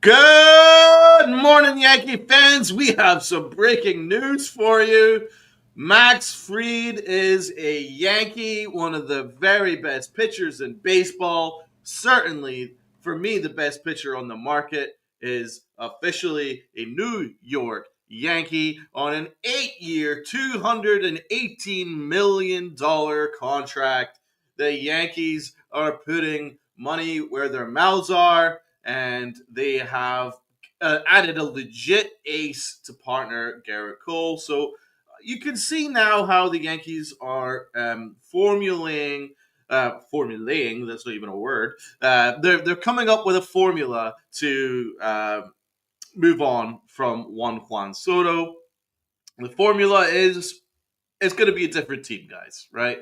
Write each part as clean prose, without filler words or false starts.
Good morning, Yankee fans. We have some breaking news for you. Max Fried is a Yankee, one of the very best pitchers in baseball. Certainly, for me, the best pitcher on the market is officially a New York Yankee on an 8-year, $218 million contract. The Yankees are putting money where their mouths are, and they have added a legit ace to partner Garrett Cole. So you can see now how the Yankees are formulating. That's not even a word. They're coming up with a formula to move on from Juan Soto. The formula is it's going to be a different team, guys. Right?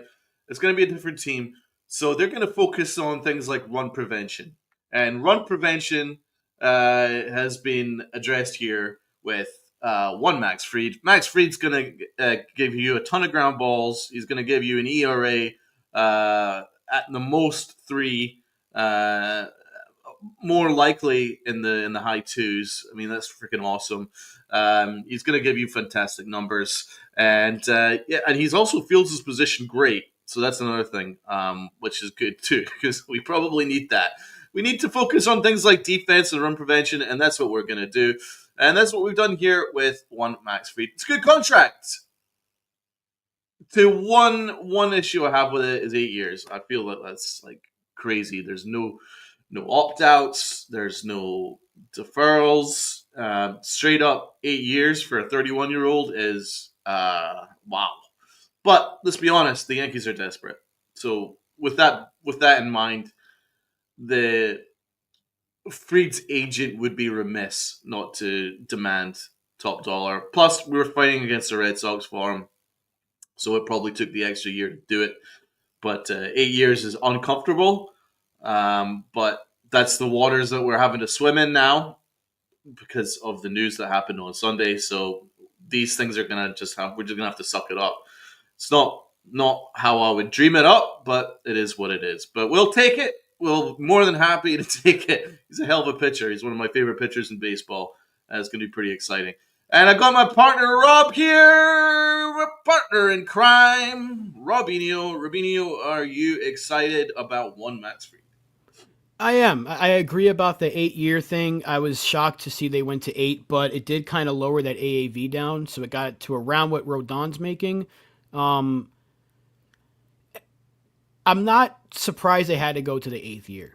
It's going to be a different team. So they're going to focus on things like run prevention, and run prevention has been addressed here with one Max Fried. Max Fried's going to give you a ton of ground balls. He's going to give you an ERA at the most three, more likely in the high twos. I mean, that's freaking awesome. He's going to give you fantastic numbers, and and he's also fields his position great. So that's another thing, which is good too, because we probably need that. We need to focus on things like defense and run prevention, and that's what we're going to do. And that's what we've done here with one Max Fried. It's a good contract. To one issue I have with it is 8 years. I feel that that's like crazy. There's no opt outs. There's no deferrals. Straight up 8 years for a 31-year-old is wow. But let's be honest, the Yankees are desperate. So with that in mind, the Fried's agent would be remiss not to demand top dollar. Plus, we were fighting against the Red Sox for him, so it probably took the extra year to do it. But 8 years is uncomfortable. But that's the waters that we're having to swim in now because of the news that happened on Sunday. So these things are we're just gonna have to suck it up. It's not how I would dream it up, but it is what it is. But we'll take it. We're more than happy to take it. He's a hell of a pitcher. He's one of my favorite pitchers in baseball. It's going to be pretty exciting. And I got my partner Rob here, my partner in crime, Robinho. Robinho, are you excited about one Max Fried? I am. I agree about the 8 year thing. I was shocked to see they went to eight, but it did kind of lower that AAV down, so it got to around what Rodon's making. Um, I'm not surprised they had to go to the 8th year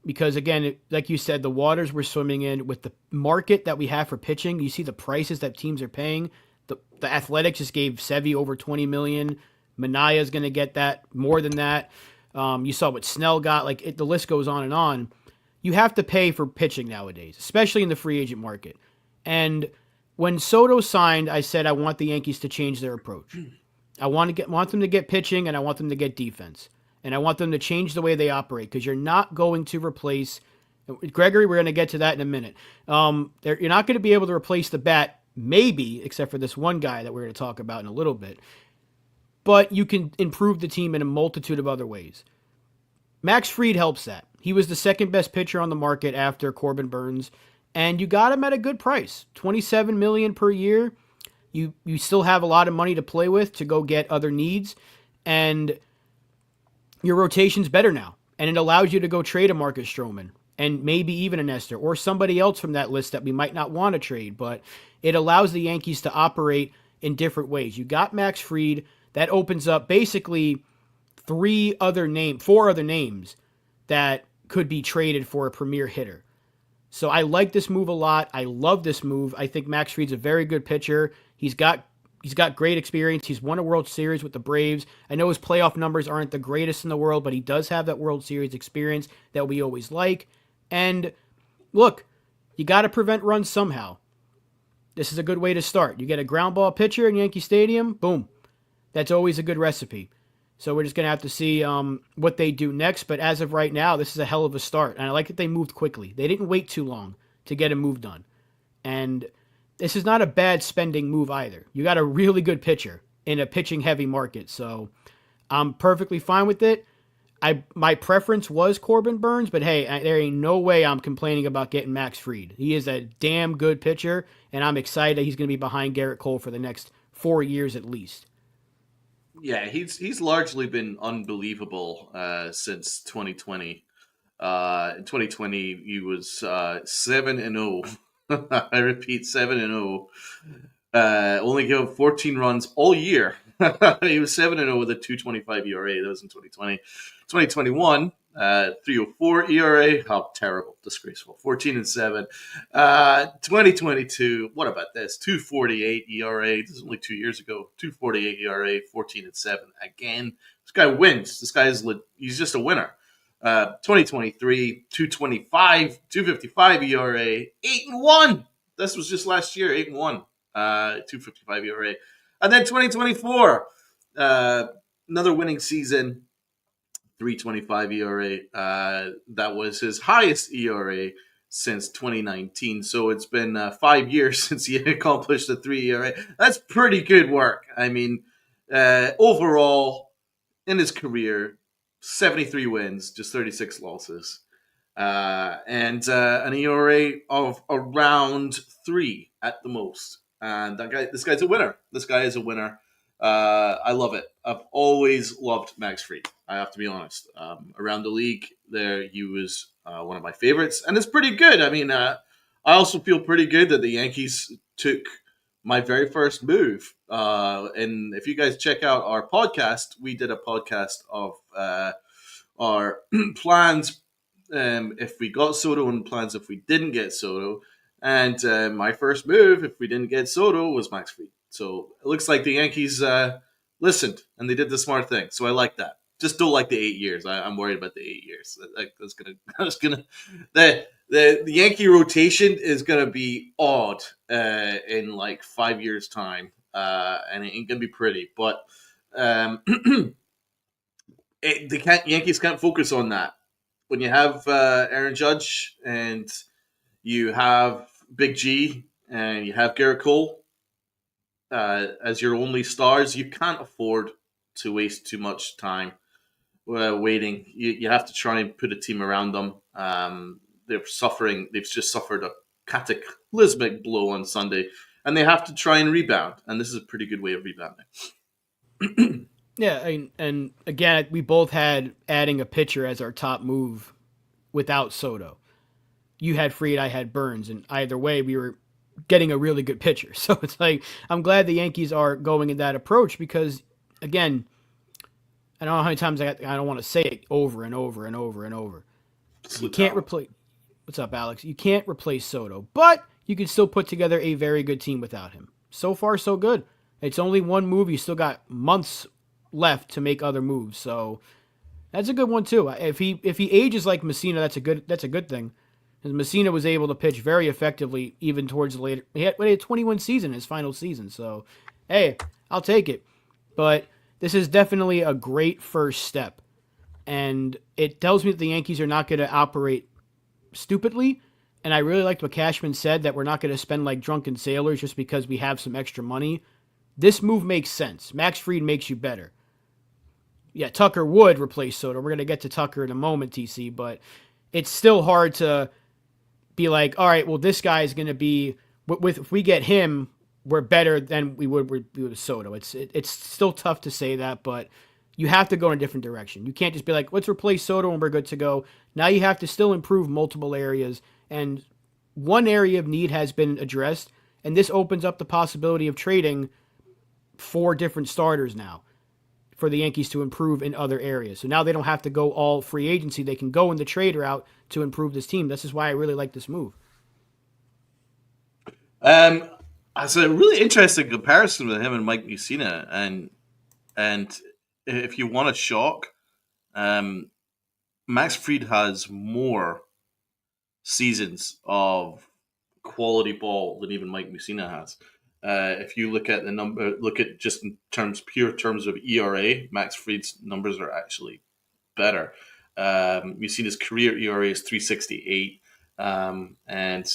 because, again, like you said, the waters we're swimming in with the market that we have for pitching. You see the prices that teams are paying. The Athletics just gave Sevy over 20 million. Manaya's going to get that more than that. You saw what Snell got. The list goes on and on. You have to pay for pitching nowadays, especially in the free agent market. And when Soto signed, I said I want the Yankees to change their approach. I want them to get pitching, and I want them to get defense, and I want them to change the way they operate because you're not going to replace Gregory. We're going to get to that in a minute. You're not going to be able to replace the bat, maybe, except for this one guy that we're going to talk about in a little bit. But you can improve the team in a multitude of other ways. Max Fried helps that. He was the second best pitcher on the market after Corbin Burns, and you got him at a good price, $27 million per year. You still have a lot of money to play with to go get other needs, and your rotation's better now. And it allows you to go trade a Marcus Stroman and maybe even a Nestor or somebody else from that list that we might not want to trade. But it allows the Yankees to operate in different ways. You got Max Fried. That opens up basically four other names that could be traded for a premier hitter. So I like this move a lot. I love this move. I think Max Fried's a very good pitcher. He's got great experience. He's won a World Series with the Braves. I know his playoff numbers aren't the greatest in the world, but he does have that World Series experience that we always like. And look, you got to prevent runs somehow. This is a good way to start. You get a ground ball pitcher in Yankee Stadium, boom. That's always a good recipe. So we're just going to have to see what they do next. But as of right now, this is a hell of a start. And I like that they moved quickly. They didn't wait too long to get a move done. And this is not a bad spending move either. You got a really good pitcher in a pitching-heavy market. So I'm perfectly fine with it. My preference was Corbin Burns, but hey, there ain't no way I'm complaining about getting Max Fried. He is a damn good pitcher, and I'm excited that he's going to be behind Garrett Cole for the next 4 years at least. Yeah, he's largely been unbelievable since 2020. In 2020, he was 7-0. I repeat, 7-0. Only gave up 14 runs all year. He was 7-0 with a 2.25 ERA. That was in 2020. 2021, 3.04 ERA. How terrible, disgraceful. 14-7. 2022. What about this? 2.48 ERA. This is only 2 years ago. 2.48 ERA. 14-7. Again, this guy wins. This guy he's just a winner. 2023, 225, 255 ERA, 8-1. This was just last year, 8-1, 255 ERA. And then 2024, another winning season, 325 ERA. That was his highest ERA since 2019. So it's been 5 years since he accomplished a 3 ERA. That's pretty good work. I mean, overall, in his career, 73 wins, just 36 losses, and an ERA of around 3 at the most. And this guy's a winner. This guy is a winner. I love it. I've always loved Max Fried. I have to be honest. Around the league, there he was one of my favorites, and it's pretty good. I mean, I also feel pretty good that the Yankees took my very first move. And if you guys check out our podcast, we did a podcast of our plans if we got Soto and plans if we didn't get Soto. And my first move, if we didn't get Soto, was Max Fried. So it looks like the Yankees listened and they did the smart thing. So I like that. Just don't like the 8 years. I'm worried about the 8 years. That's gonna. The Yankee rotation is gonna be odd in like 5 years time, and it ain't gonna be pretty. But um, Yankees can't focus on that when you have Aaron Judge and you have Big G and you have Garrett Cole as your only stars. You can't afford to waste too much time waiting. You have to try and put a team around them. They're suffering. They've just suffered a cataclysmic blow on Sunday, and they have to try and rebound. And this is a pretty good way of rebounding. Yeah, and again, we both had adding a pitcher as our top move without Soto. You had Fried, I had Burns, and either way, we were getting a really good pitcher. So it's like I'm glad the Yankees are going in that approach because, again, I don't know how many times I don't want to say it over and over and over and over. You can't replace. What's up, Alex? You can't replace Soto, but you can still put together a very good team without him. So far, so good. It's only one move. You still got months left to make other moves. So that's a good one too. If he ages like Messina, that's a good thing. Because Messina was able to pitch very effectively even towards the later. He had a 21 season, his final season. So hey, I'll take it. But this is definitely a great first step, and it tells me that the Yankees are not going to operate stupidly. And I really liked what Cashman said that we're not going to spend like drunken sailors just because we have some extra money. This move makes sense. Max Fried makes you better. Yeah, Tucker would replace Soto. We're going to get to Tucker in a moment, TC, but it's still hard to be like, all right, well, this guy is going to be, if we get him, we're better than we would with Soto. It's still tough to say that, but you have to go in a different direction. You can't just be like, let's replace Soto and we're good to go. Now you have to still improve multiple areas, and one area of need has been addressed, and this opens up the possibility of trading 4 different starters now for the Yankees to improve in other areas. So now they don't have to go all free agency. They can go in the trade route to improve this team. This is why I really like this move. It's a really interesting comparison with him and Mike Mussina, and if you want a shock, Max Fried has more seasons of quality ball than even Mike Mussina has. If you look at the number, look at just in pure terms of ERA, Max Fried's numbers are actually better. Mussina's career ERA is 3.68, and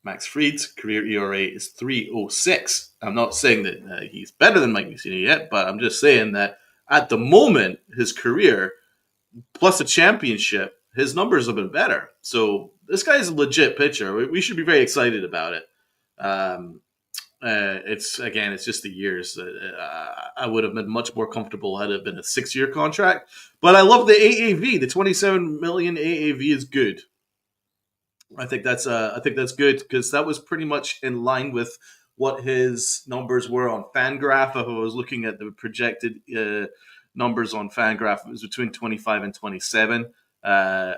Max Fried's career ERA is 3.06. I'm not saying that he's better than Mike Mussina yet, but I'm just saying that at the moment, his career, plus a championship, his numbers have been better. So this guy's a legit pitcher. We should be very excited about it. Um, it's just the years. I would have been much more comfortable had it been a 6 year contract. But I love the AAV. The 27 million AAV is good. I think that's good because that was pretty much in line with what his numbers were on Fangraph. If I was looking at the projected numbers on Fangraph, it was between 25 and 27. Uh,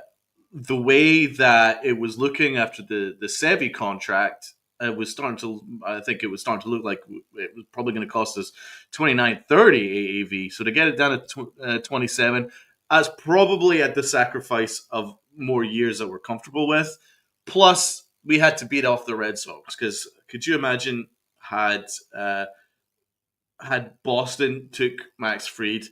the way that it was looking after the Sevi contract, it was starting to. I think it was starting to look like it was probably going to cost us 29-30 AAV. So to get it down to 27, that's probably at the sacrifice of more years that we're comfortable with. Plus, we had to beat off the Red Sox because could you imagine had had Boston took Max Fried,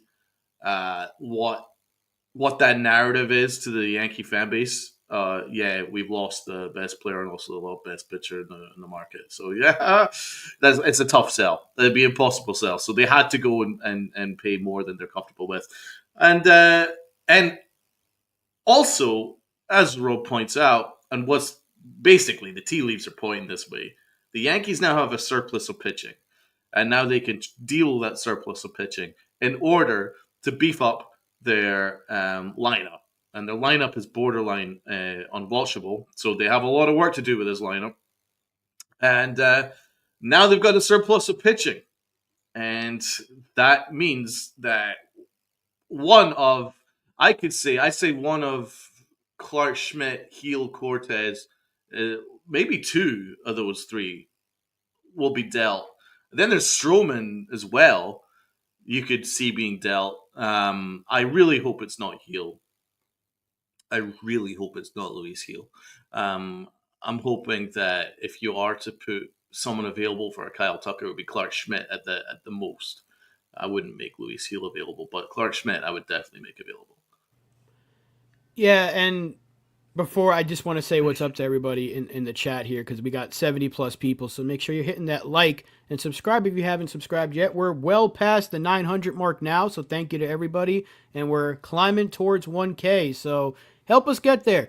what that narrative is to the Yankee fan base? Yeah, we've lost the best player and also the best pitcher in the market. So yeah, it's a tough sell. It'd be an impossible sell. So they had to go and pay more than they're comfortable with, and also, as Rob points out, and what's basically the tea leaves are pointing this way, the Yankees now have a surplus of pitching, and now they can deal that surplus of pitching in order to beef up their lineup. And their lineup is borderline unwatchable, so they have a lot of work to do with this lineup. And now they've got a surplus of pitching, and that means that one of I say one of Clark Schmidt, Heel, Cortez, uh, maybe two of those three will be dealt. Then there's Stroman as well. You could see being dealt. I really hope it's not Heel. I really hope it's not Luis Heel. Um, I'm hoping that if you are to put someone available for a Kyle Tucker, it would be Clark Schmidt at the most. I wouldn't make Luis Heel available, but Clark Schmidt I would definitely make available. Yeah, and before I just want to say what's up to everybody in the chat here because we got 70 plus people. So make sure you're hitting that like and subscribe if you haven't subscribed yet. We're well past the 900 mark now. So thank you to everybody. And we're climbing towards 1K. So help us get there.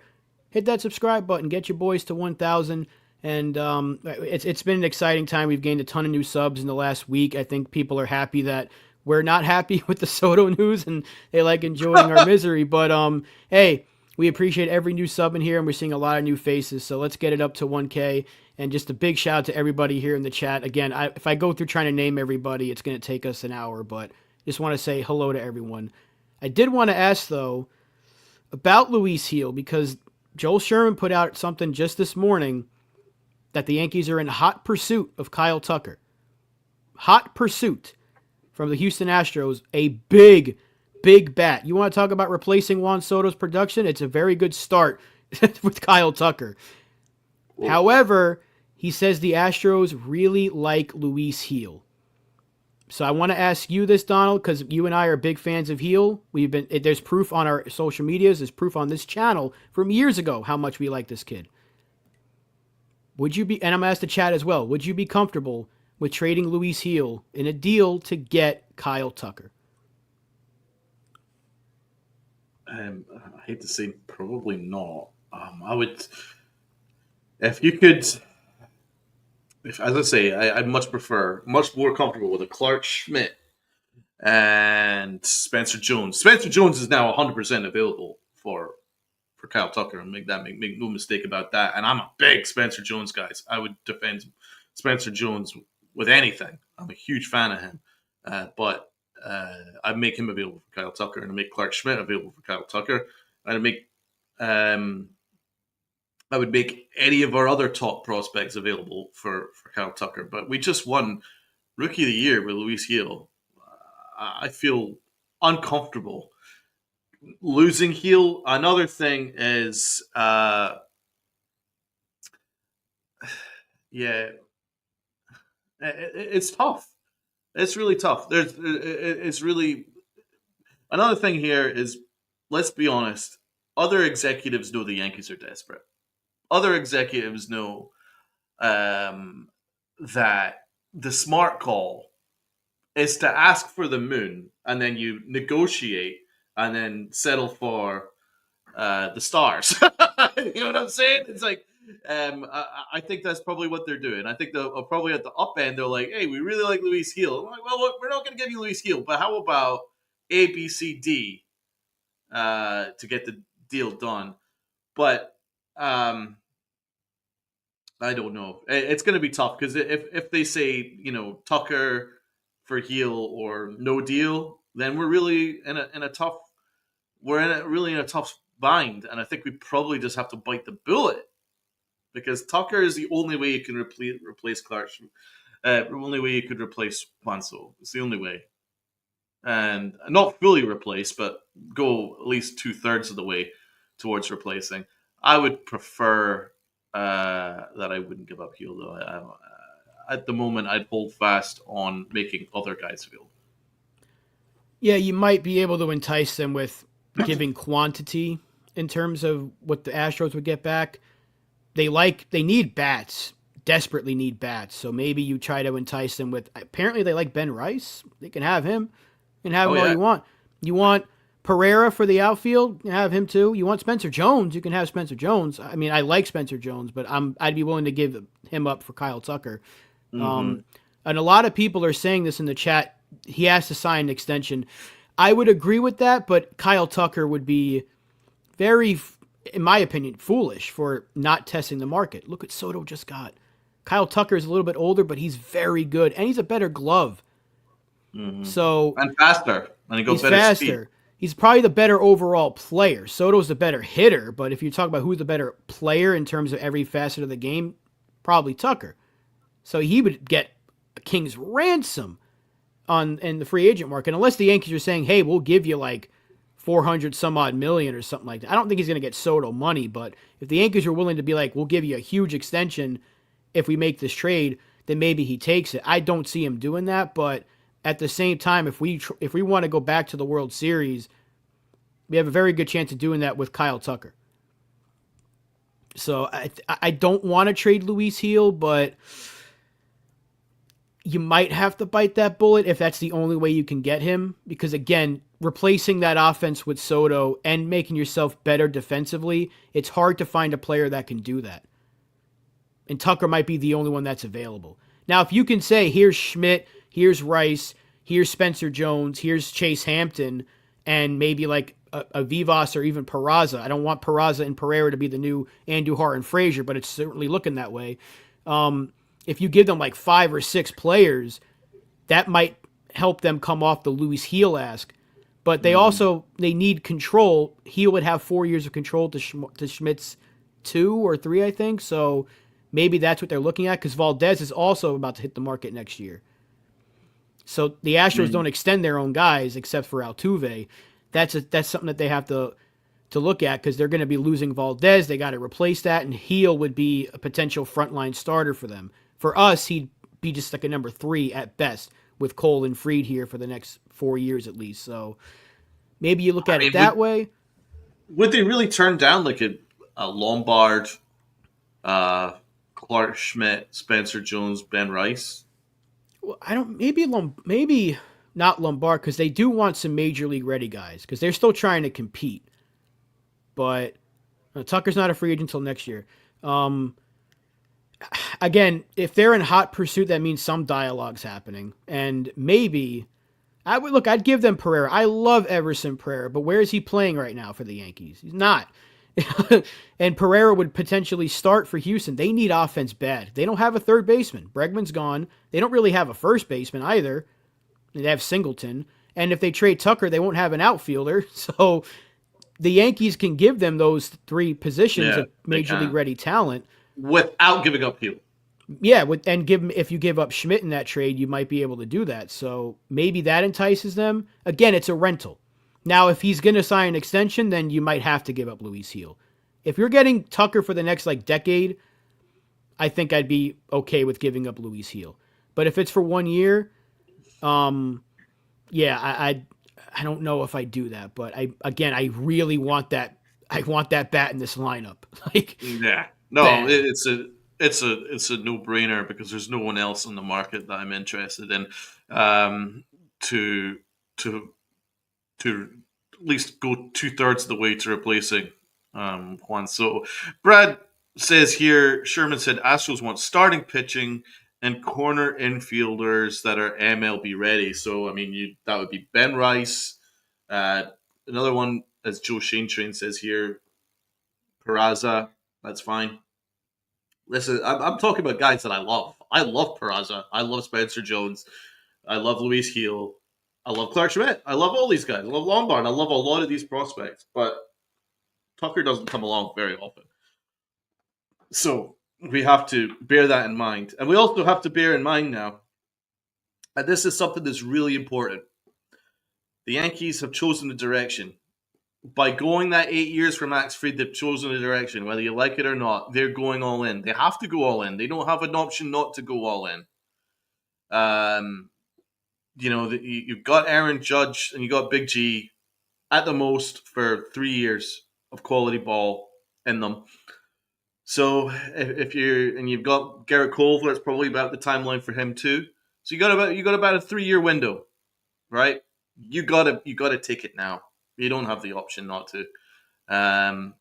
Hit that subscribe button. Get your boys to 1,000. And it's been an exciting time. We've gained a ton of new subs in the last week. I think people are happy that we're not happy with the Soto news and they like enjoying our misery. But hey, we appreciate every new sub in here, and we're seeing a lot of new faces. So let's get it up to 1K. And just a big shout out to everybody here in the chat. Again, if I go through trying to name everybody, it's going to take us an hour, but just want to say hello to everyone. I did want to ask, though, about Luis Heel, because Joel Sherman put out something just this morning that the Yankees are in hot pursuit of Kyle Tucker. Hot pursuit from the Houston Astros. A big bat. You want to talk about replacing Juan Soto's production? It's a very good start with Kyle Tucker. Well, However, he says the Astros really like Luis Heel. So I want to ask you this, Donald, because you and I are big fans of Heel. There's proof on our social medias, there's proof on this channel from years ago how much we like this kid. Would you be, and I'm going to ask the chat as well, would you be comfortable with trading Luis Heel in a deal to get Kyle Tucker? I hate to say, probably not. I would, if you could, if as I say, I'd much prefer, much more comfortable with a Clark Schmidt and Spencer Jones. Spencer Jones is now 100% available for Kyle Tucker, and make no mistake about that. And I'm a big Spencer Jones guys. I would defend Spencer Jones with anything. I'm a huge fan of him, but I'd make him available for Kyle Tucker, and I'd make Clark Schmidt available for Kyle Tucker. I'd make um, I would make any of our other top prospects available for Kyle Tucker. But we just won Rookie of the Year with Luis Gil. I feel uncomfortable losing Heel. Another thing is, yeah, it's tough. It's really tough. It's really another thing here is, let's be honest. Other executives know the Yankees are desperate. Other executives know um, that the smart call is to ask for the moon and then you negotiate and then settle for the stars. You know what I'm saying? It's like I think that's probably what they're doing. I think they'll probably at the up end they're like, "Hey, we really like Luis Gil." I'm like, well, look, we're not going to give you Luis Gil, but how about A, B, C, D to get the deal done? But I don't know. It's going to be tough because if they say Tucker for heel or no deal, then we're really in a tough really in a tough bind, and I think we probably just have to bite the bullet because Tucker is the only way you can replace Clarkson. The only way you could replace Wanso. It's the only way, and not fully replace, but go at least 2/3 of the way towards replacing. I would prefer that I wouldn't give up heel though. At the moment, I'd hold fast on making other guys feel. Yeah, you might be able to entice them with giving quantity in terms of what the Astros would get back. They need bats, desperately need bats. So maybe you try to entice them with. Apparently, they like Ben Rice. They can have him. You can have Oh him all yeah. you want. You want Pereira for the outfield? You can have him too. You want Spencer Jones? You can have Spencer Jones. I mean, I like Spencer Jones, but I'd be willing to give him up for Kyle Tucker. Mm-hmm. Um, and a lot of people are saying this in the chat. He has to sign an extension. I would agree with that, but Kyle Tucker would be very, in my opinion, foolish for not testing the market. Look what Soto just got. Kyle Tucker is a little bit older, but he's very good, and he's a better glove. Mm-hmm. So And faster, and he got he's better speed. faster. He's probably the better overall player. Soto's the better hitter, but if you talk about who's the better player in terms of every facet of the game, probably Tucker. So he would get a king's ransom on in the free agent market, unless the Yankees are saying, "Hey, we'll give you like 400 some odd million or something like that." I don't think he's going to get Soto money, but if the Yankees are willing to be like, "We'll give you a huge extension if we make this trade," then maybe he takes it. I don't see him doing that, but at the same time, if we want to go back to the World Series, we have a very good chance of doing that with Kyle Tucker. So I don't want to trade Luis Heel, but you might have to bite that bullet if that's the only way you can get him. Because again, replacing that offense with Soto and making yourself better defensively, it's hard to find a player that can do that. And Tucker might be the only one that's available. Now, if you can say, here's Schmidt, here's Rice, here's Spencer Jones, here's Chase Hampton, and maybe like a Vivas or even Peraza. I don't want Peraza and Pereira to be the new Andujar and Frazier, but it's certainly looking that way. If you give them like 5 or 6 players, that might help them come off the Luis Heel ask. But Mm-hmm. they need control. Heel would have 4 years of control to Schmidt's 2 or 3, I think. So maybe that's what they're looking at because Valdez is also about to hit the market next year. So the Astros Mm-hmm. don't extend their own guys except for Altuve. That's something that they have to look at because they're going to be losing Valdez. They got to replace that, and Heel would be a potential frontline starter for them. For us, he'd be just like a number 3 at best with Cole and Fried here for the next 4 years at least. So maybe you look I at it mean, that way. would they really turn down like a Lombard, uh, Clark Schmidt, Spencer Jones, Ben Rice? Well, I don't. Maybe not Lombard because they do want some major league ready guys because they're still trying to compete. But Tucker's not a free agent until next year. Um, again, if they're in hot pursuit, that means some dialogue's happening, and maybe I would look. I'd give them Pereira. I love Everson Pereira, but where is he playing right now for the Yankees? He's not. And Pereira would potentially start for Houston. They need offense bad. They don't have a third baseman. Bregman's gone. They don't really have a first baseman either. They have Singleton. And if they trade Tucker, they won't have an outfielder. So the Yankees can give them those 3 positions Yeah, of they major league can ready talent. without giving up Hill. Yeah, and if you give up Schmidt in that trade, you might be able to do that. So maybe that entices them. Again, it's a rental. Now, if he's going to sign an extension, then you might have to give up Luis Heel. If you're getting Tucker for the next like decade, I think I'd be okay with giving up Luis Heel. But if it's for 1 year, um, yeah, I don't know if I do that. But I really want that. I want that bat in this lineup, like Yeah, no, bad. it's a no brainer because there's no one else on the market that I'm interested in to to to at least go 2/3 of the way to replacing Juan Soto. Brad says here, Sherman said Astros want starting pitching and corner infielders that are MLB ready. So, I mean, that would be Ben Rice. Uh, Another one, as Joe Shane Train says here, Peraza. That's fine. Listen, I'm talking about guys that I love. I love Peraza. I love Spencer Jones. I love Luis Heel. I love Clark Schmidt. I love all these guys. I love Lombard. I love a lot of these prospects. But Tucker doesn't come along very often. So we have to bear that in mind. And we also have to bear in mind now, and this is something that's really important. The Yankees have chosen a direction. By going that 8 years for Max Fried, they've chosen a direction. Whether you like it or not, they're going all in. They have to go all in. They don't have an option not to go all in. You've got Aaron Judge and you got Big G at the most for 3 years of quality ball in them. So if you've got Garrett Cole, that's probably about the timeline for him too. So you got about a 3 year window, right? You gotta take it now. You don't have the option not to. Um,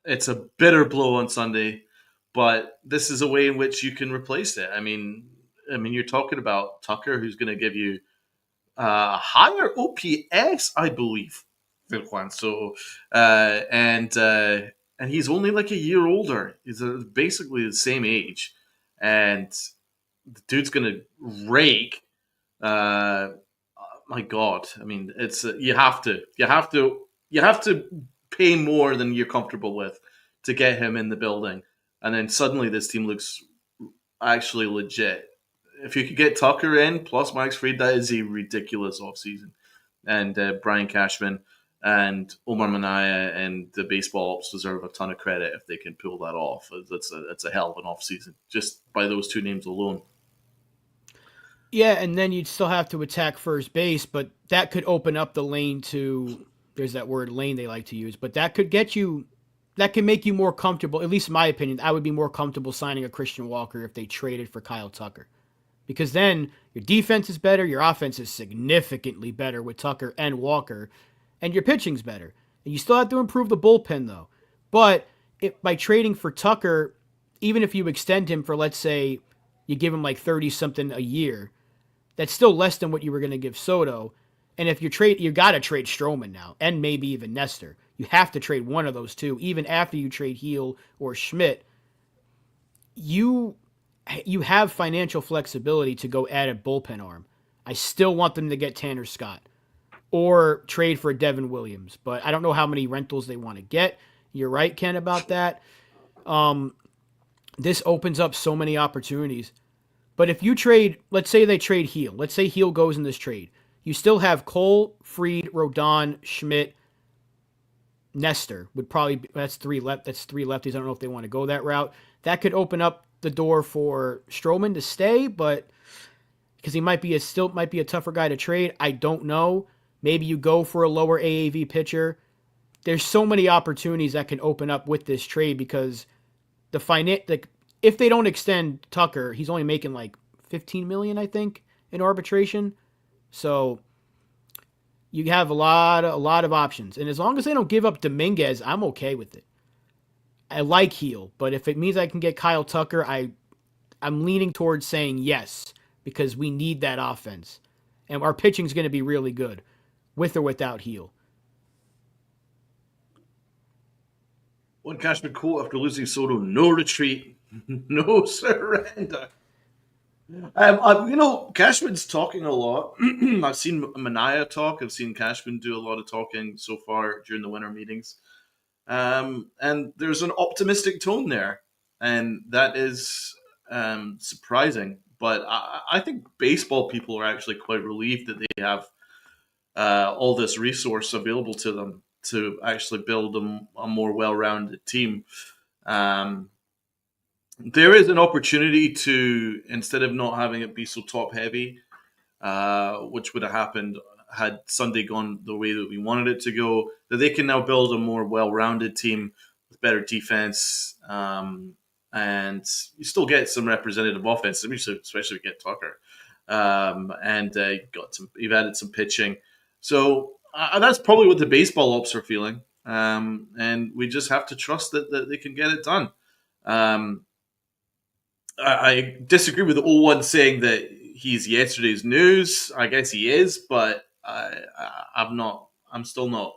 it's a bitter blow on Sunday, but this is a way in which you can replace it. I mean, you're talking about Tucker, who's going to give you higher OPS, I believe, than Juan Soto, and he's only like a year older. He's basically the same age, and the dude's going to rake. Uh, my God, I mean, it's you have to pay more than you're comfortable with to get him in the building, and then suddenly this team looks actually legit. If you could get Tucker in plus Max Fried, that is a ridiculous offseason. And Brian Cashman and Omar Minaya and the baseball ops deserve a ton of credit if they can pull that off. That's a hell of an offseason just by those two names alone. Yeah, and then you'd still have to attack first base, but that could open up the lane to, there's that word lane they like to use, but that can make you more comfortable. At least in my opinion, I would be more comfortable signing a Christian Walker if they traded for Kyle Tucker. Because then your defense is better, your offense is significantly better with Tucker and Walker, and your pitching's better. And you still have to improve the bullpen though. But by trading for Tucker, even if you extend him for, let's say, you give him like 30 something a year, that's still less than what you were going to give Soto. And if you got to trade Stroman now, and maybe even Nestor. You have to trade one of those two, even after you trade Heel or Schmidt. You have financial flexibility to go add a bullpen arm. I still want them to get Tanner Scott or trade for Devin Williams, but I don't know how many rentals they want to get. You're right, Ken, about that. This opens up so many opportunities. But if you trade, let's say they trade Heel. Let's say Heel goes in this trade. You still have Cole, Fried, Rodon, Schmidt, Nestor would probably be, that's three lefties. I don't know if they want to go that route. That could open up the door for Stroman to stay, but because he might be a tougher guy to trade. I don't know. Maybe you go for a lower AAV pitcher. There's so many opportunities that can open up with this trade because if they don't extend Tucker, he's only making like $15 million, I think, in arbitration. So you have a lot of options, and as long as they don't give up Dominguez, I'm okay with it. I like Heel, but if it means I can get Kyle Tucker, I'm leaning towards saying yes because we need that offense, and our pitching's going to be really good, with or without Heel. One Cashman quote after losing Soto: "No retreat, no surrender." Cashman's talking a lot. I've seen Manaya talk. I've seen Cashman do a lot of talking so far during the winter meetings. And there's an optimistic tone there. And that is surprising. But I think baseball people are actually quite relieved that they have all this resource available to them to actually build a more well rounded team. Um, there is an opportunity to, instead of not having it be so top heavy, which would have happened had Sunday gone the way that we wanted it to go, that they can now build a more well-rounded team with better defense, and you still get some representative offense, especially if you get Tucker, and you've added some pitching. So That's probably what the baseball ops are feeling. And we just have to trust that they can get it done. Um, I disagree with all one saying that he's yesterday's news. I guess he is, but I'm not. I'm still not.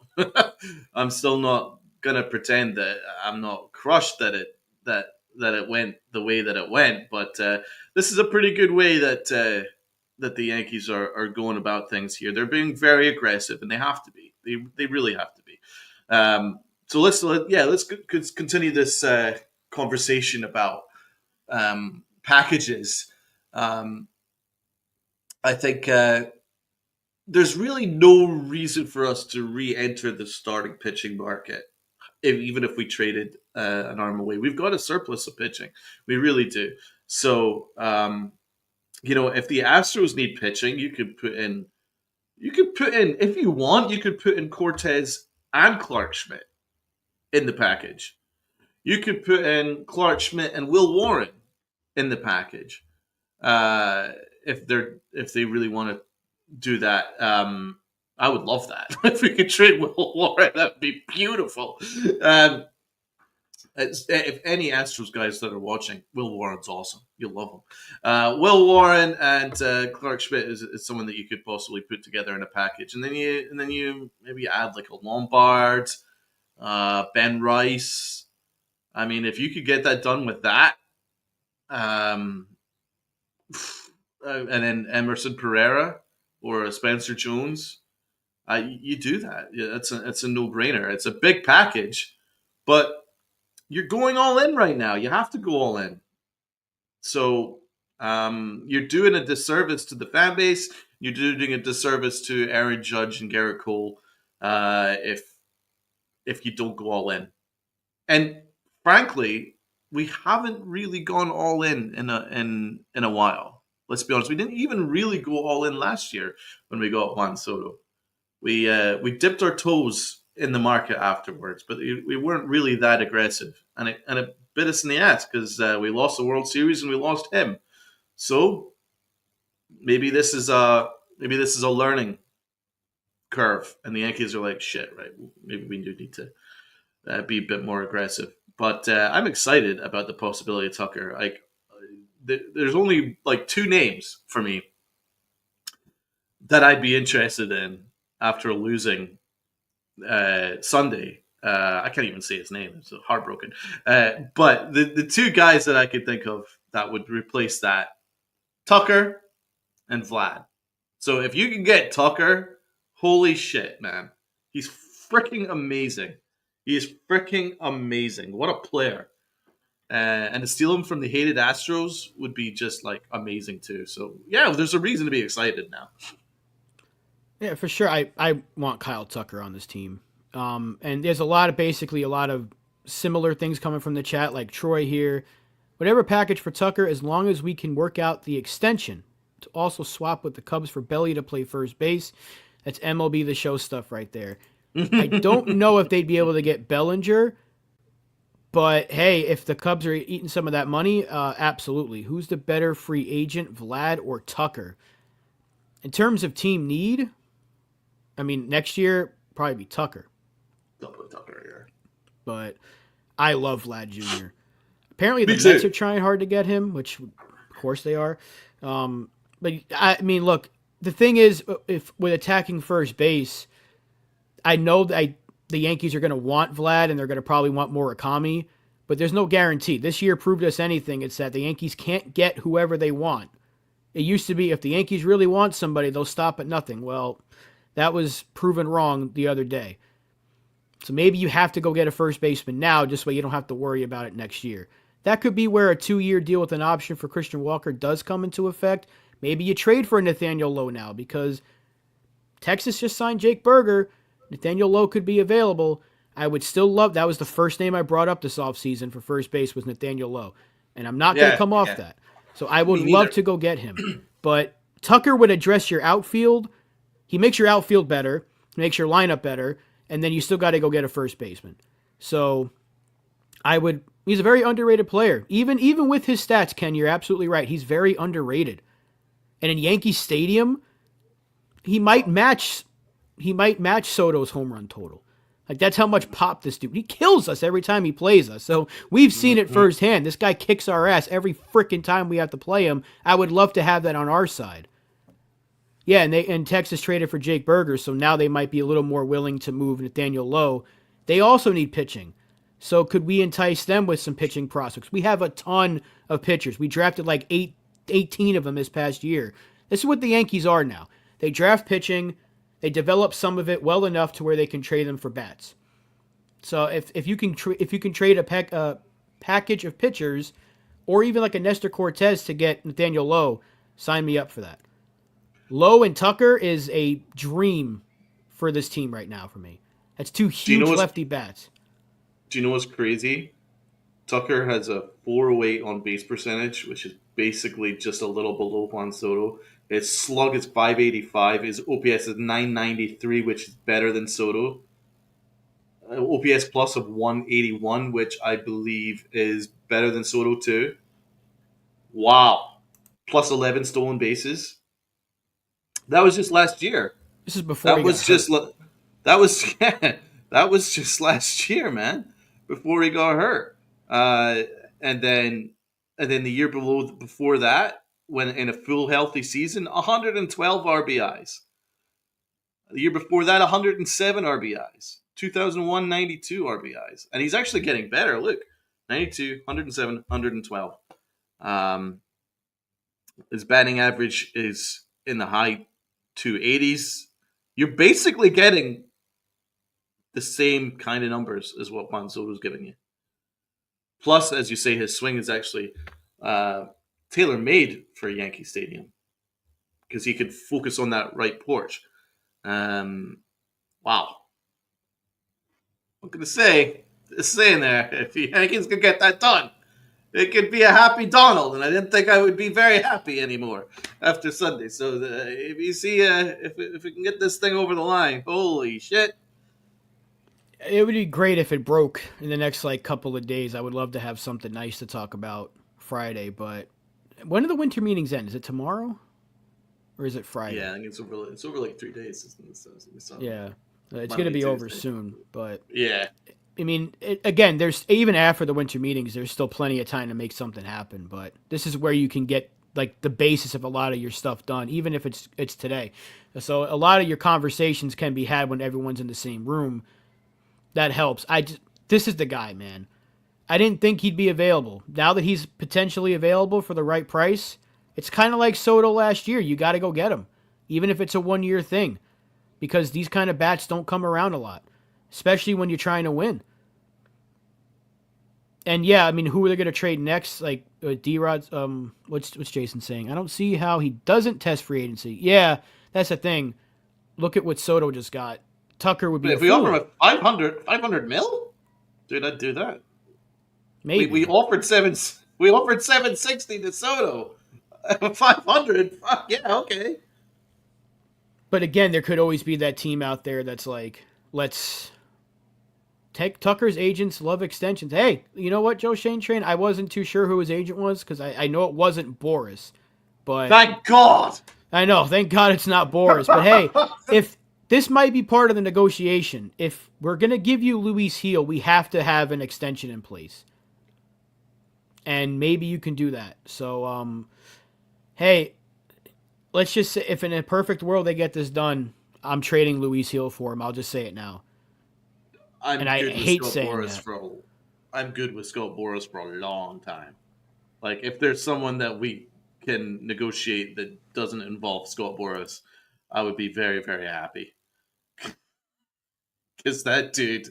I'm still not gonna pretend that I'm not crushed that that it went the way that it went. But this is a pretty good way that the Yankees are going about things here. They're being very aggressive, and they have to be. They really have to be. So let's continue this conversation about packages. Um, I think there's really no reason for us to re-enter the starting pitching market, even if we traded an arm away. We've got a surplus of pitching. We really do. So, if the Astros need pitching, you could put in. You could put in, if you want, you could put in Cortez and Clark Schmidt in the package. You could put in Clark Schmidt and Will Warren in the package. Uh, if they really want to do that, I would love that. If we could trade Will Warren, that'd be beautiful. Um, if any Astros guys that are watching, Will Warren's awesome. You'll love him. Will Warren and Clark Schmidt is someone that you could possibly put together in a package, and then you maybe add like a Lombard, Ben Rice. I mean, if you could get that done with that, um, and then Emerson Pereira or Spencer Jones, you do that. Yeah, it's a no brainer. It's a big package, but you're going all in right now. You have to go all in. So you're doing a disservice to the fan base. You're doing a disservice to Aaron Judge and Garrett Cole if you don't go all in. And frankly, we haven't really gone all in a while. Let's be honest. We didn't even really go all in last year when we got Juan Soto. We dipped our toes in the market afterwards, but we weren't really that aggressive, and it bit us in the ass because we lost the World Series and we lost him. So maybe this is a learning curve, and the Yankees are like, shit, right? Maybe we do need to be a bit more aggressive. But I'm excited about the possibility of Tucker. Like, there's only like two names for me that I'd be interested in after losing Sunday. I can't even say his name. It's heartbroken. But the two guys that I could think of that would replace that, Tucker and Vlad. So if you can get Tucker, holy shit, man. He's freaking amazing. He is freaking amazing. What a player. And to steal him from the hated Astros would be just like amazing too. So yeah, there's a reason to be excited now. Yeah, for sure. I want Kyle Tucker on this team. And there's a lot of similar things coming from the chat, like Troy here. Whatever package for Tucker, as long as we can work out the extension to also swap with the Cubs for Belly to play first base. That's MLB The Show stuff right there. I don't know if they'd be able to get Bellinger, but hey, if the Cubs are eating some of that money, absolutely. Who's the better free agent, Vlad or Tucker? In terms of team need, I mean, next year, probably be Tucker. Don't put Tucker here. But I love Vlad Jr. Apparently the Mets are trying hard to get him, which of course they are. But I mean, look, the thing is, if with attacking first base, I know that the Yankees are going to want Vlad and they're going to probably want Murakami, but there's no guarantee. This year proved us anything. It's that the Yankees can't get whoever they want. It used to be if the Yankees really want somebody, they'll stop at nothing. Well, that was proven wrong the other day. So maybe you have to go get a first baseman now, just so you don't have to worry about it next year. That could be where a 2-year deal with an option for Christian Walker does come into effect. Maybe you trade for Nathaniel Lowe now because Texas just signed Jake Berger. Nathaniel Lowe could be available. I would still love, that was the first name I brought up this offseason for first base was Nathaniel Lowe. And I'm not going to come off that. So I would love to go get him. But Tucker would address your outfield. He makes your outfield better, makes your lineup better, and then you still got to go get a first baseman. So he's a very underrated player. Even with his stats, Ken, you're absolutely right. He's very underrated. And in Yankee Stadium, he might match he might match Soto's home run total. Like that's how much pop this dude. He kills us every time he plays us. So we've seen it Mhm. firsthand. This guy kicks our ass every freaking time we have to play him. I would love to have that on our side. Yeah, and Texas traded for Jake Berger, so now they might be a little more willing to move Nathaniel Lowe. They also need pitching. So could we entice them with some pitching prospects? We have a ton of pitchers. We drafted like 18 of them this past year. This is what the Yankees are now. They draft pitching, they develop some of it well enough to where they can trade them for bats. So if you can if you can trade a package of pitchers, or even like a Nestor Cortez to get Nathaniel Lowe, sign me up for that. Lowe and Tucker is a dream for this team right now for me. That's two Do you know huge what's lefty bats. Do you know what's crazy? Tucker has a 408 on base percentage, which is basically just a little below Juan Soto. His slug is 585. His OPS is 993, which is better than Soto. OPS plus of 181, which I believe is better than Soto too. Wow. Plus 11 stolen bases. That was just last year. This is before That he got was just hurt. that was yeah, that was just last year, man. Before he got hurt, and then the year before that, when in a full healthy season, 112 RBIs. The year before that, 107 RBIs. 2001, 92 RBIs, and he's actually getting better. Look, 92, 107, 112. Um, his batting average is in the high 280s. You're basically getting the same kind of numbers as what Juan Soto's giving you. Plus, as you say, his swing is actually tailor made for Yankee Stadium because he could focus on that right porch. Um, wow. I'm going to say, just saying there, if the Yankees could get that done, it could be a happy Donald, and I didn't think I would be very happy anymore after Sunday. So if you see, if we can get this thing over the line, holy shit! It would be great if it broke in the next like couple of days. I would love to have something nice to talk about Friday. But when do the winter meetings end? Is it tomorrow or is it Yeah, Friday? I think it's over like 3 days. It's on Yeah, it's going to Monday, be over Tuesday. soon. But Yeah, I mean, again, there's even after the winter meetings, there's still plenty of time to make something happen. But this is where you can get like the basis of a lot of your stuff done, even if it's today. So a lot of your conversations can be had when everyone's in the same room. That helps. This is the guy, man. I didn't think he'd be available. Now that he's potentially available for the right price, it's kind of like Soto last year. You got to go get him, even if it's a 1 year thing, because these kind of bats don't come around a lot, especially when you're trying to win. And yeah, I mean, who are they going to trade next? Like D-Rod's. What's Jason saying? I don't see how he doesn't test free agency. Yeah, that's the thing. Look at what Soto just got. Tucker would be a if we offer him fool. a 500 mil, dude, I'd do that. We Maybe. offered seven. We offered 760 to Soto. 500. Fuck yeah, okay. But again, there could always be that team out there that's like, let's take Tucker's agents love extensions. Hey, you know what, Joe Shane Train? I wasn't too sure who his agent was because I know it wasn't Boris, but Thank God. I know. Thank God it's not Boris. But hey, if this might be part of the negotiation, if we're gonna give you Luis Heel, we have to have an extension in place, and maybe you can do that. So, hey, let's just say if in a perfect world they get this done, I'm trading Luis Heel for him. I'll just say it now. And I'm I good with hate Scott saying Boras that. for. I'm good with Scott Boras for a long time. Like if there's someone that we can negotiate that doesn't involve Scott Boras, I would be very very happy because that dude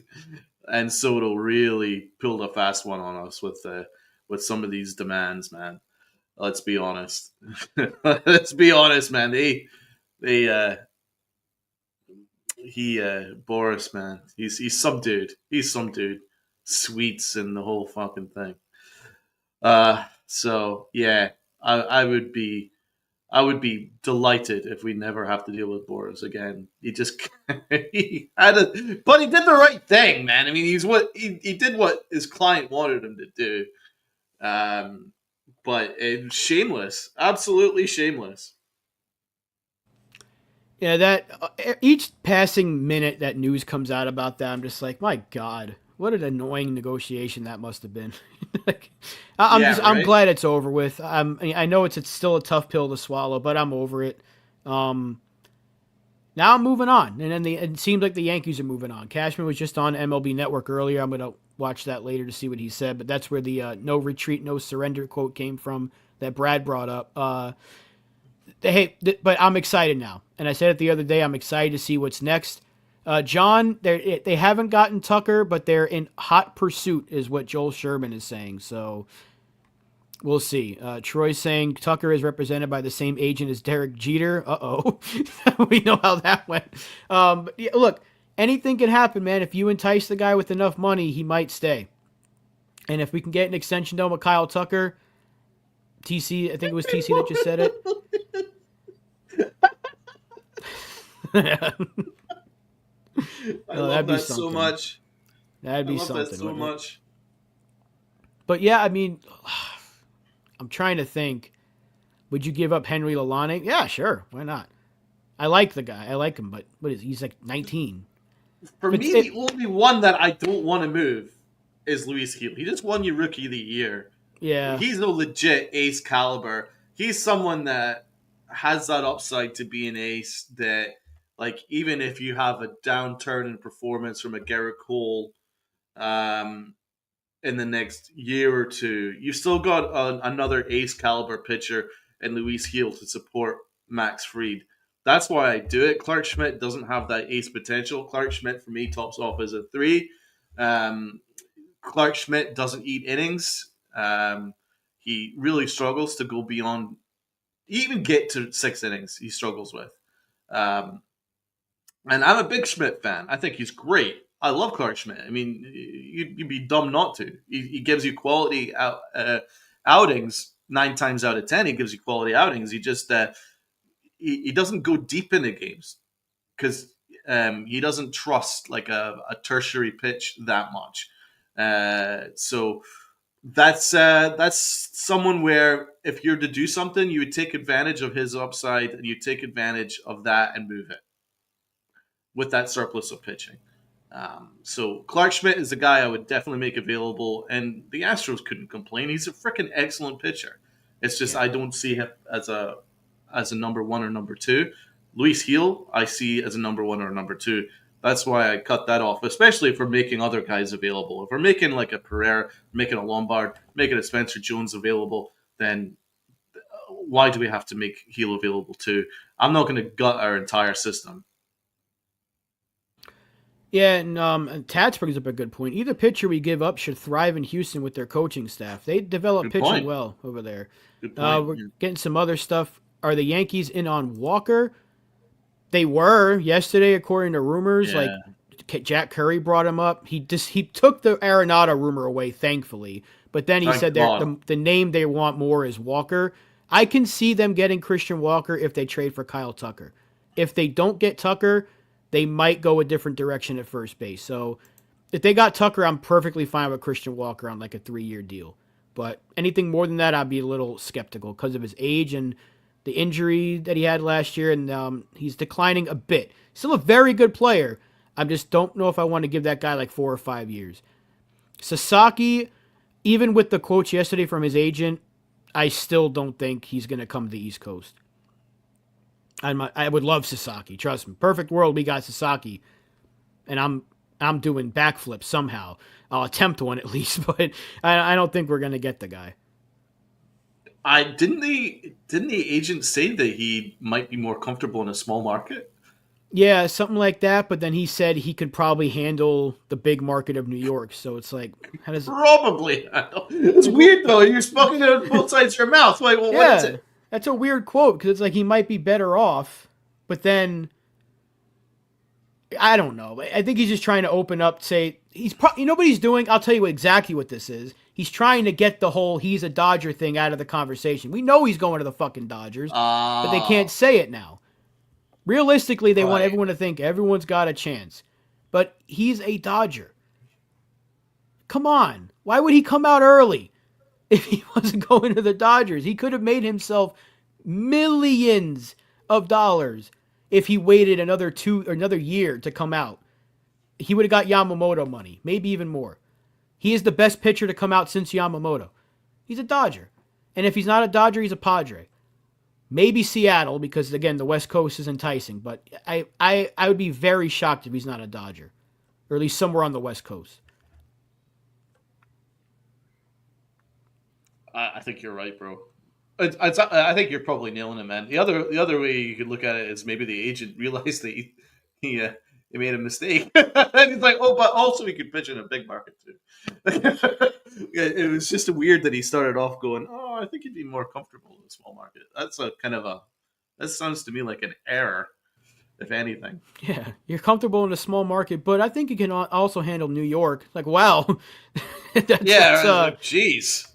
and Soto really pulled a fast one on us with some of these demands, man. Let's be honest. Let's be honest, man. They he Boris, man. He's some dude. He's some dude. Sweets and the whole fucking thing. So yeah, I would be delighted if we never have to deal with Boris again. He just he had a, but he did the right thing, man. I mean, he did what his client wanted him to do. Um, but shameless, absolutely shameless. Yeah, that each passing minute that news comes out about that, I'm just like, my God, what an annoying negotiation that must have been. Like, Yeah, I'm right. glad it's over with. I know it's still a tough pill to swallow, but I'm over it. Um, Now I'm moving on, and then it seems like the Yankees are moving on. Cashman was just on MLB Network earlier. I'm gonna watch that later to see what he said, but that's where the "no retreat, no surrender" quote came from that Brad brought up. But I'm excited now, and I said it the other day. I'm excited to see what's next. John, they haven't gotten Tucker, but they're in hot pursuit, is what Joel Sherman is saying. So we'll see. Troy's saying Tucker is represented by the same agent as Derek Jeter. Uh-oh. We know how that went. But yeah, look, anything can happen, man. If you entice the guy with enough money, he might stay. And if we can get an extension done with Kyle Tucker, TC, I think it was TC that just said it. I Oh, love that'd be that so something. much. That'd I be love that something, so wouldn't it? much. But yeah, I mean, I'm trying to think. Would you give up Henry Lalane? Yeah, sure. Why not? I like the guy. I like him, but what is he's like 19. For If it's me, the it, only one that I don't want to move is Luis Gil. He just won you Rookie of the Year. yeah, He's no legit ace caliber. He's someone that has that upside to be an ace that, like, even if you have a downturn in performance from a Garrett Cole um, in the next year or two, you've still got another ace caliber pitcher in Luis Gil to support Max Fried. That's why I do it. Clark Schmidt doesn't have that ace potential. Clark Schmidt, for me, tops off as a three. Um, Clark Schmidt doesn't eat innings. He really struggles to go beyond, even get to 6 innings. He struggles with. Um, and I'm a big Schmidt fan. I think he's great. I love Clark Schmidt. I mean, you'd be dumb not to. He gives you quality outings 9 times out of 10. He gives you quality outings. He just he doesn't go deep into games because he doesn't trust like a tertiary pitch that much. So that's someone where if you're to do something, you would take advantage of his upside and you take advantage of that and move it with that surplus of pitching. So Clark Schmidt is a guy I would definitely make available, and the Astros couldn't complain. He's a freaking excellent pitcher. It's just yeah, I don't see him as a number one or number two. Luis Gil, I see as a number one or number two. That's why I cut that off, especially if we're making other guys available. If we're making like a Pereira, making a Lombard, making a Spencer Jones available, then why do we have to make Gil available too? I'm not going to gut our entire system. yeah. And Tats brings up a good point. Either pitcher we give up should thrive in Houston with their coaching staff. They develop Good pitching point. well over there. Good point. We're Yeah. getting some other stuff. Are the Yankees in on Walker? They were yesterday, according to rumors. Like Yeah. Jack Curry brought him up. He took the Arenado rumor away, thankfully. But then he Thank said God. the name they want more is Walker. I can see them getting Christian Walker if they trade for Kyle Tucker. If they don't get Tucker, they might go a different direction at first base. So if they got Tucker, I'm perfectly fine with Christian Walker on like a 3-year deal. But anything more than that, I'd be a little skeptical because of his age and the injury that he had last year, and he's declining a bit. Still a very good player. I just don't know if I want to give that guy like 4 or 5 years. Sasaki, even with the quotes yesterday from his agent, I still don't think he's going to come to the East Coast. I would love Sasaki. Trust me. Perfect world, we got Sasaki, and I'm doing backflips somehow. I'll attempt one at least, but I don't think we're going to get the guy. I didn't the agent say that he might be more comfortable in a small market? Yeah, something like that. But then he said he could probably handle the big market of New York. So it's like, how does it? Probably. It's weird though. You're smoking out of both sides of your mouth. Like, well, what is Yeah, it? that's a weird quote because it's like he might be better off, but then I don't know. I think he's just trying to open up. Say you know what he's doing. I'll tell you exactly what this is. He's trying to get the whole he's a Dodger thing out of the conversation. We know he's going to the fucking Dodgers, but they can't Oh, say it now. Realistically, they want right. everyone to think everyone's got a chance. But he's a Dodger. Come on. Why would he come out early if he wasn't going to the Dodgers? He could have made himself millions of dollars if he waited another year to come out. He would have got Yamamoto money, maybe even more. He is the best pitcher to come out since Yamamoto. He's a Dodger. And if he's not a Dodger, he's a Padre. Maybe Seattle, because again, the West Coast is enticing, but I would be very shocked if he's not a Dodger. Or at least somewhere on the West Coast. I think you're right, bro. I think you're probably nailing it, man. The other way you could look at it is maybe the agent realized that he made a mistake, and he's like, oh, but also he could pitch in a big market too. It was just weird that he started off going, oh, I think he'd be more comfortable in a small market. That's a kind of a that sounds to me like an error, if anything. Yeah, you're comfortable in a small market, but I think you can also handle New York. Like, wow, Yeah, that's I was like, jeez.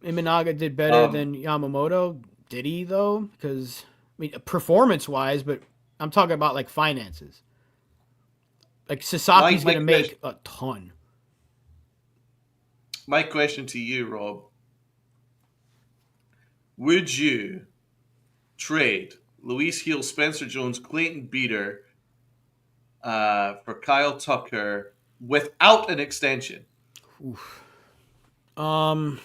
Imanaga did better Um, than Yamamoto. Did he though? Because I mean, performance wise, but I'm talking about like finances. Like my Sasaki's my gonna question, make a ton. my question to you, Rob: would you trade Luis Heel, Spencer Jones, Clayton Beater for Kyle Tucker without an extension? Oof. Um.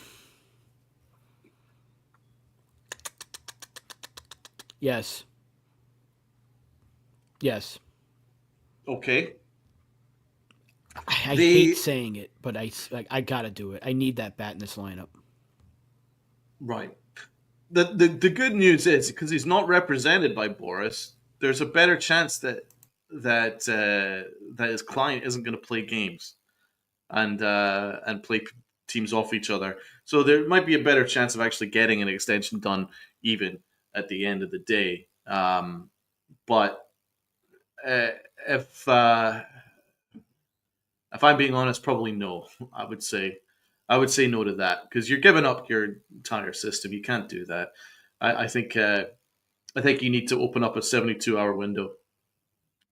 Yes. Yes. Okay. I hate The saying it, but I gotta do it. I need that bat in this lineup. right. The good news is because he's not represented by Boris, there's a better chance that his client isn't going to play games and play teams off each other. So there might be a better chance of actually getting an extension done even at the end of the day. But uh, if uh, if I'm being honest, probably no. I would say no to that because you're giving up your entire system. You can't do that. I think I think you need to open up a 72-hour window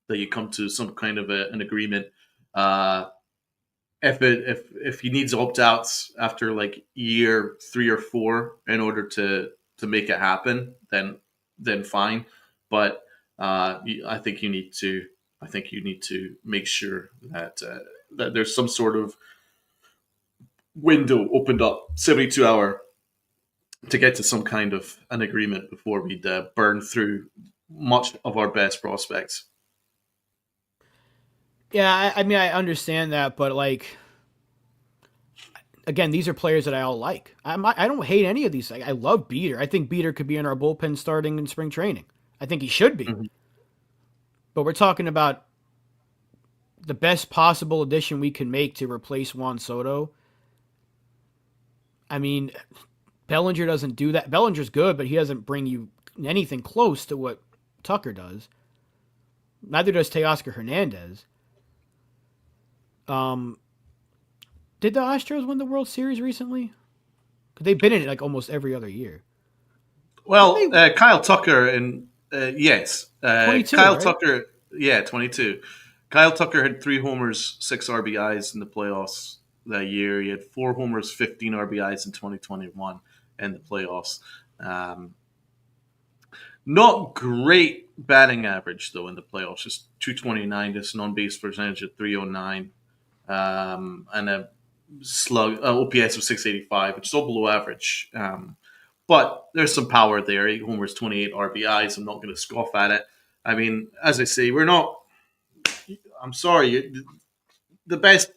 that you come to some kind of an agreement. Uh, if he needs opt outs after like year 3 or 4 in order to make it happen, then fine. But I think you need to make sure that there's some sort of window opened up 72 hour to get to some kind of an agreement before we'd burn through much of our best prospects. Yeah, I mean I understand that, but like again, these are players that I all like. I don't hate any of these. I love Beater. I think Beater could be in our bullpen starting in spring training. I think he should be. Mhm. But we're talking about the best possible addition we can make to replace Juan Soto. I mean, Bellinger doesn't do that. Bellinger's good, but he doesn't bring you anything close to what Tucker does. Neither does Teoscar Hernandez. Um, did the Astros win the World Series recently? Because they've been in it like almost every other year. Did Well, they Kyle Tucker and yes, 22, Kyle right? Tucker, yeah, 22. Kyle Tucker had 3 homers, 6 RBIs in the playoffs that year. He had 4 homers, 15 RBIs in 2021 in the playoffs. Um, Not great batting average though in the playoffs, just 229, just an on base percentage of 309, and a slug OPS of 685, which is all below average. But there's some power there. 8 homers, 28 RBIs. I'm not going to scoff at it. I mean, as I say, we're not. I'm sorry, the best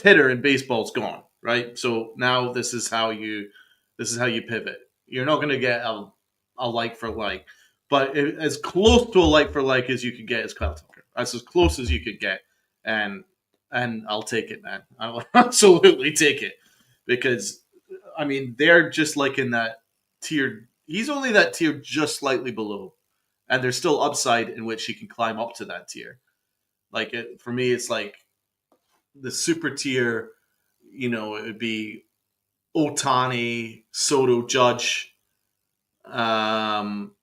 hitter in baseball's gone, right? So now this is how you pivot. You're not going to get a like for like, but as close to a like for like as you could get is Kyle Tucker. That's as close as you could get, and I'll take it, man. I'll absolutely take it because I mean they're just like in that tier. He's only that tier just slightly below, and there's still upside in which he can climb up to that tier. Like for me, it's like the super tier, it would be Otani, Soto, Judge, um,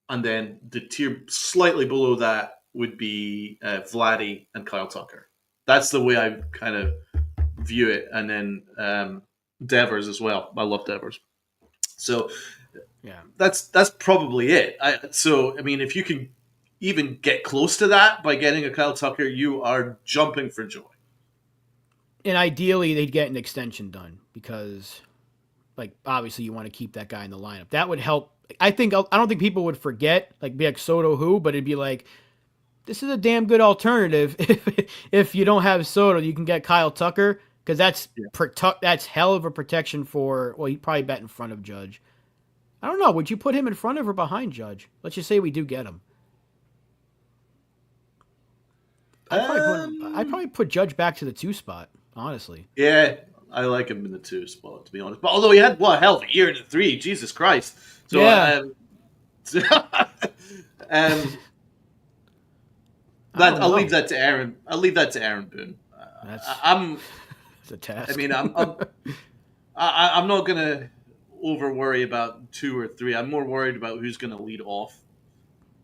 and then the tier slightly below that would be Vladdy and Kyle Tucker. That's the way I kind of view it. And then Devers as well. I love Devers. So Yeah. that's probably it. So I mean, if you can even get close to that by getting a Kyle Tucker, you are jumping for joy. And ideally, they'd get an extension done because, like, obviously you want to keep that guy in the lineup. That would help. I don't think people would forget, like, be like Soto who, but it'd be like, this is a damn good alternative. If you don't have Soto, you can get Kyle Tucker because Yeah. that's hell of a protection for. Well, he'd probably bet in front of Judge. I don't know. Would you put him in front of or behind Judge? Let's just say we do get him. I'd Um, probably put Judge back to the 2 spot. Honestly. yeah, I like him in the 2 spot to be honest. But although he had what hell of a year in the 3, Jesus Christ. So Yeah. um, I don't I'll leave know. that to Aaron. I'll leave that to Aaron Boone. That's I'm. it's a I task. mean, I'm not gonna over worry about 2 or 3. I'm more worried about who's gonna lead off.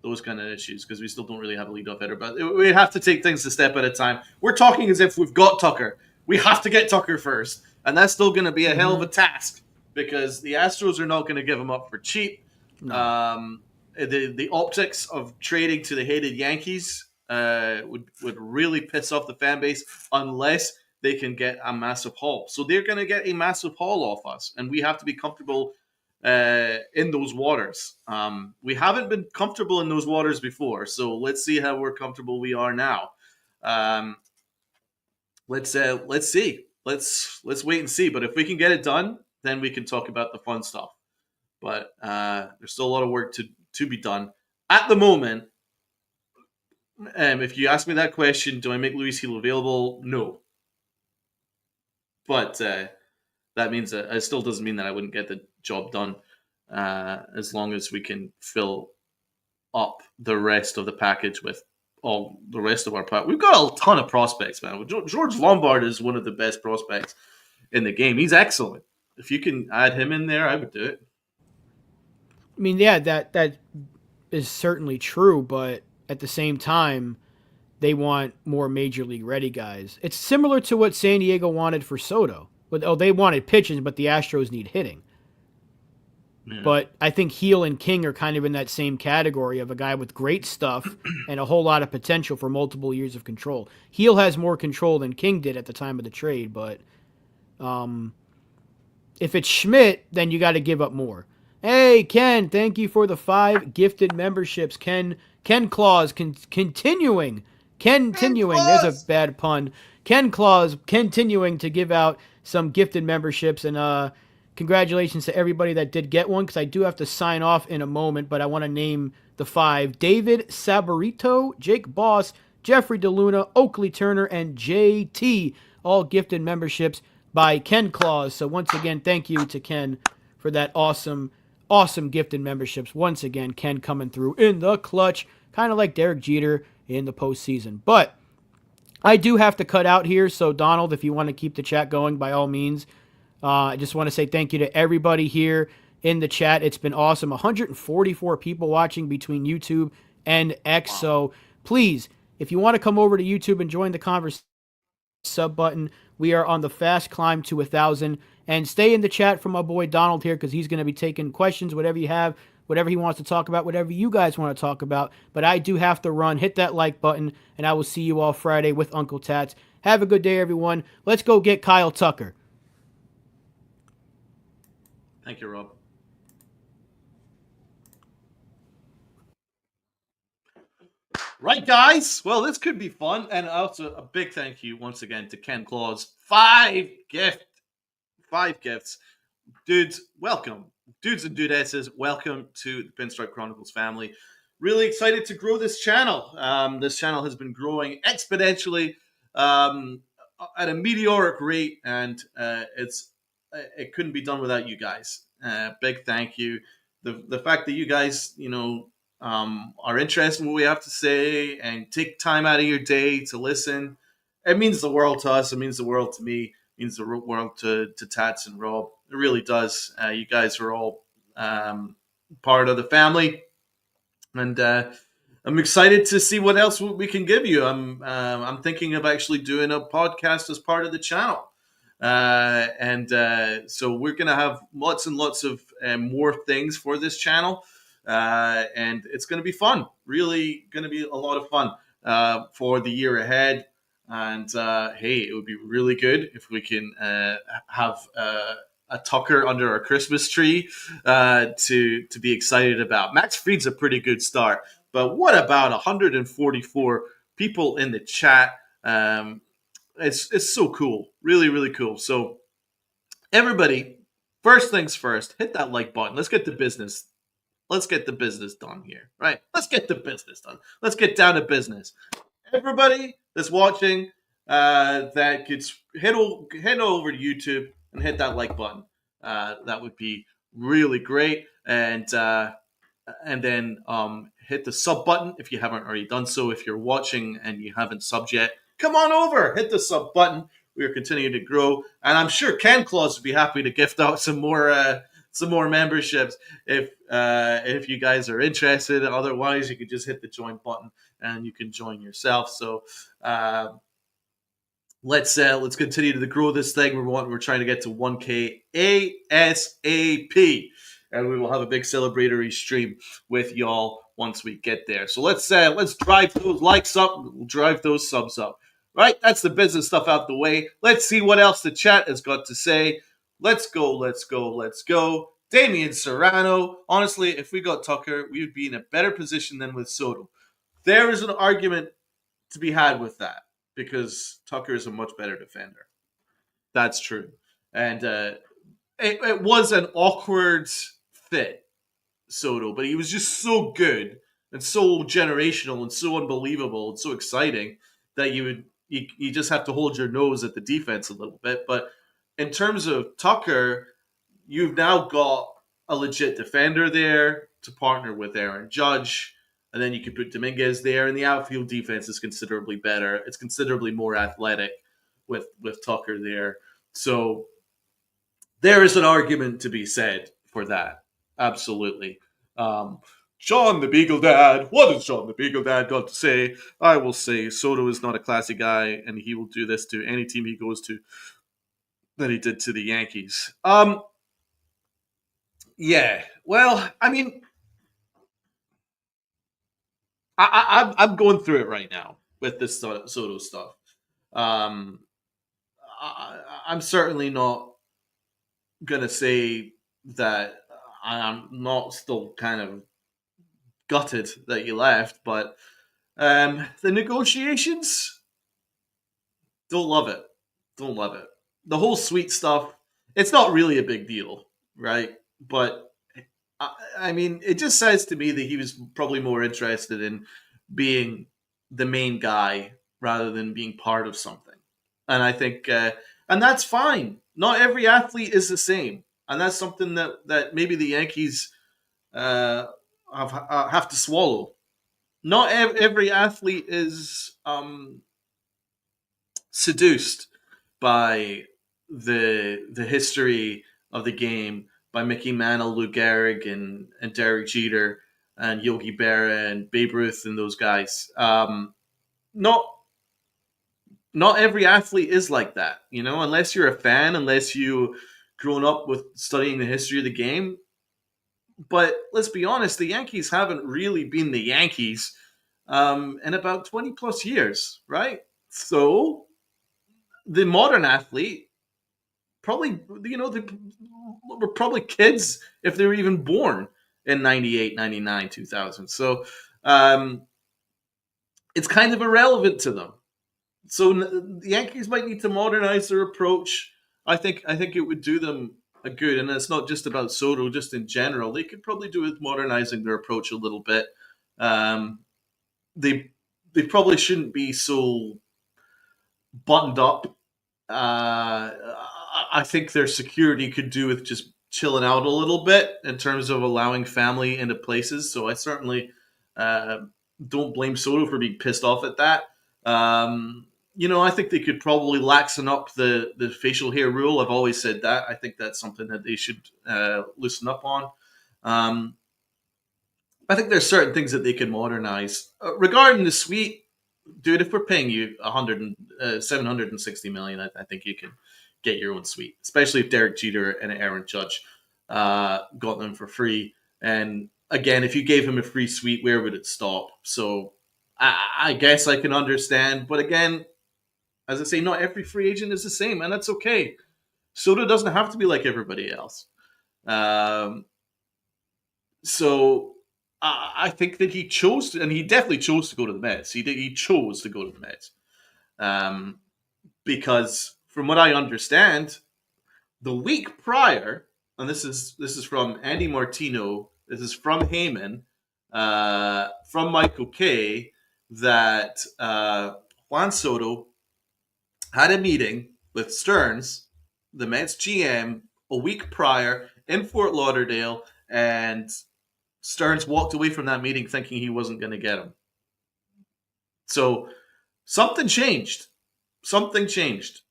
Those kind of issues because we still don't really have a lead off hitter. But we have to take things a step at a time. We're talking as if we've got Tucker. We have to get Tucker first, and that's still going to be a hell of a task because the Astros are not going to give him up for cheap. No. The optics of trading to the hated Yankees would really piss off the fan base unless they can get a massive haul. So they're going to get a massive haul off us, and we have to be comfortable in those waters. We haven't been comfortable in those waters before, so let's see how we're comfortable we are now. Um, let's see. Let's wait and see. But if we can get it done, then we can talk about the fun stuff. But there's still a lot of work to be done at the moment. If you ask me that question, do I make Luis Gil available? No, but that means that it still doesn't mean that I wouldn't get the job done as long as we can fill up the rest of the package with all the rest of our pack. We've got a ton of prospects, man. George Lombard is one of the best prospects in the game. He's excellent. If you can add him in there, I would do it. I mean, yeah, that is certainly true, but at the same time, they want more major league ready guys. It's similar to what San Diego wanted for Soto. But they wanted pitching, but the Astros need hitting. Yeah. But I think Heel and King are kind of in that same category of a guy with great stuff and a whole lot of potential for multiple years of control. Heel has more control than King did at the time of the trade, but if it's Schmidt, then you got to give up more. Hey, Ken, thank you for the 5 gifted memberships. Ken Claus continuing. There's a bad pun. Ken Claus continuing to give out some gifted memberships. And congratulations to everybody that did get one because I do have to sign off in a moment, but I want to name the 5. David Saborito, Jake Boss, Jeffrey DeLuna, Oakley Turner, and JT. All gifted memberships by Ken Claus. So once again, thank you to Ken for that awesome gifted memberships. Once again, Ken coming through in the clutch, kind of like Derek Jeter in the postseason. But I do have to cut out here, so Donald, if you want to keep the chat going, by all means. I just want to say thank you to everybody here in the chat. It's been awesome. 144 people watching between YouTube and X. Wow. So please, if you want to come over to YouTube and join the conversation, sub button. We are on the fast climb to 1,000. And stay in the chat for my boy Donald here because he's going to be taking questions, whatever you have, whatever he wants to talk about, whatever you guys want to talk about. But I do have to run. Hit that like button, and I will see you all Friday with Uncle Tats. Have a good day, everyone. Let's go get Kyle Tucker. Thank you, Rob. Right, guys. Well, this could be fun. And also a big thank you once again to Ken Claus. 5 gifts. Dudes, welcome. Dudes and dudesses, welcome to the Pinstripe Chronicles family. Really excited to grow this channel. This channel has been growing exponentially at a meteoric rate, and it couldn't be done without you guys. Big thank you. The fact that you guys, are interested in what we have to say and take time out of your day to listen, it means the world to us. It means the world to me. It means the world to Tats and Rob. It really does. You guys are all part of the family, and I'm excited to see what else we can give you. I'm thinking of actually doing a podcast as part of the channel. And so we're gonna have lots and lots of more things for this channel, and it's gonna be fun. Really, gonna be a lot of fun for the year ahead. And hey, it would be really good if we can have a Tucker under our Christmas tree to be excited about. Max Fried's a pretty good start, but what about 144 people in the chat? It's so cool, really really cool. So everybody, first things first, hit that like button. Let's get the business. Let's get the business done here, right? Let's get the business done. Let's get down to business. Everybody that's watching, that gets head over to YouTube and hit that like button. That would be really great. And then hit the sub button if you haven't already done so. If you're watching and you haven't subbed yet, come on over, hit the sub button. We are continuing to grow, and I'm sure Ken Claus would be happy to gift out some more memberships if you guys are interested. Otherwise, you could just hit the join button and you can join yourself. So let's continue to grow this thing. We're trying to get to 1K ASAP, and we will have a big celebratory stream with y'all once we get there. So let's drive those likes up. We'll drive those subs up. Right, that's the business stuff out the way. Let's see what else the chat has got to say. Let's go, let's go, let's go. Damian Serrano. Honestly, if we got Tucker, we would be in a better position than with Soto. There is an argument to be had with that because Tucker is a much better defender. That's true. And it was an awkward fit, Soto, but he was just so good and so generational and so unbelievable and so exciting that you just have to hold your nose at the defense a little bit. But in terms of Tucker, you've now got a legit defender there to partner with Aaron Judge, and then you can put Dominguez there, and the outfield defense is considerably better. It's considerably more athletic with Tucker there. So there is an argument to be said for that. Absolutely. Sean the Beagle Dad. What has Sean the Beagle Dad got to say? I will say Soto is not a classy guy, and he will do this to any team he goes to than he did to the Yankees. Yeah. Well, I mean, I'm going through it right now with this Soto stuff. Um, I'm certainly not gonna say that I'm not still kind of gutted that you left, but the negotiations, don't love it. Don't love it. The whole sweet stuff, it's not really a big deal, right? But I mean, it just says to me that he was probably more interested in being the main guy rather than being part of something. And I think, and that's fine. Not every athlete is the same, and that's something that maybe the Yankees have to swallow. Not every athlete is seduced by the history of the game, by Mickey Mantle, Lou Gehrig, and Derek Jeter, and Yogi Berra, and Babe Ruth, and those guys. Not not every athlete is like that, unless you're a fan, unless you grown up with studying the history of the game. But let's be honest, the Yankees haven't really been the Yankees in about 20 plus years, right? So the modern athlete probably, they were probably kids if they were even born in 98, 99, 2000. So um, it's kind of irrelevant to them. So the Yankees might need to modernize their approach. I think it would do them a good, and it's not just about Soto, just in general. They could probably do with modernizing their approach a little bit. Um, they they probably shouldn't be so buttoned up. I think their security could do with just chilling out a little bit in terms of allowing family into places. So I certainly uh, don't blame Soto for being pissed off at that. I think they could probably laxen up the facial hair rule. I've always said that. I think that's something that they should loosen up on. Um, I think there's certain things that they can modernize. Regarding the suite, dude, if we're paying you 760 million, I think you can get your own suite, especially if Derek Jeter and Aaron Judge got them for free. And again, if you gave him a free suite, where would it stop? So I guess I can understand, but again, as I say, not every free agent is the same, and that's okay. Soto doesn't have to be like everybody else. Um, so I think that he chose to, and he definitely chose to go to the Mets. He chose to go to the Mets um, because, from what I understand, the week prior, and this is from Andy Martino. This is from Heyman, from Michael Kay, that Juan Soto had a meeting with Stearns, the Mets GM, a week prior in Fort Lauderdale, and Stearns walked away from that meeting thinking he wasn't going to get him. So something changed. Something changed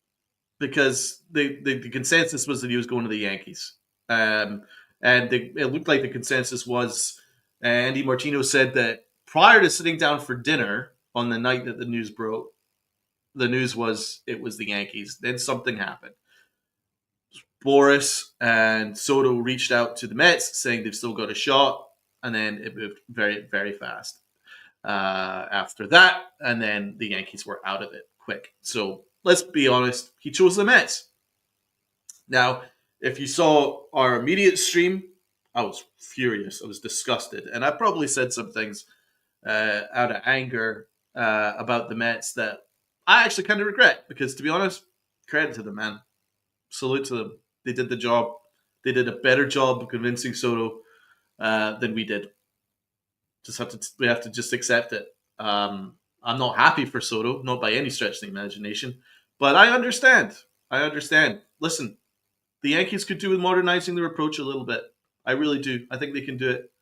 because the consensus was that he was going to the Yankees. And it looked like the consensus was, Andy Martino said that prior to sitting down for dinner on the night that the news broke, the news was it was the Yankees. Then something happened. Boris and Soto reached out to the Mets saying they've still got a shot, and then it moved very, very fast after that, and then the Yankees were out of it quick. So let's be honest, he chose the Mets. Now, if you saw our immediate stream, I was furious. I was disgusted, and I probably said some things out of anger about the Mets that I actually kind of regret because, to be honest, credit to them, man. Salute to them. They did the job. They did a better job of convincing Soto than we did. We have to just accept it. I'm not happy for Soto, not by any stretch of the imagination, but I understand. I understand. Listen, the Yankees could do with modernizing their approach a little bit. I really do. I think they can do it.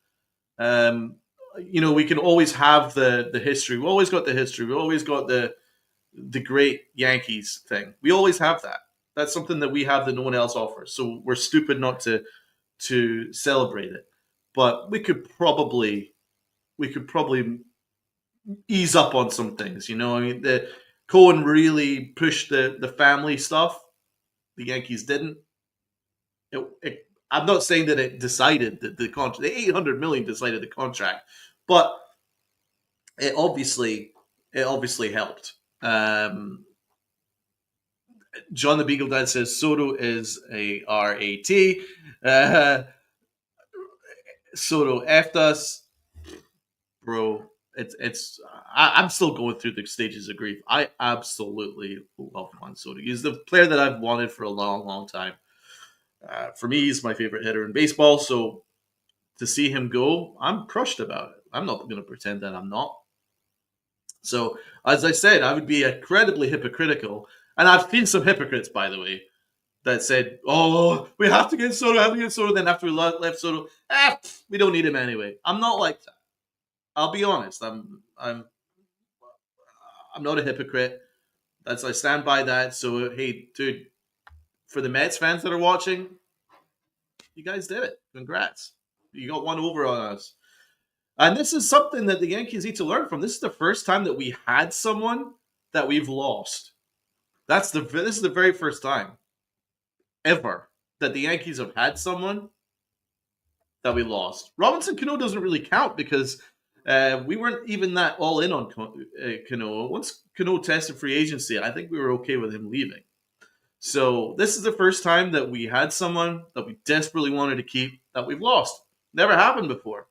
We can always have the history. We always got the history. We always got the great Yankees thing. We always have that. That's something that we have that no one else offers. So we're stupid not to celebrate it. But we could probably ease up on some things. I mean, the Cohen really pushed the family stuff. The Yankees didn't. I'm not saying that it decided that the contract, the 800 million decided the contract, but it obviously helped. John the Beagle Dad says Soto is a RAT. Soto effed us, bro. I'm still going through the stages of grief. I absolutely love Juan Soto. He's the player that I've wanted for a long, long time. For me, he's my favorite hitter in baseball. So to see him go, I'm crushed about it. I'm not going to pretend that I'm not. So, as I said, I would be incredibly hypocritical. And I've seen some hypocrites, by the way, that said, "Oh, we have to get Soto, have to get Soto." Then after we left Soto, we don't need him anyway. I'm not like that. I'll be honest. I'm not a hypocrite. I stand by that. So hey, dude, for the Mets fans that are watching, you guys did it. Congrats. You got one over on us. And this is something that the Yankees need to learn from. This is the first time that we had someone that we've lost. This is the very first time ever that the Yankees have had someone that we lost. Robinson Cano doesn't really count because we weren't even that all in on Cano. Once Cano tested free agency, I think we were okay with him leaving. So this is the first time that we had someone that we desperately wanted to keep that we've lost. Never happened before.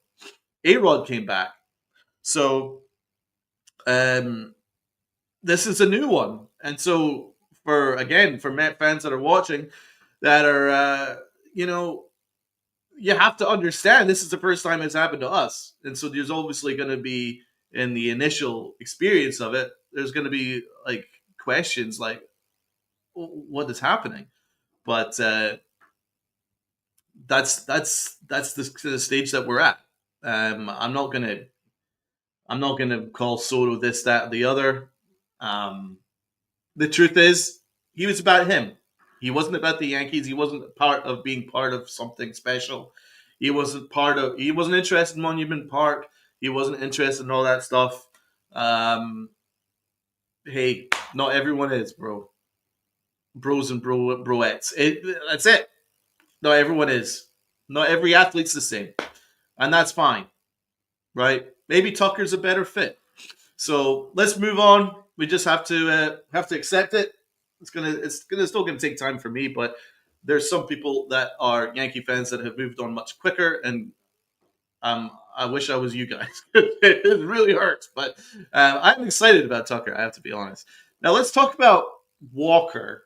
A-Rod came back. So this is a new one. And so for Met fans that are watching, that are, you have to understand this is the first time it's happened to us. And so there's obviously going to be, in the initial experience of it, there's going to be like questions like, what is happening? But that's the stage that we're at. I'm not gonna call Soto this, that, or the other. The truth is, he was about him. He wasn't about the Yankees. He wasn't part of being part of something special. He wasn't interested in Monument Park. He wasn't interested in all that stuff. Hey, not everyone is, bro. Bros and broettes. That's it. Not everyone is. Not every athlete's the same, and that's fine, right? Maybe Tucker's a better fit. So let's move on. We just have to accept it. It's gonna still gonna take time for me, but there's some people that are Yankee fans that have moved on much quicker, and I wish I was you guys. It really hurts, but I'm excited about Tucker. I have to be honest. Now let's talk about Walker.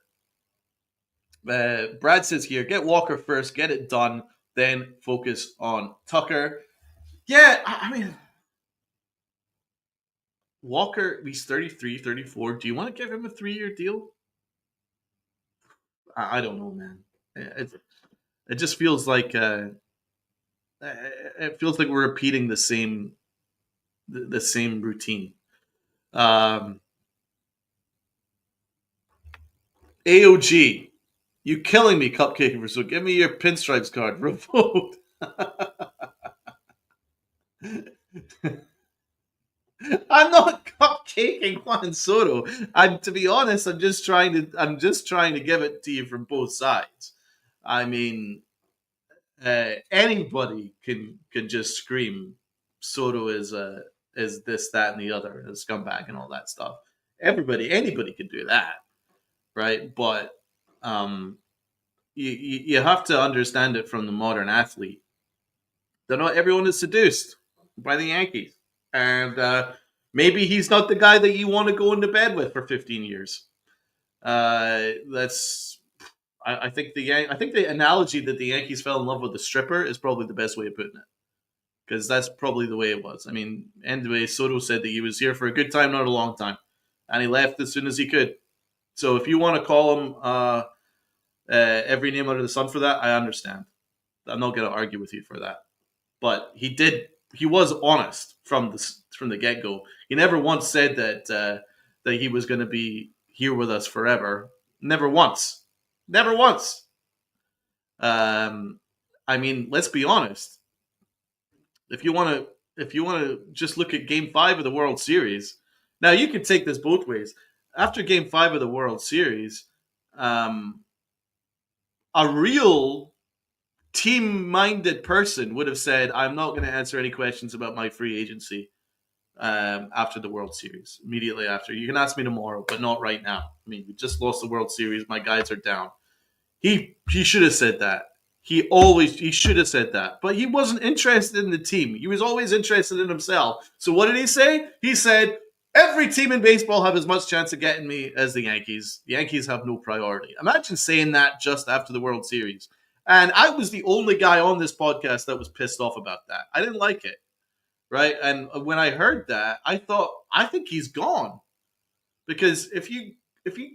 Brad says here, get Walker first, get it done, then focus on Tucker. Yeah, I mean, Walker, he's 33, 34. Do you want to give him a 3 year deal? I don't know, man. It just feels like it feels like we're repeating the same routine. Um, AOG, you killing me, cupcaking for so. Give me your pinstripes card. Revolt. I'm not cupcaking Juan Soto. I'm to be honest. I'm just trying to give it to you from both sides. I mean, anybody can just scream Soto is this, that, and the other, a scumbag, and all that stuff. Anybody can do that, right? But um, you have to understand it from the modern athlete. That not everyone is seduced by the Yankees, and maybe he's not the guy that you want to go into bed with for 15 years. That's I think the analogy that the Yankees fell in love with the stripper is probably the best way of putting it, because that's probably the way it was. I mean, anyway, Soto said that he was here for a good time, not a long time, and he left as soon as he could. So if you want to call him every name under the sun for that, I understand. I'm not going to argue with you for that. But he did. He was honest from the get go. He never once said that he was going to be here with us forever. Never once. Never once. Um, I mean, let's be honest. If you want to, if you want to just look at Game 5 of the World Series, now you can take this both ways. After Game 5 of the World Series, um, a real team-minded person would have said, "I'm not going to answer any questions about my free agency after the World Series. Immediately after, you can ask me tomorrow, but not right now. I mean, we just lost the World Series. My guys are down." He should have said that. He should have said that, but he wasn't interested in the team. He was always interested in himself. So what did he say? He said, "Every team in baseball have as much chance of getting me as the Yankees. The Yankees have no priority." Imagine saying that just after the World Series. And I was the only guy on this podcast that was pissed off about that. I didn't like it, right? And when I heard that, I thought, I think he's gone. Because if you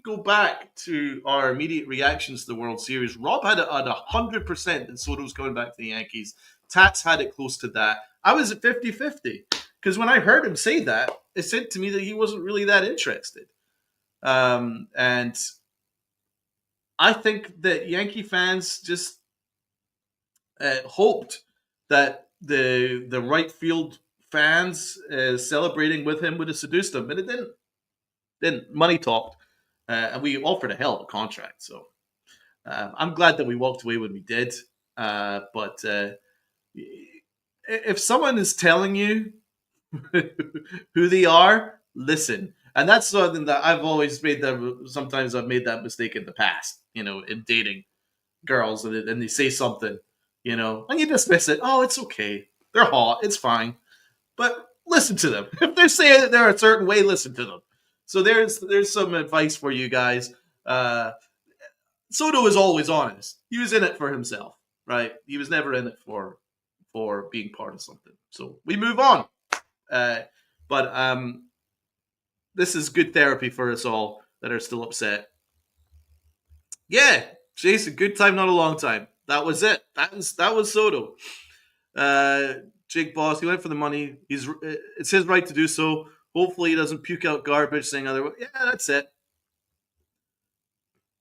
go back to our immediate reactions to the World Series, Rob had it at 100% that Soto was going back to the Yankees. Tats had it close to that. I was at 50-50. Because when I heard him say that, it said to me that he wasn't really that interested. And I think that Yankee fans just hoped that the right field fans celebrating with him would have seduced him, but it didn't. Then money talked, and we offered a hell of a contract. So I'm glad that we walked away when we did. But if someone is telling you who they are, listen. And that's something that I've always made that. Sometimes I've made that mistake in the past. You know, in dating girls, and they say something, and you dismiss it. Oh, it's okay. They're hot. It's fine. But listen to them. If they're saying that they're a certain way, listen to them. So there's some advice for you guys. Soto is always honest. He was in it for himself, right? He was never in it for being part of something. So we move on. But this is good therapy for us all that are still upset. Yeah, Jason, good time, not a long time. That was it. That was Soto. Uh, Jake Boss, he went for the money. It's his right to do so. Hopefully, he doesn't puke out garbage saying otherwise. Yeah, that's it.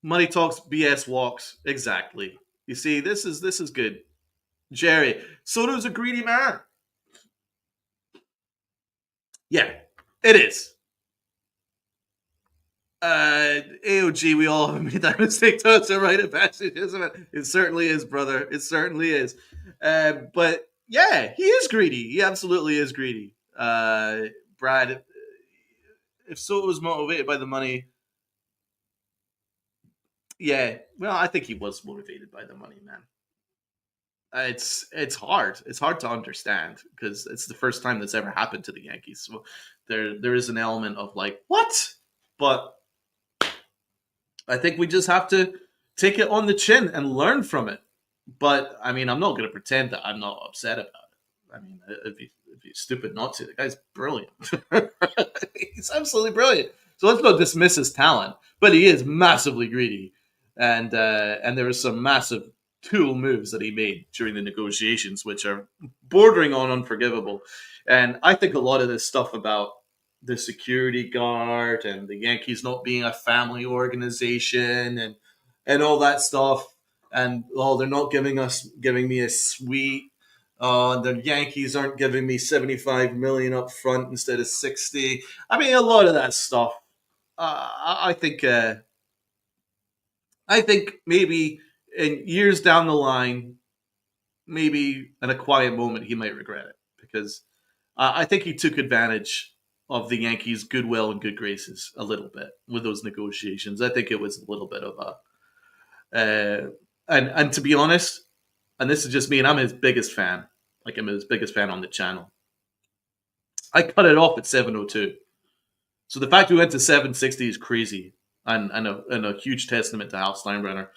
Money talks, BS walks. Exactly. You see, this is good. Jerry, Soto's a greedy man. Yeah, it is. AOG, we all have made that mistake to write a passage, isn't it? It certainly is, brother. It certainly is. But yeah, he is greedy. He absolutely is greedy. Brad, if Soto was motivated by the money, yeah, well, I think he was motivated by the money, man. It's hard. It's hard to understand because it's the first time that's ever happened to the Yankees. So there is an element of like what, but I think we just have to take it on the chin and learn from it. But I mean, I'm not going to pretend that I'm not upset about it. I mean, it'd be stupid not to. The guy's brilliant. He's absolutely brilliant. So let's not dismiss his talent, but he is massively greedy, and there were some massive tool moves that he made during the negotiations, which are bordering on unforgivable. And I think a lot of this stuff about the security guard and the Yankees not being a family organization and all that stuff. And oh, they're not giving me a suite. The Yankees aren't giving me 75 million up front instead of 60. I mean, a lot of that stuff. I think. I think maybe in years down the line, maybe in a quiet moment, he might regret it because I think he took advantage of the Yankees' goodwill and good graces a little bit with those negotiations. I think it was a little bit of a, and to be honest, and this is just me, and I'm his biggest fan. Like I'm his biggest fan on the channel. I cut it off at 702. So the fact we went to 760 is crazy, and a huge testament to Hal Steinbrenner.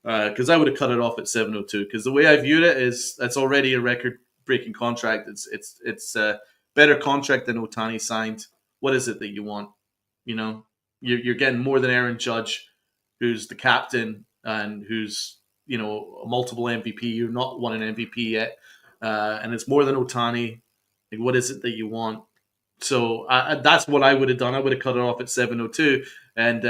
Because I would have cut it off at 702. Because the way I viewed it is that's already a record-breaking contract. It's a better contract than Otani signed. What is it that you want? You know, you're getting more than Aaron Judge, who's the captain and who's a multiple MVP. You're not won an MVP yet, and it's more than Otani. Like, what is it that you want? So that's what I would have done. I would have cut it off at 702, and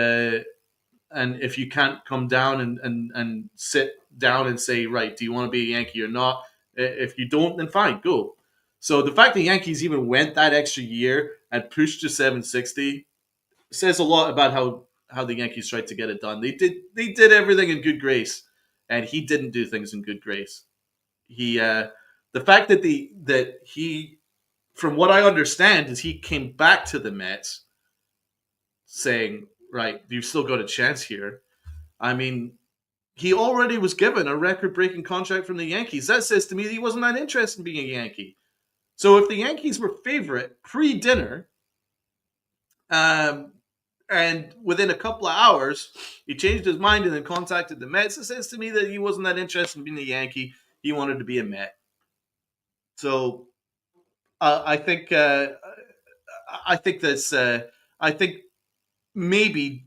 if you can't come down and sit down and say, right, do you want to be a Yankee or not? If you don't, then fine, go. So the fact the Yankees even went that extra year and pushed to 760 says a lot about how the Yankees tried to get it done. They did everything in good grace, and he didn't do things in good grace. He the fact that he, from what I understand, is he came back to the Mets saying, right, you've still got a chance here. I mean, he already was given a record-breaking contract from the Yankees. That says to me that he wasn't that interested in being a Yankee. So if the Yankees were favorite pre-dinner, um, and within a couple of hours, he changed his mind and then contacted the Mets, it says to me that he wasn't that interested in being a Yankee. He wanted to be a Met. So I think I think that's I think maybe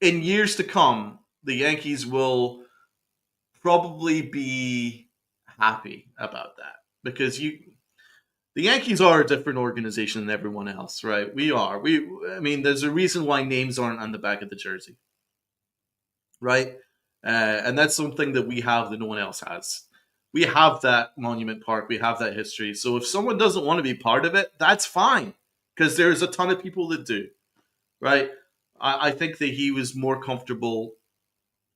in years to come, the Yankees will probably be happy about that because the Yankees are a different organization than everyone else, right? We are. I mean, there's a reason why names aren't on the back of the jersey, right? And that's something that we have that no one else has. We have that Monument Park. We have that history. So if someone doesn't want to be part of it, that's fine because there's a ton of people that do, right? I think that he was more comfortable.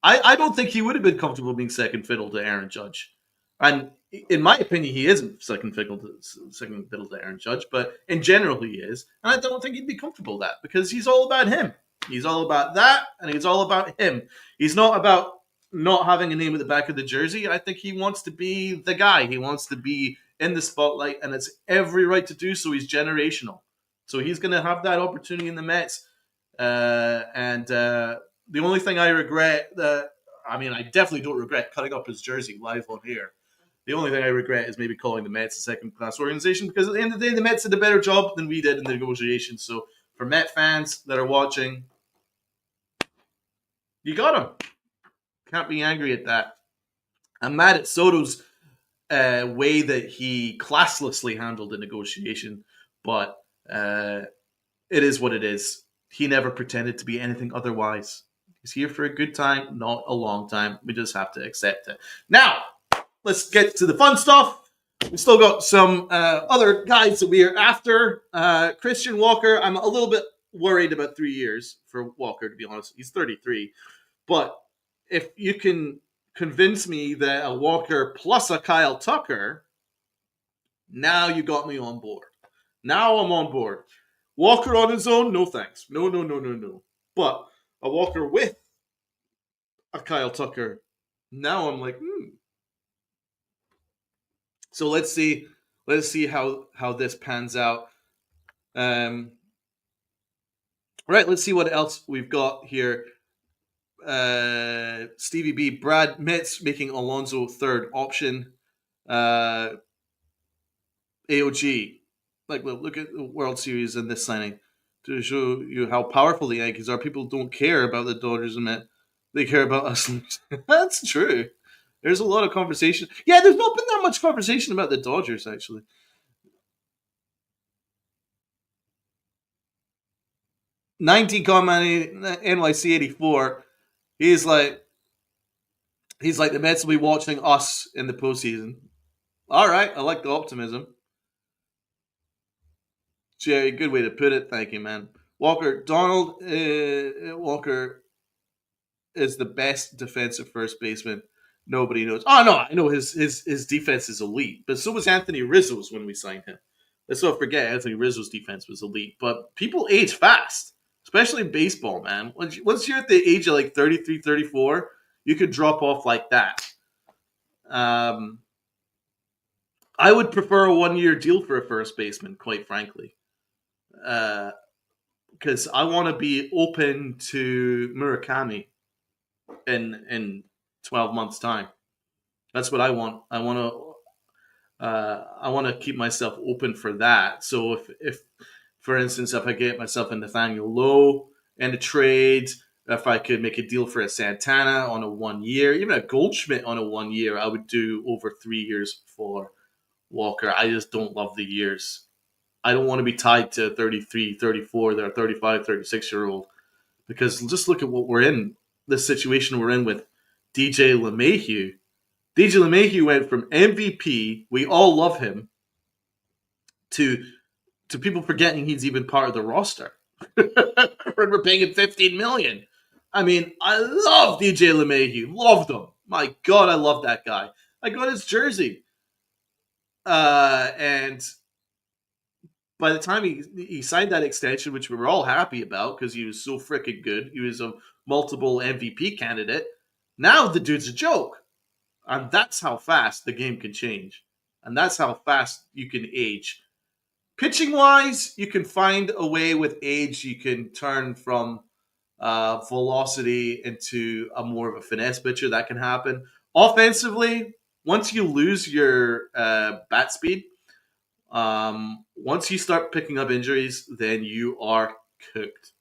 I don't think he would have been comfortable being second fiddle to Aaron Judge. And in my opinion, he isn't second fiddle to Aaron Judge, but in general, he is. And I don't think he'd be comfortable with that because he's all about him. He's all about that, and he's all about him. He's not about not having a name at the back of the jersey. I think he wants to be the guy. He wants to be in the spotlight, and it's every right to do so. He's generational. So he's going to have that opportunity in the Mets. And the only thing I regret, I mean, I definitely don't regret cutting up his jersey live on here. The only thing I regret is maybe calling the Mets a second-class organization because at the end of the day, the Mets did a better job than we did in the negotiations. So for Met fans that are watching, you got him. Can't be angry at that. I'm mad at Soto's way that he classlessly handled the negotiation, but it is what it is. He never pretended to be anything otherwise. He's here for a good time, not a long time. We just have to accept it. Now, let's get to the fun stuff. We still got some other guys that we are after. Christian Walker, I'm a little bit worried about 3 years for Walker. To be honest, he's 33. But if you can convince me that a Walker plus a Kyle Tucker, now you got me on board. Now I'm on board. Walker on his own, no thanks. No, no, no, no, no. But a Walker with a Kyle Tucker, now I'm like, hmm. So let's see how this pans out. Um, right, let's see what else we've got here. Stevie B, Brad Mitz making Alonso third option. Uh, AOG, like look at the World Series and this signing to show you how powerful the Yankees are. People don't care about the Dodgers, and they care about us. That's true. There's a lot of conversation. Yeah, there's not been that much conversation about the Dodgers actually. 19 comment NYC 84. He's like the Mets will be watching us in the postseason. All right, I like the optimism. Jerry, good way to put it. Thank you, man. Walker is the best defensive first baseman. Nobody knows. Oh no, I know his defense is elite, but so was Anthony Rizzo's when we signed him. Let's not forget Anthony Rizzo's defense was elite. But people age fast, especially in baseball, man. Once you're at the age of like 33, 34, you could drop off like that. Um, I would prefer a 1 year deal for a first baseman, quite frankly, because I want to be open to Murakami in 12 months' time. That's what I want. I want to keep myself open for that. So if for instance, if I get myself a Nathaniel Lowe and a trade, if I could make a deal for a Santana on a 1 year, even a Goldschmidt on a 1 year, I would do over 3 years for Walker. I just don't love the years. I don't want to be tied to 33, 34, they're 35, 36 year old because just look at what we're in, the situation we're in with DJ LeMahieu. DJ LeMahieu went from MVP, we all love him, to people forgetting he's even part of the roster. We're paying him 15 million. I mean, I love DJ LeMahieu. Loved him. My God, I love that guy. I got his jersey. And by the time he signed that extension, which we were all happy about because he was so freaking good, he was a multiple MVP candidate. Now the dude's a joke. And that's how fast the game can change. And that's how fast you can age. Pitching wise, you can find a way with age. You can turn from velocity into a more of a finesse pitcher. That can happen. Offensively, once you lose your bat speed, once you start picking up injuries, then you are cooked.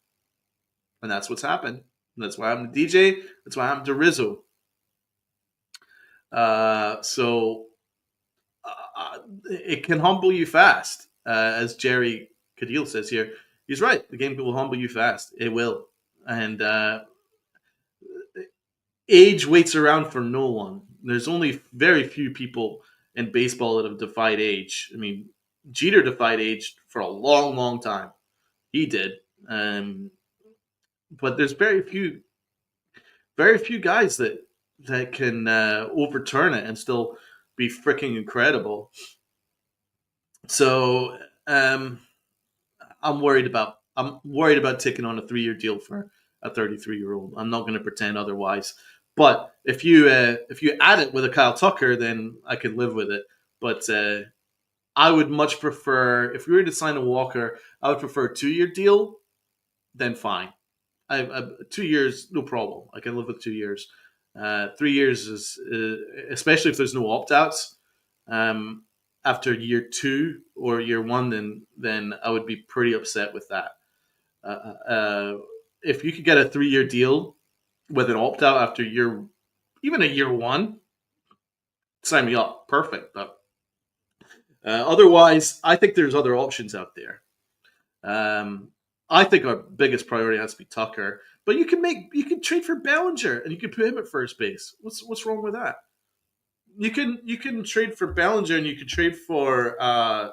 And that's what's happened. That's why I'm the DJ. That's why I'm to Rizzo. So it can humble you fast, as Jerry Cadil says here. He's right. The game will humble you fast. It will, and age waits around for no one. There's only very few people in baseball that have defied age. I mean, Jeter defied age for a long, long time. He did, but there's very few guys that can overturn it and still be freaking incredible. So I'm worried about taking on a 3 year deal for a 33-year-old. I'm not going to pretend otherwise. But if you add it with a Kyle Tucker, then I could live with it. But I would much prefer, if we were to sign a Walker, I would prefer a 2 year deal. Then fine. 2 years, no problem. I can live with 2 years. 3 years is, especially if there's no opt outs. After year two or year one, then I would be pretty upset with that. If you could get a 3 year deal with an opt out after even a year one, sign me up. Perfect. But otherwise, I think there's other options out there. I think our biggest priority has to be Tucker, but you can trade for Bellinger and you can put him at first base. What's wrong with that? You can trade for Bellinger and you can trade for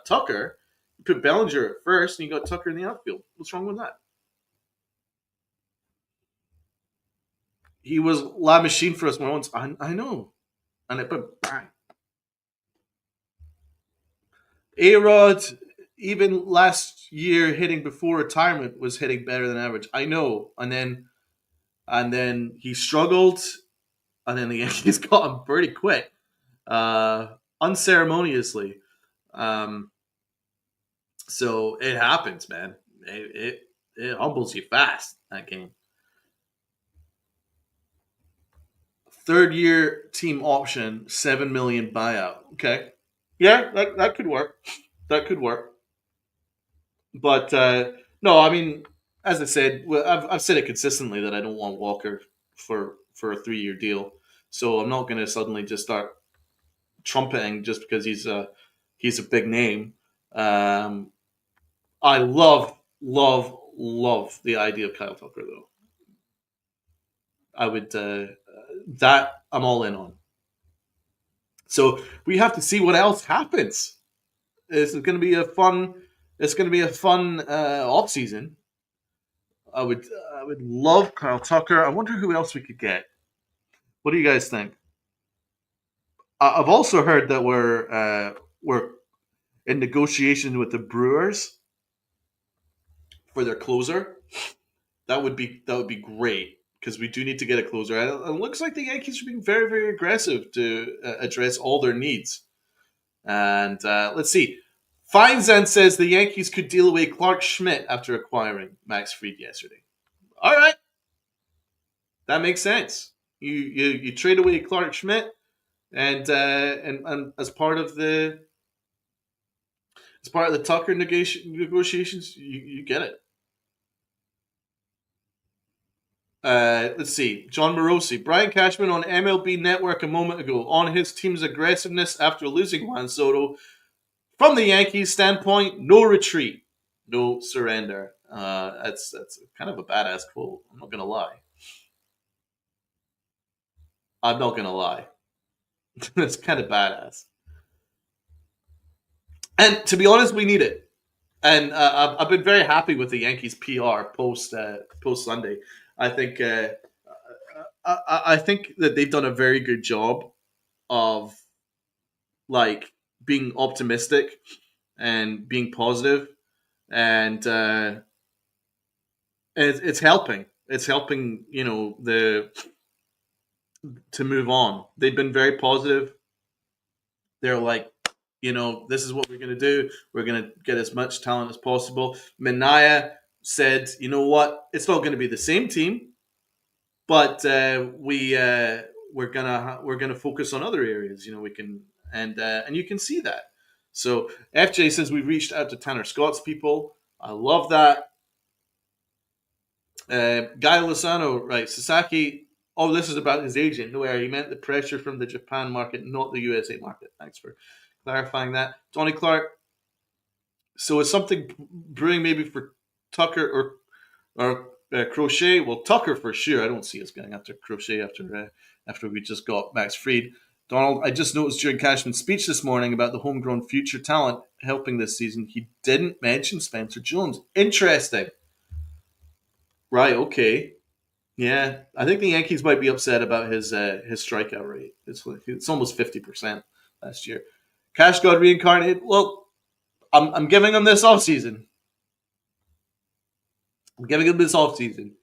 Tucker. You put Bellinger at first and you got Tucker in the outfield. What's wrong with that? He was La Machine for us once. I know. And it, but bang. A-Rod, even last year hitting before retirement was hitting better than average. I know. And then he struggled, and then the Yankees got him pretty quick, uh, unceremoniously. Um, so it happens, man. It humbles you fast, that game. Third year team option, 7 million buyout. Okay, yeah, that could work. That could work. But no, I mean, as I said, well, I've said it consistently that I don't want Walker for a 3 year deal. So I'm not going to suddenly just start trumpeting just because he's a big name. Um, I love the idea of Kyle Tucker though. I would that I'm all in on. So we have to see what else happens. This is going to be a fun. It's going to be a fun off season. I would I would love Kyle Tucker. I wonder who else we could get. What do you guys think? I've also heard that we're in negotiation with the Brewers for their closer. That would be great because we do need to get a closer. And it looks like the Yankees are being very very aggressive to address all their needs. And let's see. Feinzen says the Yankees could deal away Clark Schmidt after acquiring Max Fried yesterday. All right, that makes sense. You trade away Clark Schmidt, and as part of the Tucker negotiations, you get it. Let's see. John Morosi, Brian Cashman on MLB Network a moment ago on his team's aggressiveness after losing Juan Soto. From the Yankees' standpoint, no retreat, no surrender. That's kind of a badass quote. I'm not gonna lie. I'm not gonna lie. It's kind of badass. And to be honest, we need it. And I've been very happy with the Yankees PR post Sunday. I think I think that they've done a very good job of like being optimistic and being positive, and it's helping. It's helping, the to move on. They've been very positive. They're like, this is what we're going to do. We're going to get as much talent as possible. Minaya said, you know what? It's not going to be the same team, but we're gonna focus on other areas. We can, and you can see that. So FJ says we reached out to Tanner Scott's people. I love that. Guy Lozano, right? Sasaki. Oh, this is about his agent. No, he meant the pressure from the Japan market, not the USA market. Thanks for clarifying that. Tony Clark. So is something brewing maybe for Tucker or Crochet? Well, Tucker for sure. I don't see us getting after Crochet after we just got Max Fried. Donald, I just noticed during Cashman's speech this morning about the homegrown future talent helping this season, he didn't mention Spencer Jones. Interesting. Right, okay. Yeah, I think the Yankees might be upset about his strikeout rate. It's almost 50% last year. Cash God reincarnated. Well, I'm giving him this offseason. I'm giving him this offseason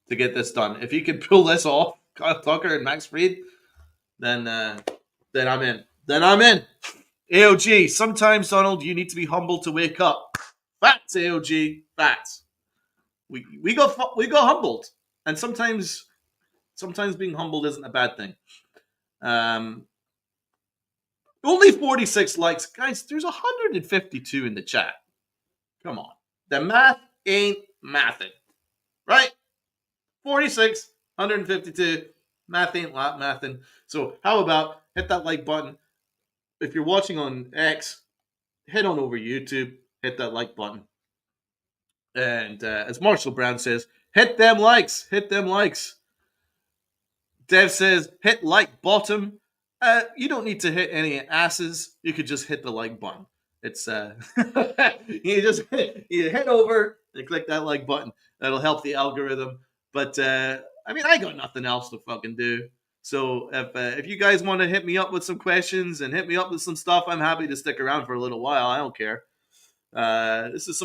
to get this done. If he can pull this off, Kyle Tucker and Max Fried, then I'm in. Then I'm in. AOG. Sometimes, Donald, you need to be humble to wake up. Facts, AOG. Facts. We got humbled, and sometimes being humbled isn't a bad thing. Um, only 46 likes, guys. There's 152 in the chat. Come on, the math ain't mathing, right? 46, 152. Math ain't mathing. So how about hit that like button? If you're watching on X, head on over YouTube, hit that like button. And as Marshall Brown says, hit them likes, hit them likes. Dev says, hit like bottom. You don't need to hit any asses. You could just hit the like button. It's you head over and click that like button. That'll help the algorithm. But I mean, I got nothing else to fucking do. So if you guys want to hit me up with some questions and hit me up with some stuff, I'm happy to stick around for a little while. I don't care. This is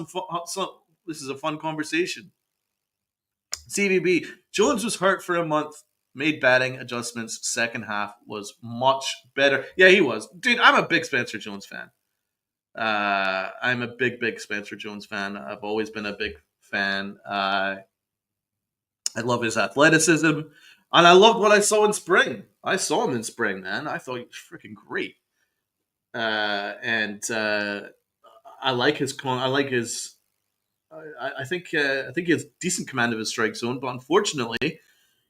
this is a fun conversation. CBB Jones was hurt for a month. Made batting adjustments. Second half was much better. Yeah, he was. Dude, I'm a big Spencer Jones fan. I'm a big Spencer Jones fan. I've always been a big fan. I love his athleticism, and I loved what I saw in spring. I saw him in spring, man. I thought he was freaking great. And I like his. I like his. I think he has decent command of his strike zone, but unfortunately,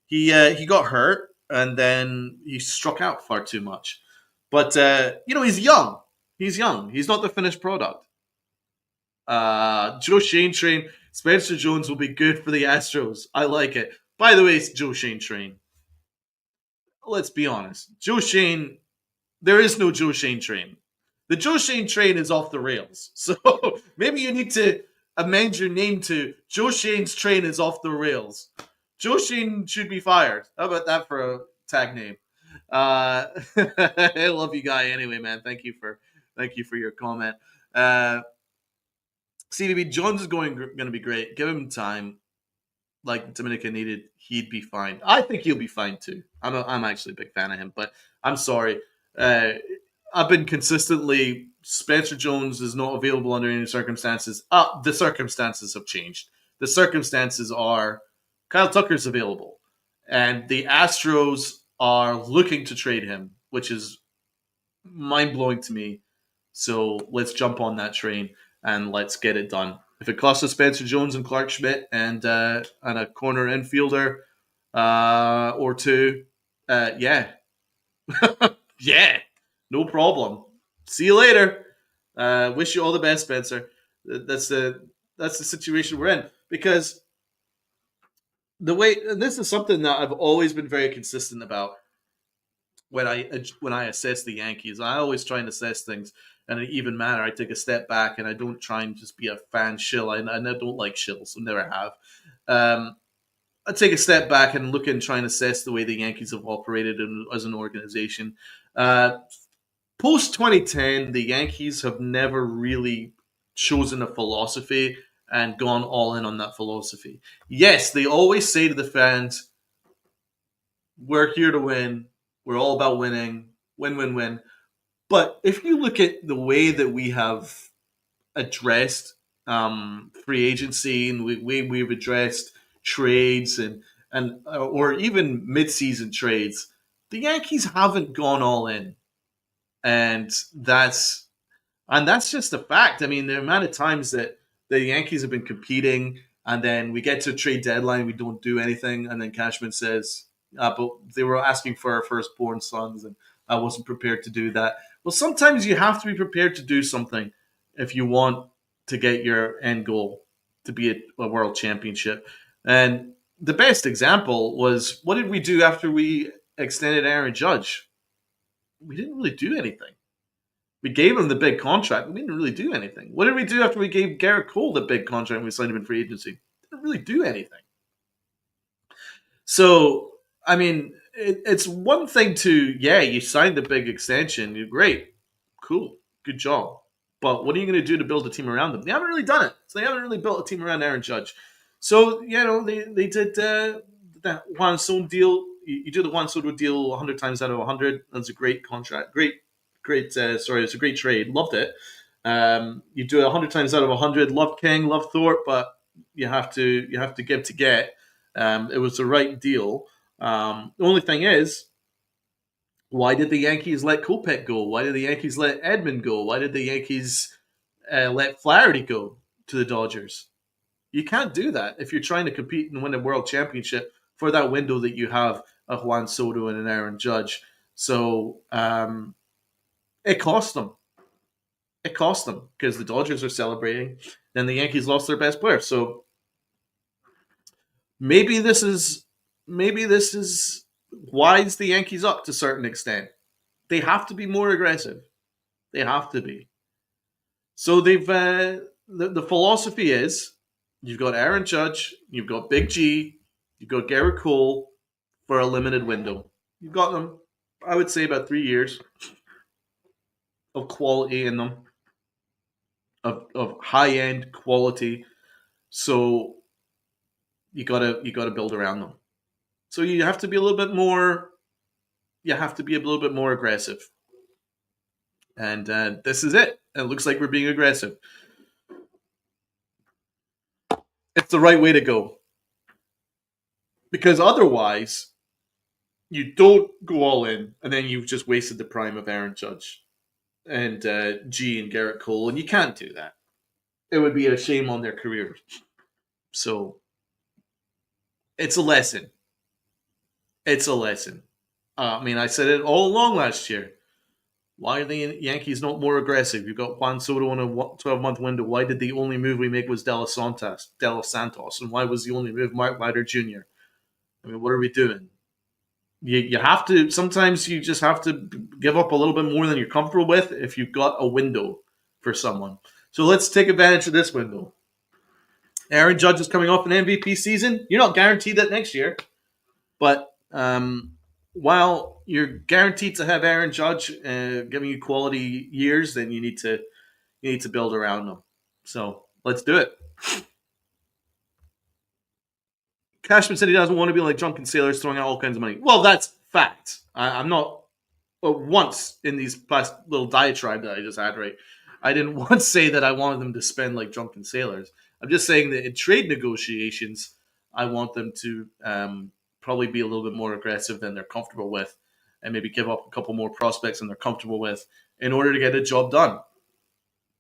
he got hurt and then he struck out far too much. But he's young. He's young. He's not the finished product. Joe Shane train. Spencer Jones will be good for the Astros. I like it. By the way, it's Joe Shane train. Let's be honest. Joe Shane, there is no Joe Shane train. The Joe Shane train is off the rails. So maybe you need to amend your name to Joe Shane's train is off the rails. Joe Shane should be fired. How about that for a tag name? I love you, guy. Anyway, man, thank you for your comment. CDB Jones is going to be great. Give him time. Like Dominica needed, he'd be fine. I think he'll be fine too. I'm actually a big fan of him, but I'm sorry. Uh, I've been consistently Spencer Jones is not available under any circumstances. The circumstances have changed. The circumstances are Kyle Tucker's available, and the Astros are looking to trade him, which is mind blowing to me. So let's jump on that train and let's get it done. If it costs us Spencer Jones and Clark Schmidt and a corner infielder or two, yeah, yeah, no problem. See you later. Wish you all the best, Spencer. That's the situation we're in because the way and this is something that I've always been very consistent about when I assess the Yankees. I always try and assess things in an even manner. I take a step back and I don't try and just be a fan shill. I don't like shills. I never have. I take a step back and look and try and assess the way the Yankees have operated as an organization. Post 2010, the Yankees have never really chosen a philosophy and gone all in on that philosophy. Yes, they always say to the fans, we're here to win. We're all about winning. Win, win, win. But if you look at the way that we have addressed free agency and the way we've addressed trades and or even mid-season trades, the Yankees haven't gone all in, and that's just a fact. I mean, the amount of times that the Yankees have been competing, and then we get to a trade deadline, we don't do anything, and then Cashman says, but they were asking for our firstborn sons, and I wasn't prepared to do that. Well, sometimes you have to be prepared to do something if you want to get your end goal to be a world championship. And the best example was what did we do after we extended Aaron Judge? We didn't really do anything. We gave him the big contract. We didn't really do anything. What did we do after we gave Garrett Cole the big contract and we signed him in free agency? Didn't really do anything. So, I mean, it's one thing to, you signed the big extension. You're great. Cool. Good job. But what are you going to do to build a team around them? They haven't really done it. So they haven't really built a team around Aaron Judge. So, they did that Juan Soto deal. You do the Juan Soto deal 100 times out of 100. That's a great contract. It's a great trade. Loved it. You do it 100 times out of 100. Love King, love Thorpe, but you have to give to get. It was the right deal. The only thing is, why did the Yankees let Kopech go? Why did the Yankees let Edman go? Why did the Yankees let Flaherty go to the Dodgers? You can't do that if you're trying to compete and win a world championship for that window that you have of Juan Soto and an Aaron Judge. So it cost them. It cost them because the Dodgers are celebrating, and the Yankees lost their best player. So maybe this is winds the Yankees up to a certain extent. They have to be more aggressive. They have to be. So they've the philosophy is you've got Aaron Judge, you've got Big G, You got Garrett Cole for a limited window. You got them, I would say, about 3 years of quality in them, of high end quality. So you gotta build around them. So you have to be a little bit more. You have to be a little bit more aggressive, and this is it. It looks like we're being aggressive. It's the right way to go because otherwise you don't go all in, and then you've just wasted the prime of Aaron Judge and G and Garrett Cole, and you can't do that. It would be a shame on their careers. So it's a lesson. It's a lesson. I mean, I said it all along last year. Why are the Yankees not more aggressive? You've got Juan Soto on a 12-month window. Why did the only move we make was De Los Santos? And why was the only move Mark Leiter Jr.? I mean, what are we doing? You have to, sometimes you just have to give up a little bit more than you're comfortable with if you've got a window for someone. So let's take advantage of this window. Aaron Judge is coming off an MVP season. You're not guaranteed that next year, but while you're guaranteed to have Aaron Judge giving you quality years, then you need to build around them. So let's do it. Cashman said he doesn't want to be like drunken sailors throwing out all kinds of money. Well, that's fact. I'm not once in these past little diatribe that I just had, right? I didn't once say that I wanted them to spend like drunken sailors. I'm just saying that in trade negotiations, I want them to probably be a little bit more aggressive than they're comfortable with, and maybe give up a couple more prospects than they're comfortable with in order to get the job done.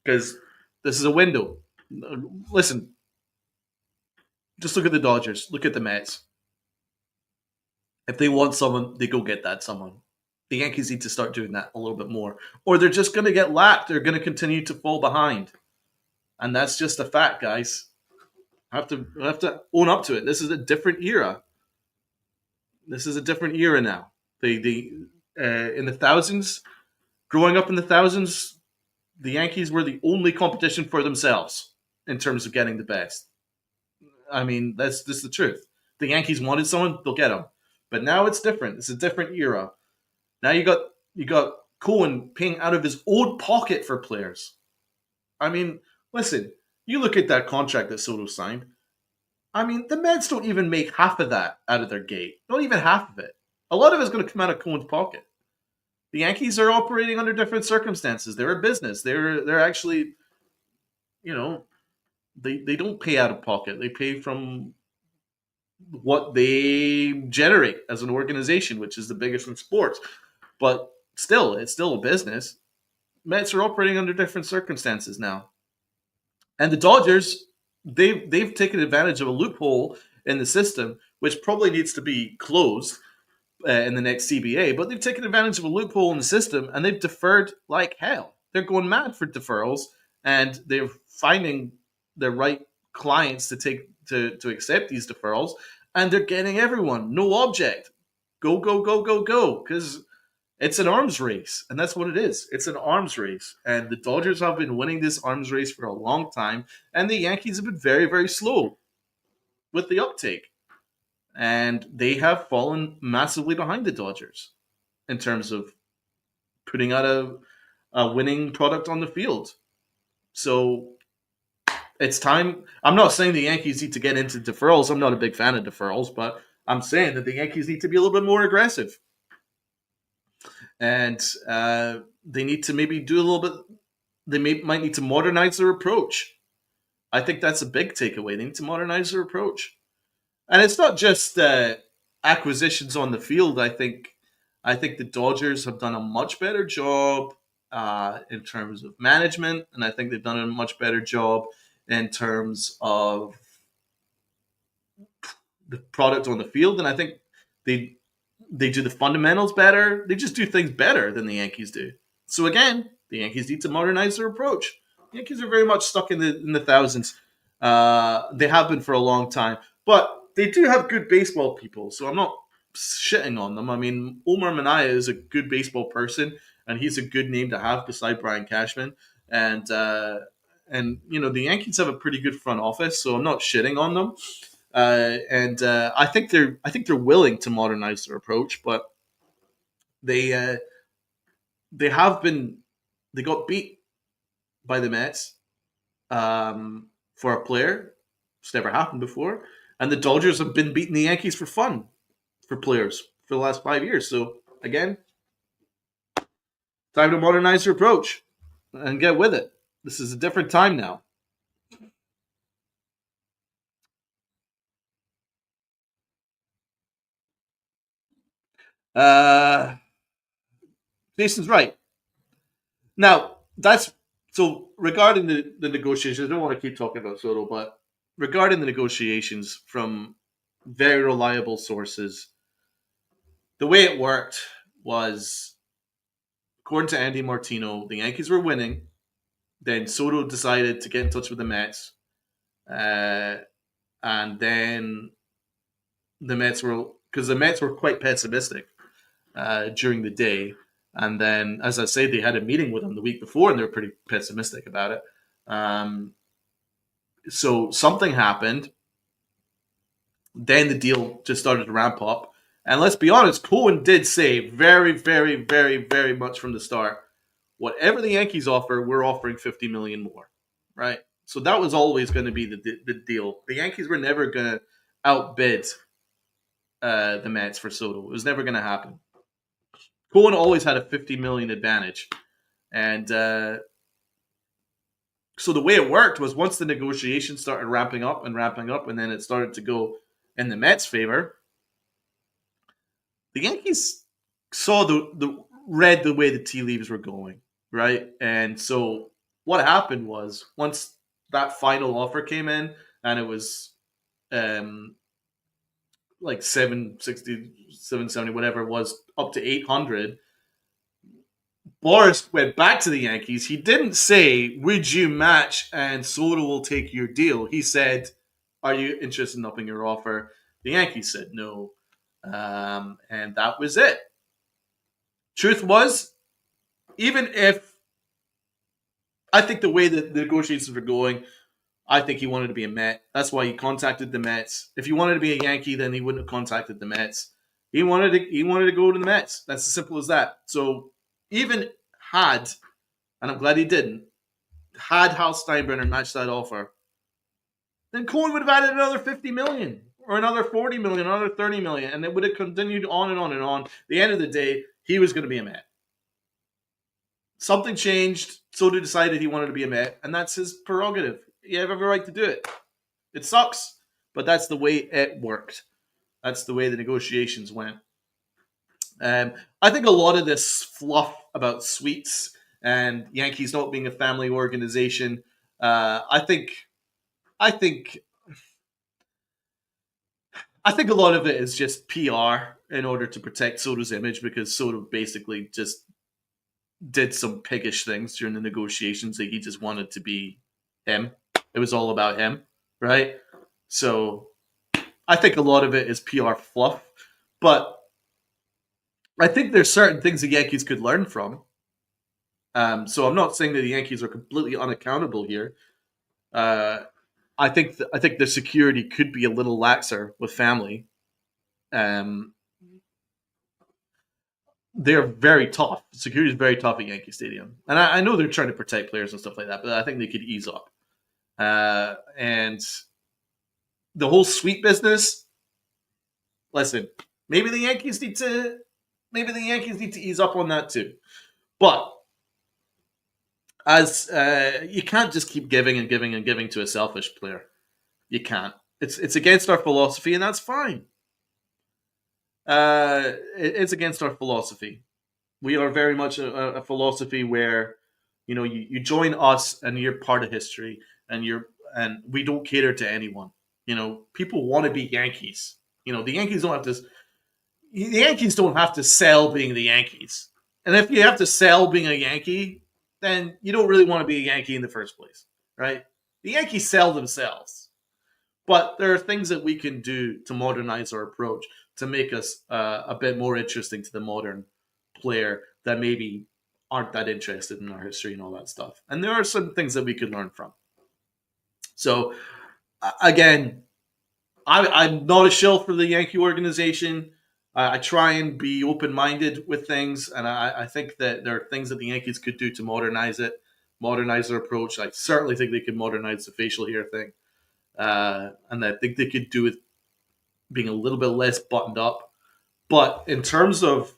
Because this is a window. Listen, just look at the Dodgers. Look at the Mets. If they want someone, they go get that someone. The Yankees need to start doing that a little bit more, or they're just going to get lapped. They're going to continue to fall behind, and that's just a fact, guys. I have to own up to it. This is a different era. This is a different era now. They in the thousands, growing up in the thousands, the Yankees were the only competition for themselves in terms of getting the best. I mean, that's just the truth. The Yankees wanted someone, they'll get him. But now it's different. It's a different era. Now you got Cohen paying out of his own pocket for players. I mean, listen, you look at that contract that Soto signed. I mean, the Mets don't even make half of that out of their gate. Not even half of it. A lot of it's going to come out of Cohen's pocket. The Yankees are operating under different circumstances. They're a business. They're actually, you know, they don't pay out of pocket. They pay from what they generate as an organization, which is the biggest in sports. But still, it's still a business. Mets are operating under different circumstances now, and the Dodgers they've taken advantage of a loophole in the system, which probably needs to be closed in the next CBA. But they've taken advantage of a loophole in the system, and they've deferred like hell. They're going mad for deferrals, and they're finding the right clients to take to accept these deferrals, and they're getting everyone no object. Go go go go go because it's an arms race, and that's what it is. It's an arms race, and the Dodgers have been winning this arms race for a long time, and the Yankees have been very, very slow with the uptake, and they have fallen massively behind the Dodgers in terms of putting out a winning product on the field. So it's time. I'm not saying the Yankees need to get into deferrals. I'm not a big fan of deferrals, but I'm saying that the Yankees need to be a little bit more aggressive, and they need to maybe do a little bit. Might need to modernize their approach. I think that's a big takeaway. They need to modernize their approach, and it's not just acquisitions on the field. I think the Dodgers have done a much better job in terms of management, and I think they've done a much better job in terms of the product on the field. And I think they they do the fundamentals better. They just do things better than the Yankees do. So again, the Yankees need to modernize their approach. The Yankees are very much stuck in the thousands. They have been for a long time, but they do have good baseball people. So I'm not shitting on them. I mean, Omar Minaya is a good baseball person, and he's a good name to have beside Brian Cashman. And the Yankees have a pretty good front office, so I'm not shitting on them. And I think they're willing to modernize their approach, but they uh, they have been they got beat by the Mets for a player. It's never happened before, and the Dodgers have been beating the Yankees for fun for players for the last 5 years. So again, time to modernize your approach and get with it. This is a different time now. Uh, Jason's right. Now, that's so regarding the negotiations. I don't want to keep talking about Soto, but regarding the negotiations from very reliable sources, the way it worked was, according to Andy Martino, the Yankees were winning. Then Soto decided to get in touch with the Mets, uh, and then the Mets were because the Mets were quite pessimistic during the day. And then, as I say, they had a meeting with him the week before, and they were pretty pessimistic about it. Um, so something happened. Then the deal just started to ramp up. And let's be honest, Cohen did say very, very, very, very much from the start, whatever the Yankees offer, we're offering 50 million more, right? So that was always going to be the deal. The Yankees were never going to outbid the Mets for Soto. It was never going to happen. Cohen always had a 50 million advantage, and so the way it worked was once the negotiations started ramping up, and then it started to go in the Mets' favor. The Yankees saw the read the way the tea leaves were going, right? And so what happened was once that final offer came in, and it was um, like 760, 770, whatever it was, up to 800. Boris went back to the Yankees. He didn't say, "Would you match?" and Soto will take your deal. He said, "Are you interested in upping your offer?" The Yankees said no, and that was it. Truth was, even if I think the way that the negotiations were going, I think he wanted to be a Met. That's why he contacted the Mets. If he wanted to be a Yankee, then he wouldn't have contacted the Mets. He wanted to go to the Mets. That's as simple as that. So even had, and I'm glad he didn't, had Hal Steinbrenner matched that offer, then Cohen would have added another 50 million or another 40 million, another 30 million, and it would have continued on and on and on. At the end of the day, he was going to be a Met. Something changed. Soto decided he wanted to be a Met, and that's his prerogative. You have every right to do it. It sucks, but that's the way it worked. That's the way the negotiations went. I think a lot of this fluff about sweets and Yankees not being a family organization, I think, I think, I think a lot of it is just PR in order to protect Soto's image because Soto basically just did some piggish things during the negotiations. Like he just wanted to be him. It was all about him, right? So I think a lot of it is PR fluff, but I think there's certain things the Yankees could learn from. So I'm not saying that the Yankees are completely unaccountable here. Uh, I think the security could be a little laxer with family. Um, they're very tough. Security is very tough at Yankee Stadium, and I know they're trying to protect players and stuff like that, but I think they could ease up. And the whole suite business. Listen, maybe the Yankees need to maybe the Yankees need to ease up on that too. But as you can't just keep giving and giving and giving to a selfish player. You can't. It's against our philosophy, and that's fine. It's against our philosophy. We are very much a philosophy where you join us and you're part of history, and we don't cater to anyone. People want to be Yankees. The Yankees don't have to sell being the Yankees. And if you have to sell being a Yankee, then you don't really want to be a Yankee in the first place, right? The Yankees sell themselves. But there are things that we can do to modernize our approach to make us a bit more interesting to the modern player that maybe aren't that interested in our history and all that stuff. And there are some things that we could learn from. So, again, I'm not a shill for the Yankee organization. I try and be open minded with things, and I think that there are things that the Yankees could do to modernize it, modernize their approach. I certainly think they could modernize the facial hair thing, and I think they could do it being a little bit less buttoned up. But in terms of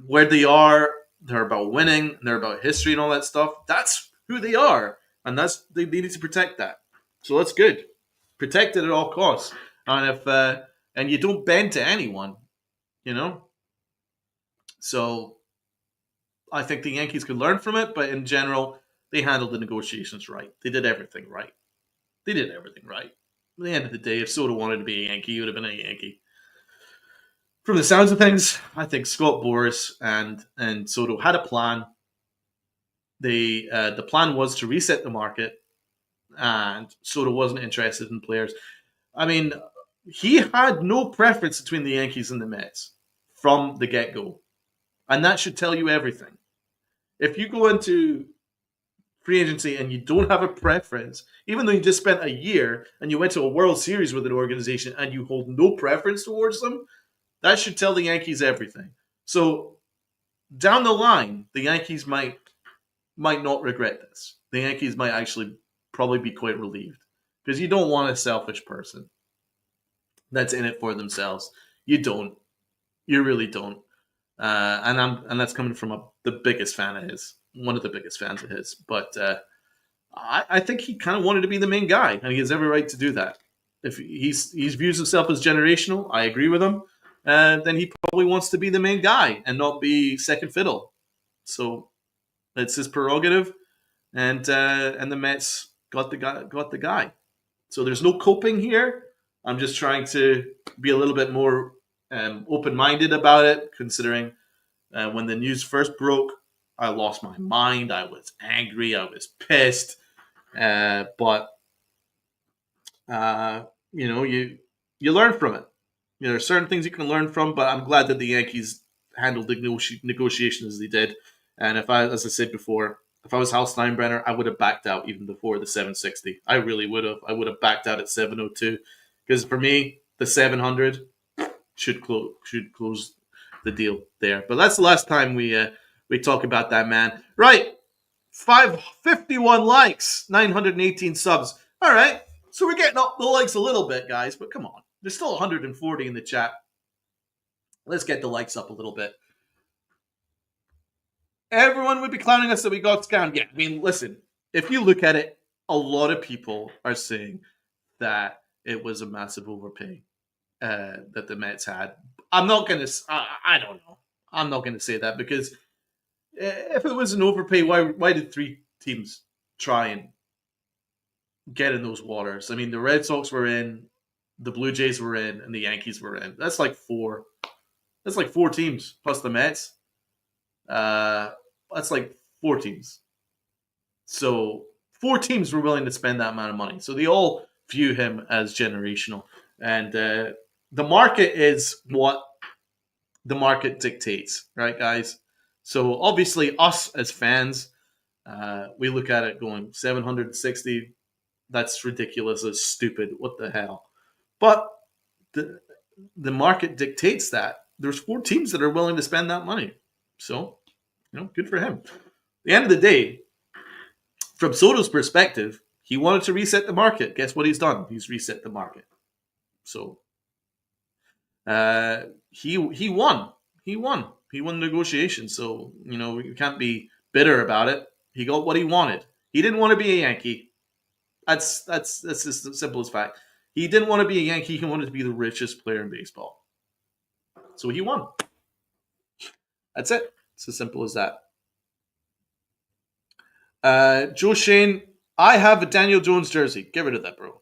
where they are, they're about winning, they're about history and all that stuff. That's who they are, and they need to protect that. So that's good. Protect it at all costs, and if and you don't bend to anyone, you know. So I think the Yankees could learn from it, but in general, they handled the negotiations right. They did everything right. They did everything right. At the end of the day, if Soto wanted to be a Yankee, he would have been a Yankee. From the sounds of things, I think Scott Boras and Soto had a plan. The plan was to reset the market, and Soto wasn't interested in players. I mean, he had no preference between the Yankees and the Mets from the get go, and that should tell you everything. If you go into free agency and you don't have a preference, even though you just spent a year and you went to a World Series with an organization and you hold no preference towards them, that should tell the Yankees everything. So down the line, the Yankees might not regret this. The Yankees might actually probably be quite relieved because you don't want a selfish person that's in it for themselves. You don't. You really don't. And that's coming from the biggest fan of his, one of the biggest fans of his. But I think he kind of wanted to be the main guy, and he has every right to do that. If he views himself as generational, I agree with him. Then he probably wants to be the main guy and not be second fiddle. So it's his prerogative, and the Mets got the guy. So there's no coping here. I'm just trying to be a little bit more open minded about it, considering when the news first broke, I lost my mind. I was angry. I was pissed. But uh, you learn from it. There are certain things you can learn from, but I'm glad that the Yankees handled the negotiations as they did. And as I said before, if I was Hal Steinbrenner, I would have backed out even before the 760. I really would have. I would have backed out at 702 because for me, the 700 should close the deal there. But that's the last time we talk about that man. Right, 551 likes, 918 subs. All right, so we're getting up the likes a little bit, guys. But come on, there's still 140 in the chat. Let's get the likes up a little bit. Everyone would be clowning us that we got scammed. Yeah, I mean, listen, if you look at it, a lot of people are saying that it was a massive overpay that the Mets had. I'm not going to, I don't know. I'm not going to say that because if it was an overpay, why did three teams try and get in those waters? I mean, the Red Sox were in, the Blue Jays were in, and the Yankees were in. That's like four. That's like four teams plus the Mets. That's like four teams. So four teams were willing to spend that amount of money. So they all view him as generational. And the market is what the market dictates, right, guys? So obviously, us as fans, we look at it going 760. That's ridiculous. That's stupid. What the hell? But the market dictates that. There's four teams that are willing to spend that money. So, good for him. At the end of the day, from Soto's perspective, he wanted to reset the market. Guess what he's done? He's reset the market. So he won. He won. He won negotiations. So you can't be bitter about it. He got what he wanted. He didn't want to be a Yankee. That's just the simplest fact. He didn't want to be a Yankee. He wanted to be the richest player in baseball. So he won. That's it. It's as simple as that. Joe Shane, I have a Daniel Jones jersey. Get rid of that, bro.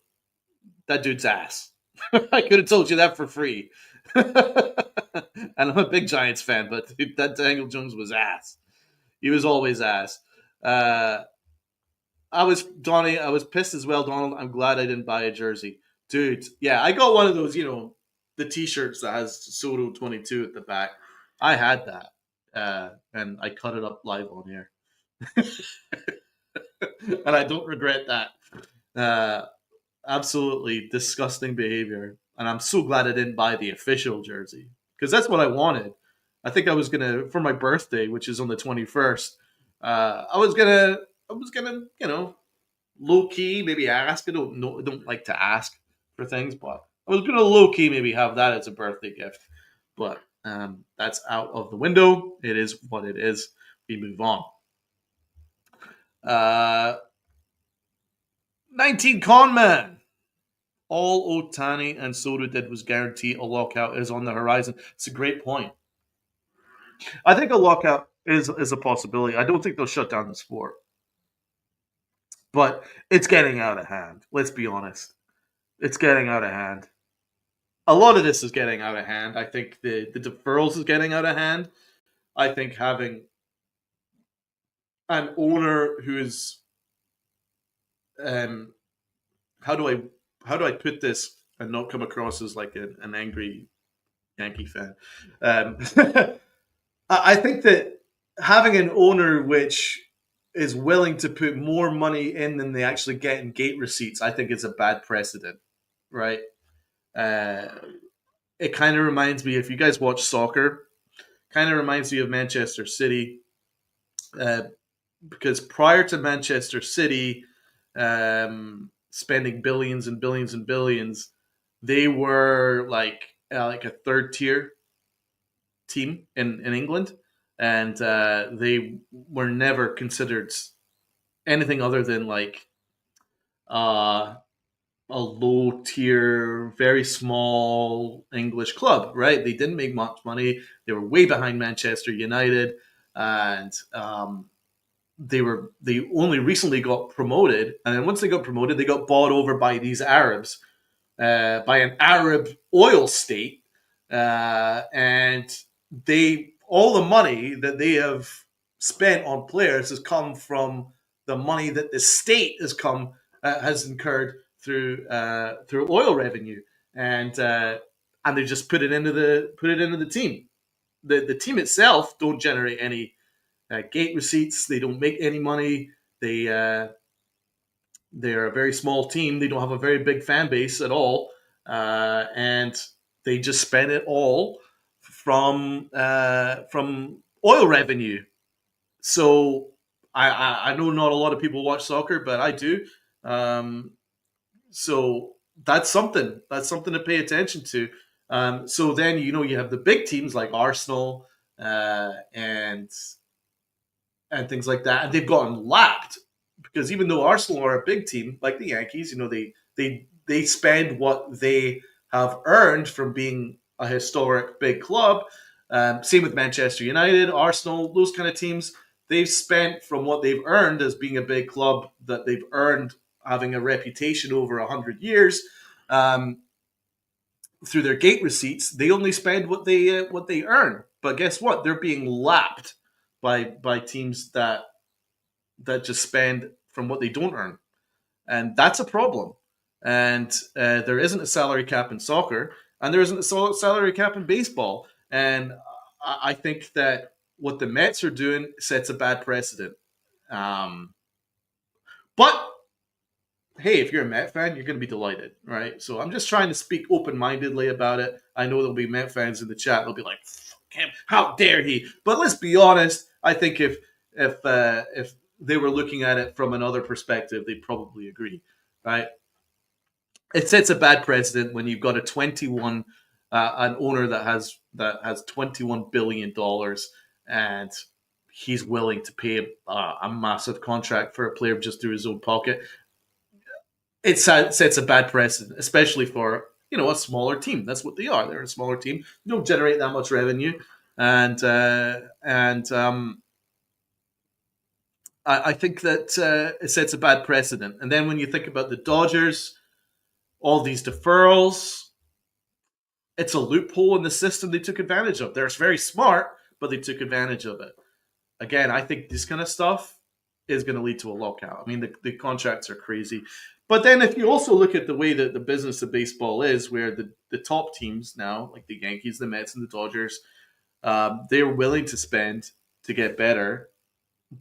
That dude's ass. I could have told you that for free. And I'm a big Giants fan, but dude, that Daniel Jones was ass. He was always ass. I was pissed as well, Donald. I'm glad I didn't buy a jersey. Dude, yeah, I got one of those, the t-shirts that has Soto 22 at the back. I had that. And I cut it up live on here. And I don't regret that. absolutely disgusting behavior. And I'm so glad I didn't buy the official jersey because that's what I wanted. I think I was gonna for my birthday, which is on the 21st. I was gonna low key maybe ask. I don't know. I don't like to ask for things, but I was gonna low key maybe have that as a birthday gift. But that's out of the window. It is what it is. We move on. 19 con man. All Otani and Soto did was guarantee a lockout is on the horizon. It's a great point. I think a lockout is a possibility. I don't think they'll shut down the sport, but it's getting out of hand. Let's be honest. It's getting out of hand. A lot of this is getting out of hand. I think the deferrals is getting out of hand. I think having an owner who is um how do I how do I put this and not come across as like an angry Yankee fan? Um, I think that having an owner which is willing to put more money in than they actually get in gate receipts, I think is a bad precedent, right? Uh, it kind of reminds me, if you guys watch soccer, kind of reminds me of Manchester City, uh, because prior to Manchester City spending billions and billions and billions, they were like a third tier team in England, and they were never considered anything other than like uh, a low tier, very small English club. Right? They didn't make much money. They were way behind Manchester United, and they only recently got promoted. And then once they got promoted, they got bought over by these Arabs, by an Arab oil state, and they all the money that they have spent on players has come from the money that the state has incurred through oil revenue, and they just put it into the team. The team itself don't generate any gate receipts. They don't make any money. They're a very small team. They don't have a very big fan base at all, and they just spend it all from oil revenue. So I know not a lot of people watch soccer, but I do. Um, so that's something. That's something to pay attention to. So then you have the big teams like Arsenal and things like that, and they've gotten lapped because even though Arsenal are a big team like the Yankees, they spend what they have earned from being a historic big club. Same with Manchester United, Arsenal, those kind of teams. They've spent from what they've earned as being a big club that they've earned having a reputation over 100 years. Um, Through their gate receipts, they only spend what they earn. But guess what? They're being lapped by teams that just spend from what they don't earn, and that's a problem. And there isn't a salary cap in soccer, and there isn't a salary cap in baseball. And I think that what the Mets are doing sets a bad precedent. Um, but hey, if you're a Met fan, you're going to be delighted, right? So I'm just trying to speak open mindedly about it. I know there'll be Met fans in the chat. They'll be like, "Fuck him, how dare he?" But let's be honest. I think if they were looking at it from another perspective, they'd probably agree, right? It sets a bad precedent when you've got a 21 an owner that has $21 billion, and he's willing to pay a massive contract for a player just through his own pocket. It sets a bad precedent, especially for a smaller team. That's what they are. They're a smaller team. They don't generate that much revenue, and I think that it sets a bad precedent. And then when you think about the Dodgers, all these deferrals, it's a loophole in the system they took advantage of. They're very smart, but they took advantage of it. Again, I think this kind of stuff is going to lead to a lockout. I mean, the contracts are crazy. But then if you also look at the way that the business of baseball is, where the top teams now, like the Yankees, the Mets, and the Dodgers, they're willing to spend to get better.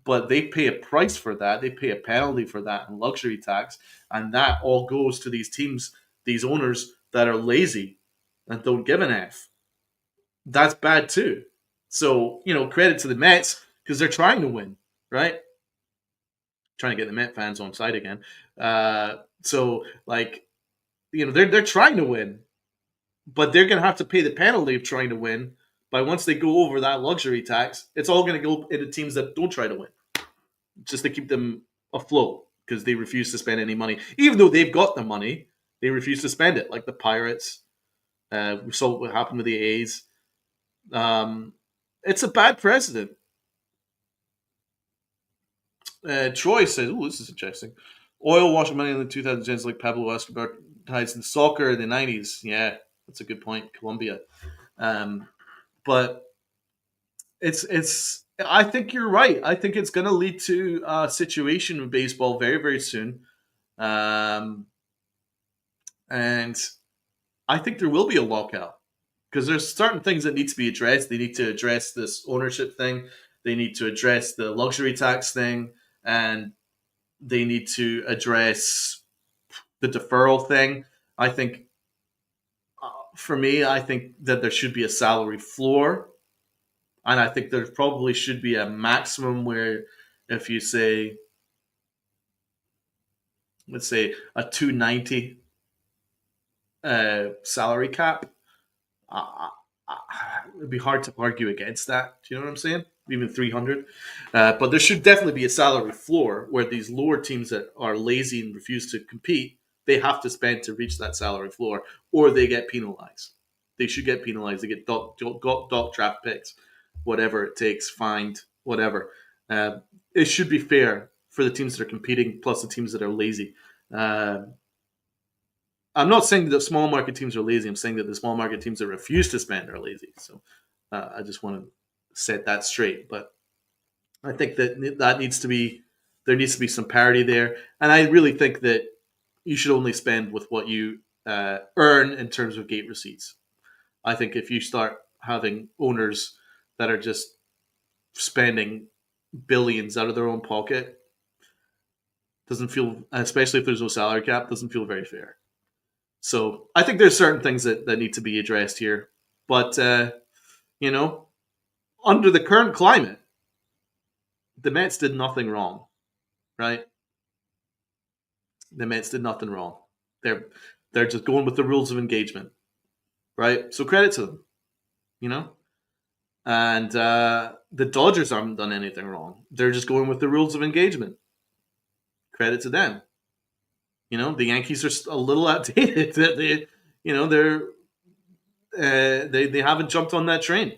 but they pay a price for that. They pay a penalty for that and luxury tax, and that all goes to these teams, these owners that are lazy and don't give an F. That's bad too. So credit to the Mets because they're trying to win, right? Trying to get the Met fans on side again. So like they're trying to win, but they're going to have to pay the penalty of trying to win. But once they go over that luxury tax, it's all going to go into teams that don't try to win, just to keep them afloat because they refuse to spend any money, even though they've got the money. They refuse to spend it, like the Pirates. We saw what happened with the A's. It's a bad precedent. Troy says, "Oh, this is interesting. Oil washing money in the 2010s, like Pablo Escobar ties in soccer in the 90s. Yeah, that's a good point. Colombia, um, but it's. I think you're right. I think it's going to lead to a situation with baseball very, very soon, um, and I think there will be a lockout because there's certain things that need to be addressed. They need to address this ownership thing. They need to address the luxury tax thing, and they need to address the deferral thing. I think, for me, I think that there should be a salary floor, and I think there probably should be a maximum where, if you say, let's say, a 290 salary cap, uh, it'd be hard to argue against that. Do you know what I'm saying? Even 300. But there should definitely be a salary floor where these lower teams that are lazy and refuse to compete, they have to spend to reach that salary floor, or they get penalized. They should get penalized. They get dock draft picks, whatever it takes, fined, whatever. It should be fair for the teams that are competing plus the teams that are lazy. Uh, I'm not saying that small market teams are lazy. I'm saying that the small market teams that refuse to spend are lazy. So I just want to set that straight. But I think that needs to be there needs to be some parity there, and I really think that you should only spend with what you earn in terms of gate receipts. I think if you start having owners that are just spending billions out of their own pocket, doesn't feel, especially if there's no salary cap, doesn't feel very fair. So I think there's certain things that need to be addressed here. But, you know, under the current climate, the Mets did nothing wrong, right? The Mets did nothing wrong. They're they're just going with the rules of engagement, right? So credit to them, you know. And the Dodgers haven't done anything wrong. They're just going with the rules of engagement. Credit to them. You know, the Yankees are a little outdated. They, you know, they haven't jumped on that train.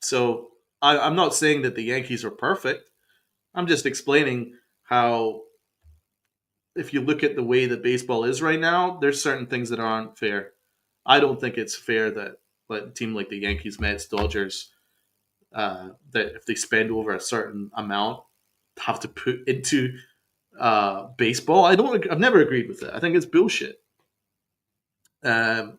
So I'm not saying that the Yankees are perfect. I'm just explaining how, if you look at the way that baseball is right now, there's certain things that aren't fair. I don't think it's fair that a team like the Yankees, Mets, Dodgers, that if they spend over a certain amount, have to put into baseball. I've never agreed with it. I think it's bullshit. And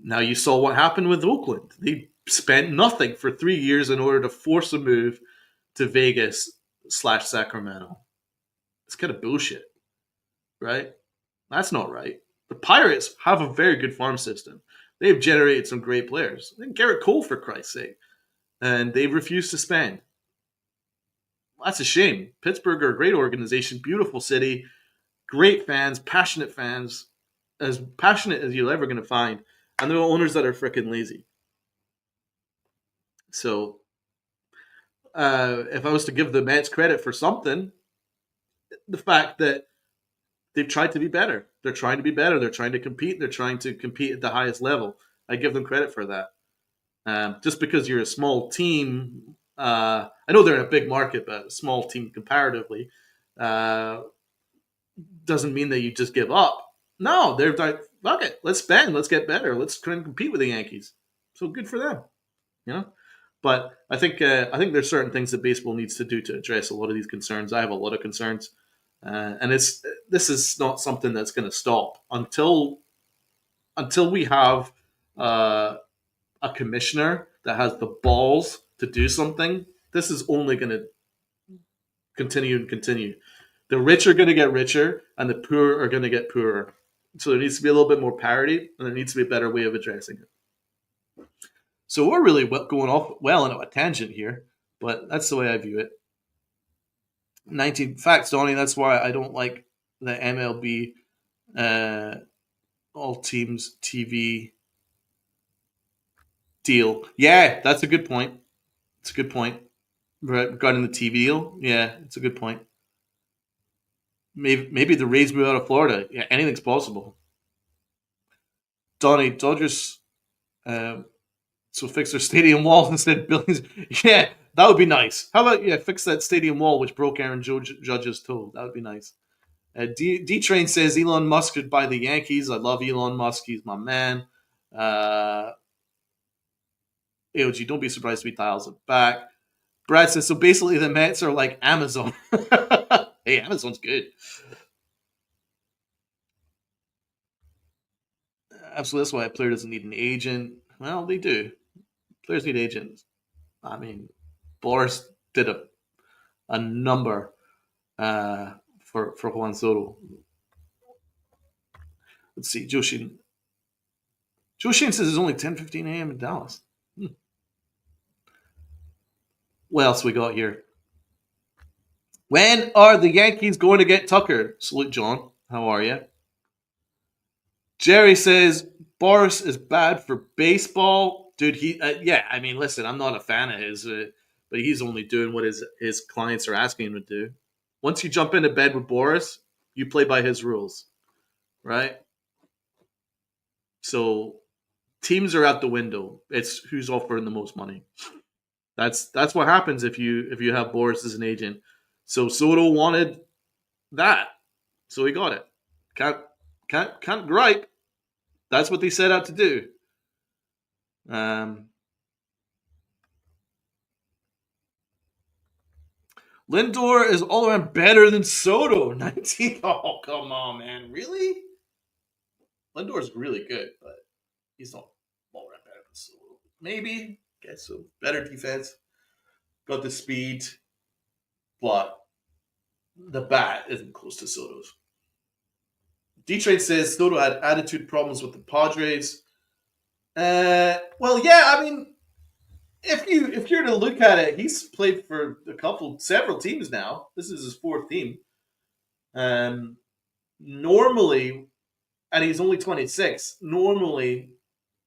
now you saw what happened with Oakland. They spent nothing for 3 years in order to force a move to Vegas slash Sacramento. It's kind of bullshit, right? That's not right. The Pirates have a very good farm system. They've generated some great players. And Garrett Cole, for Christ's sake. And they refuse to spend. That's a shame. Pittsburgh are a great organization, beautiful city, great fans, as passionate as you're ever going to find. And there are owners that are freaking lazy. So if I was to give the Mets credit for something, the fact that they've tried to be better. They're trying to be better. They're trying to compete. They're trying to compete at the highest level. I give them credit for that. Just because you're a small team, I know they're in a big market, but a small team comparatively, uh, doesn't mean that you just give up. No, they're like, fuck it, let's spend, let's get better, let's try and compete with the Yankees. So good for them, you know. But I think there's certain things that baseball needs to do to address a lot of these concerns. I have a lot of concerns, and this is not something that's going to stop until we have uh, a commissioner that has the balls to do something, this is only going to continue and continue. The rich are going to get richer, and the poor are going to get poorer. So there needs to be a little bit more parity, and there needs to be a better way of addressing it. So we're really going off well into a tangent here, but that's the way I view it. 19 facts, Donnie. That's why I don't like the MLB uh, all teams TV deal. Yeah, that's a good point. It's a good point regarding the TV deal. Yeah, it's a good point. Maybe the Rays move out of Florida. Yeah, anything's possible. Donnie, Dodgers so fix their stadium wall instead of buildings. Yeah, that would be nice. How about fix that stadium wall which broke Aaron Judge's toe? That would be nice. D Train says Elon Musk could buy the Yankees. I love Elon Musk. He's my man. AOG, don't be surprised if he dials it back. Brad says so. Basically, the Mets are like Amazon. Hey, Amazon's good. Absolutely, that's why a player doesn't need an agent. Well, they do. Players need agents. I mean, Boris did a number for Juan Soto. Let's see, Joshin. Joshin says it's only 10:15 a.m. in Dallas. What else we got here? When are the Yankees going to get Tucker? Salute, John. How are you? Jerry says Boris is bad for baseball. Dude, yeah, I mean, listen, I'm not a fan of his, but he's only doing what his clients are asking him to do. Once you jump into bed with Boris, you play by his rules, right? So teams are out the window. It's who's offering the most money. That's what happens if you have Boris as an agent. So Soto wanted that, so he got it. Can't gripe. That's what they set out to do. Lindor is all around better than Soto. 19. Oh, come on, man. Really? Lindor's really good, but he's not all around better than Soto. Maybe. Guess so. Better defense. Got the speed. But the bat isn't close to Soto's. D-Train says Soto had attitude problems with the Padres. Well, yeah, I mean, if you're to look at it, he's played for several teams now. This is his fourth team. Normally, and he's only 26. Normally,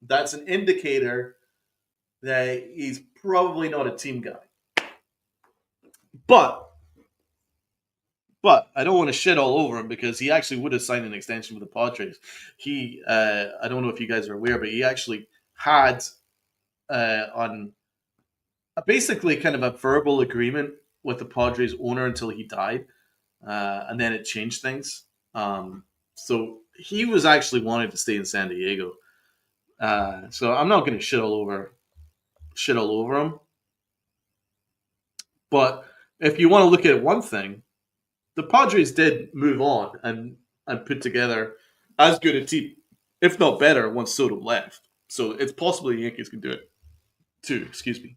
that's an indicator that he's probably not a team guy. But I don't want to shit all over him because he actually would have signed an extension with the Padres. I don't know if you guys are aware, but he actually had on basically kind of a verbal agreement with the Padres owner until he died, and then it changed things. So he was actually wanting to stay in San Diego. So I'm not going to shit all over him. But if you want to look at one thing, the Padres did move on and put together as good a team, if not better, once Soto left. So it's possible the Yankees can do it too. Excuse me.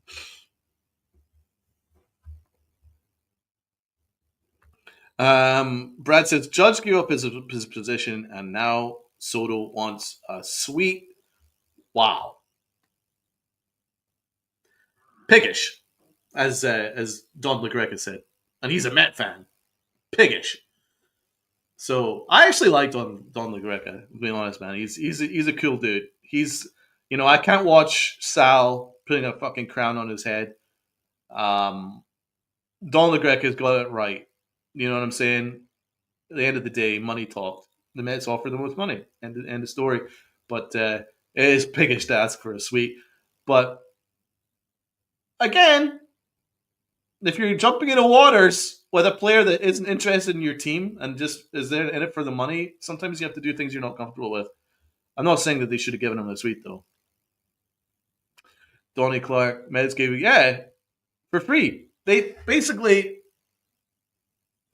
Brad says Judge gave up his position, and now Soto wants a sweet. Wow, piggish, as Don LaGreca said, and he's a Met fan. Piggish. So I actually like Don LaGreca. Being honest, man, he's a cool dude. I can't watch Sal putting a fucking crown on his head. Don LaGreca's got it right. You know what I'm saying? At the end of the day, money talks. The Mets offer the most money, and the story. But it is piggish to ask for a sweet. But again, if you're jumping into waters with a player that isn't interested in your team and just is there in it for the money, sometimes you have to do things you're not comfortable with. I'm not saying that they should have given him the sweet though. Donnie Clark, Mets gave for free. They basically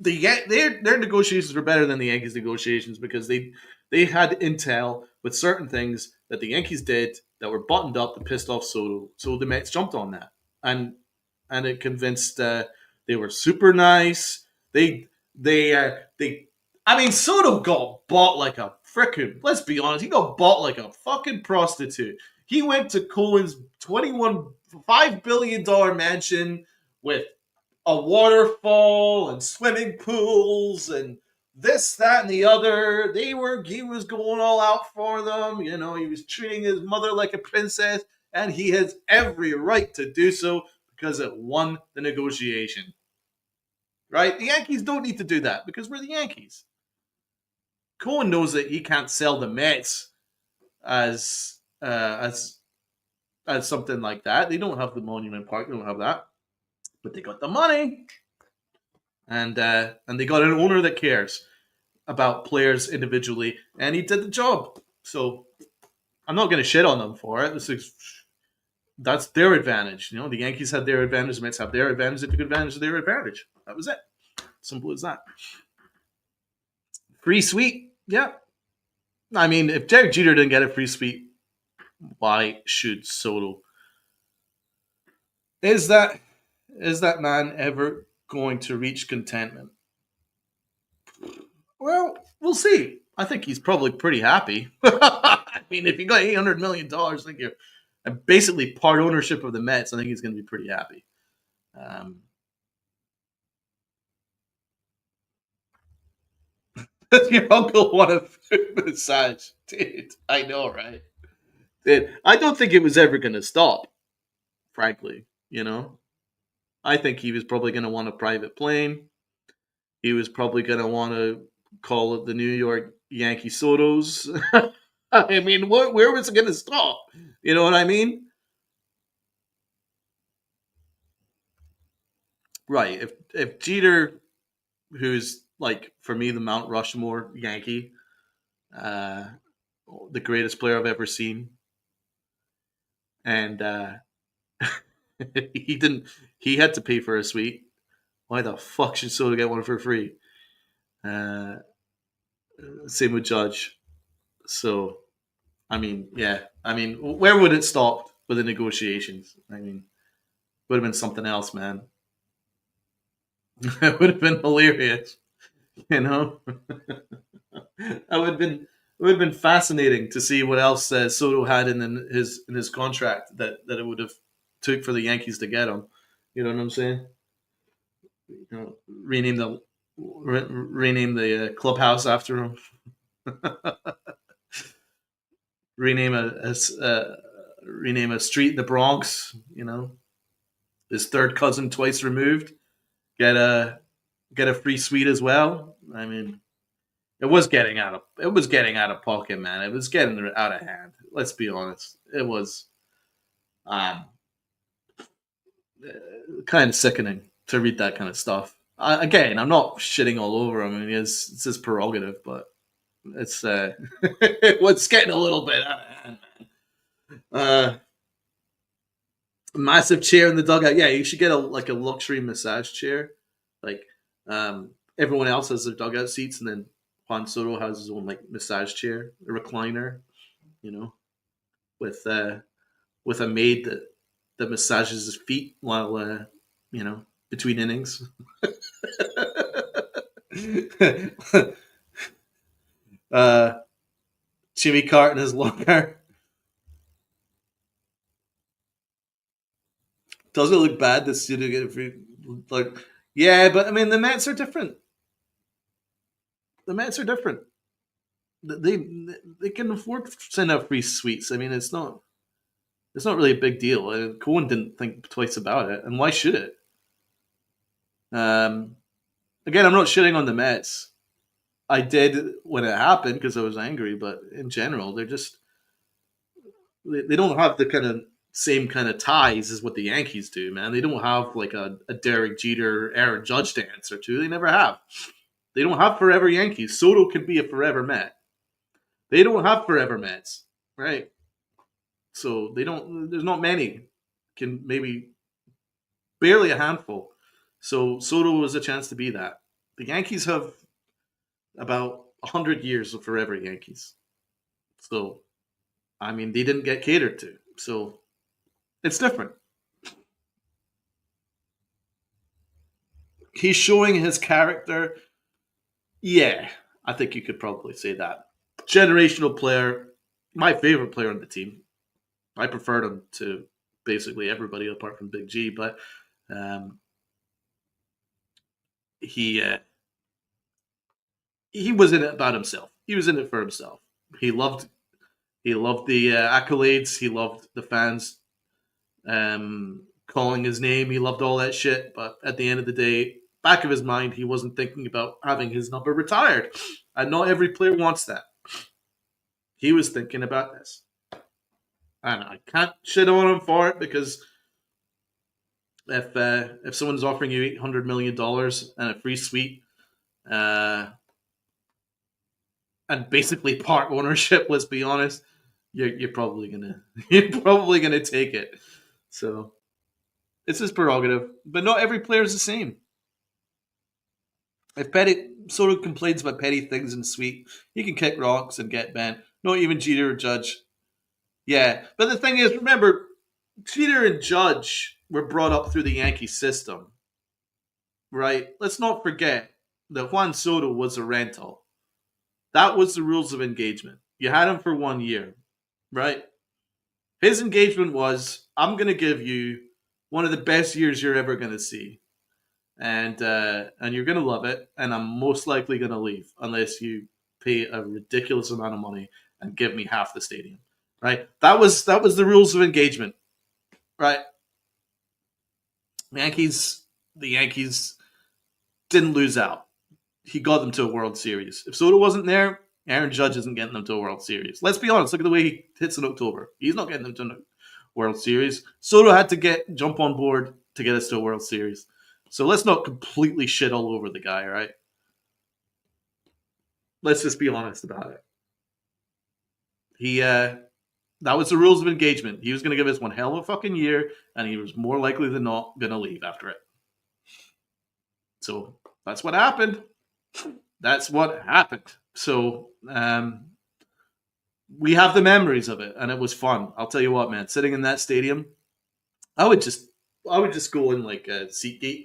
their negotiations were better than the Yankees' negotiations because they had intel with certain things that the Yankees did that were buttoned up that pissed off Soto. So the Mets jumped on that. and it convinced they were super nice. They I mean, Soto got bought like a frickin', let's be honest, he got bought like a fucking prostitute. He went to Cohen's 21 $5 billion mansion with a waterfall and swimming pools and this, that, and the other. He was going all out for them. You know, he was treating his mother like a princess, and he has every right to do so because it won the negotiation. Right? The Yankees don't need to do that because we're the Yankees. Cohen knows that he can't sell the Mets as as something like that. They don't have the Monument Park. They don't have that, but they got the money, and they got an owner that cares about players individually, and he did the job. So I'm not going to shit on them for it. That's their advantage. You know, the Yankees had their advantage, the Mets have their advantage. They took advantage of their advantage. That was it. Simple as that. Free sweep, yeah. I mean, if Derek Jeter didn't get a free sweep, why should Soto? Is that man ever going to reach contentment? Well, we'll see. I think he's probably pretty happy. I mean, if you got $800 million, I think you're basically part ownership of the Mets. I think he's going to be pretty happy. Um, your uncle want a foot massage, dude. I know, right? Dude, I don't think it was ever going to stop. Frankly, you know, I think he was probably going to want a private plane. He was probably going to want to call it the New York Yankee Sotos. I mean, where was it going to stop? You know what I mean? Right. If Jeter, who's like for me the Mount Rushmore Yankee, uh, the greatest player I've ever seen, and he didn't, he had to pay for a suite. Why the fuck should Soto get one for free? Uh, Same with Judge. So, I mean, yeah. I mean, where would it stop with the negotiations? I mean, would have been something else, man. It would have been hilarious, you know. I would have been it would have been fascinating to see what else Soto had in his contract that it would have took for the Yankees to get him. You know what I'm saying? You know, rename the clubhouse after him. rename rename a street in the Bronx. You know, his third cousin twice removed. Get a free suite as well. I mean, it was getting out of pocket, man. It was getting out of hand. Let's be honest. It was um, kind of sickening to read that kind of stuff. Again, I'm not shitting all over him. I mean, it's his prerogative, but it's it was getting a little bit out of hand, man. Massive chair in the dugout. Yeah, you should get a like a luxury massage chair. Like everyone else has their dugout seats, and then Juan Soto has his own like massage chair, a recliner. You know, with uh, with a maid that massages his feet while you know between innings. uh, Jimmy Carton is longer. Does it look bad that Suda get free? Like, yeah, but I mean the Mets are different. The Mets are different. They can afford to send out free suites. I mean, it's not really a big deal. Cohen didn't think twice about it, and why should it? Um, Again, I'm not shitting on the Mets. I did when it happened because I was angry, but in general, they don't have the kind of same kind of ties as what the Yankees do, man. They don't have like a Derek Jeter, Aaron Judge to answer to. They never have. They don't have forever Yankees. Soto can be a forever Met. They don't have forever Mets, right? So they don't. There's not many. Can maybe barely a handful. So Soto was a chance to be that. The Yankees have about 100 years of forever Yankees. So I mean, they didn't get catered to. So it's different. He's showing his character. Yeah, I think you could probably say that. Generational player, my favorite player on the team. I preferred him to basically everybody apart from Big G, but um, he uh, he was in it about himself. He was in it for himself. He loved he loved the accolades. He loved the fans calling his name. He loved all that shit. But at the end of the day, back of his mind, he wasn't thinking about having his number retired. And not every player wants that. He was thinking about this. And I can't shit on him for it because if someone's offering you $800 million and a free suite, uh, and basically part ownership, let's be honest, you're probably gonna you're probably gonna take it. So it's his prerogative, but not every player is the same. If Petty Soto complains about petty things in the suite, he can kick rocks and get banned. Not even Jeter or Judge. Yeah, but the thing is, remember, Jeter and Judge were brought up through the Yankee system, right? Let's not forget that Juan Soto was a rental. That was the rules of engagement. You had him for 1 year, right? His engagement was, I'm going to give you one of the best years you're ever going to see, and you're going to love it, and I'm most likely going to leave unless you pay a ridiculous amount of money and give me half the stadium, right? That was the rules of engagement, right? Yankees, the Yankees didn't lose out. He got them to a World Series. If Soto wasn't there, Aaron Judge isn't getting them to a World Series. Let's be honest. Look at the way he hits in October. He's not getting them to a World Series. Soto had to jump on board to get us to a World Series. So let's not completely shit all over the guy, right? Let's just be honest about it. He that was the rules of engagement. He was going to give us one hell of a fucking year, and he was more likely than not going to leave after it. So that's what happened. That's what happened. So we have the memories of it, and it was fun. I'll tell you what, man. Sitting in that stadium, I would just I would just go in like a SeatGate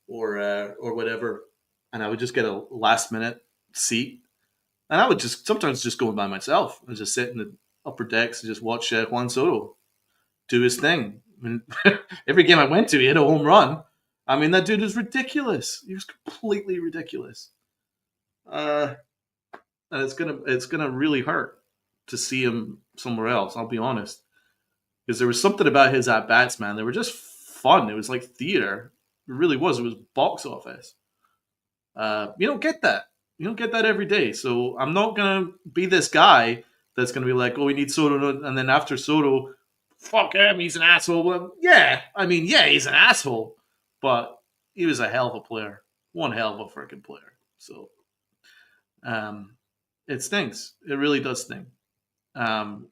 or whatever, and I would just get a last minute seat, and I would just sometimes just go in by myself and just sit in the upper decks and just watch Juan Soto do his thing. I mean, every game I went to, he hit a home run. I mean, that dude was ridiculous. He was completely ridiculous. Uh, and it's gonna really hurt to see him somewhere else. I'll be honest, because there was something about his at bats, man. They were just fun. It was like theater. It really was. It was box office. You don't get that. You don't get that every day. So I'm not gonna be this guy that's gonna be like, oh, we need Soto, and then after Soto, fuck him, he's an asshole. Well, yeah, I mean, yeah, he's an asshole, but he was a hell of a player, one hell of a freaking player. So um, it stings. It really does sting. Um,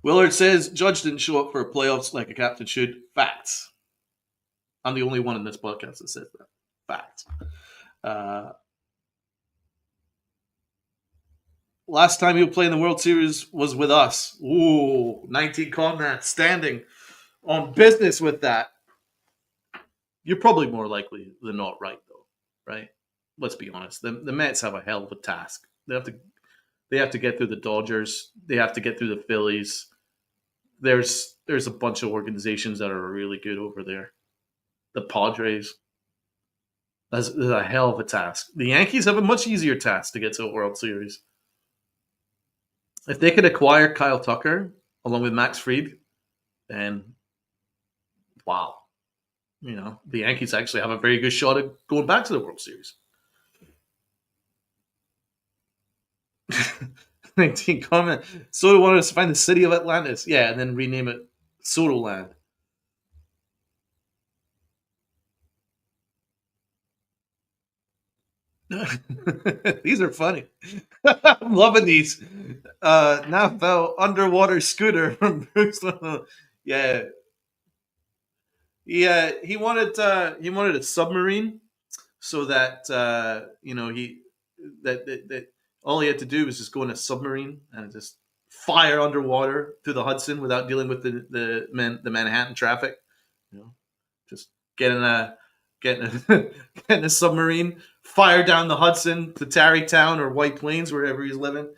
Willard says Judge didn't show up for playoffs like a captain should. Facts. I'm the only one in this podcast that says that. Facts. Uh, Last time he would play in the World Series was with us. Ooh, 19 combat standing on business with that. You're probably more likely than not right, though, right? Let's be honest. The Mets have a hell of a task. They have to get through the Dodgers. They have to get through the Phillies. There's a bunch of organizations that are really good over there. The Padres. That's a hell of a task. The Yankees have a much easier task to get to a World Series. If they could acquire Kyle Tucker along with Max Fried, then wow, the Yankees actually have a very good shot at going back to the World Series. 19 comment. Soto wanted us to find the city of Atlantis, yeah, and then rename it Soto Land. These are funny. I'm loving these. Now fell underwater scooter from Bruce. Yeah, he wanted a submarine so that that all he had to do was just go in a submarine and just fire underwater through the Hudson without dealing with the Manhattan traffic. You know, just get in a getting getting a submarine, fire down the Hudson to Tarrytown or White Plains, wherever he's living.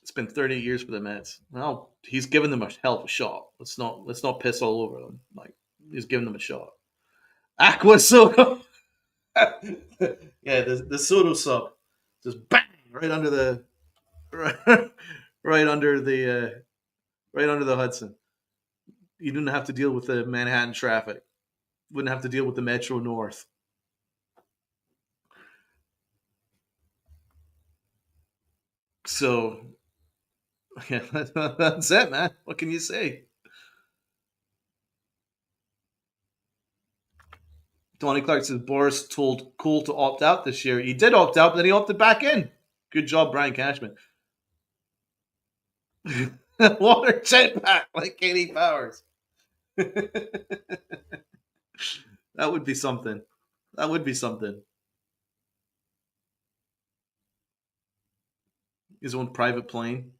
It's been 30 years for the Mets. Well, he's given them a hell of a shot. Let's not piss all over them. Like he's giving them a shot. Aqua Soto. Yeah, the Soto sub, just bang right under the right under the right under the Hudson. You didn't have to deal with the Manhattan traffic. Wouldn't have to deal with the Metro North. So yeah, that's it, man. What can you say? Tony Clark says Boris told Cole to opt out this year. He did opt out, but then he opted back in. Good job, Brian Cashman. Water jetpack like Katie Powers. That would be something. That would be something. His own private plane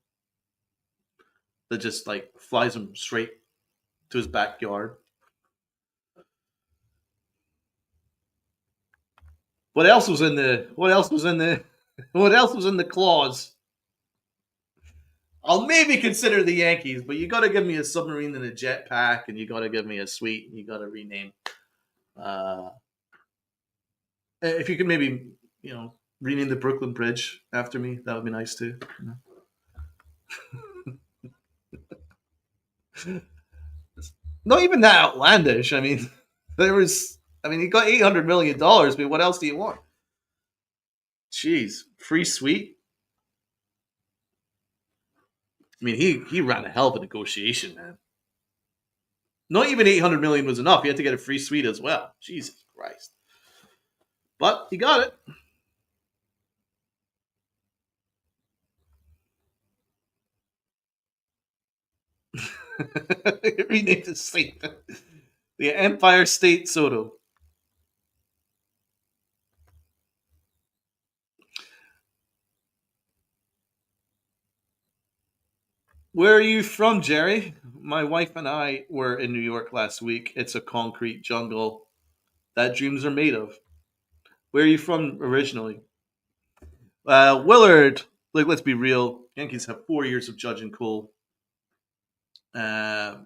that just like flies him straight to his backyard. What else was in the? What else was in the? What else was in the clause? I'll maybe consider the Yankees, but you got to give me a submarine and a jetpack, and you got to give me a suite, and you got to rename. Uh, if you could maybe, rename the Brooklyn Bridge after me, that would be nice too. Not even that outlandish. I mean, there was. I mean, he got $800 million. But what else do you want? Jeez, free suite. I mean, he ran a hell of a negotiation, man. Not even 800 million was enough. He had to get a free suite as well. Jesus Christ! But he got it. Renamed the state, the Empire State Soto. Where are you from, Jerry? My wife and I were in New York last week. It's a concrete jungle that dreams are made of. Where are you from originally? Willard. Like, let's be real. Yankees have 4 years of Judge and Cole. Uh,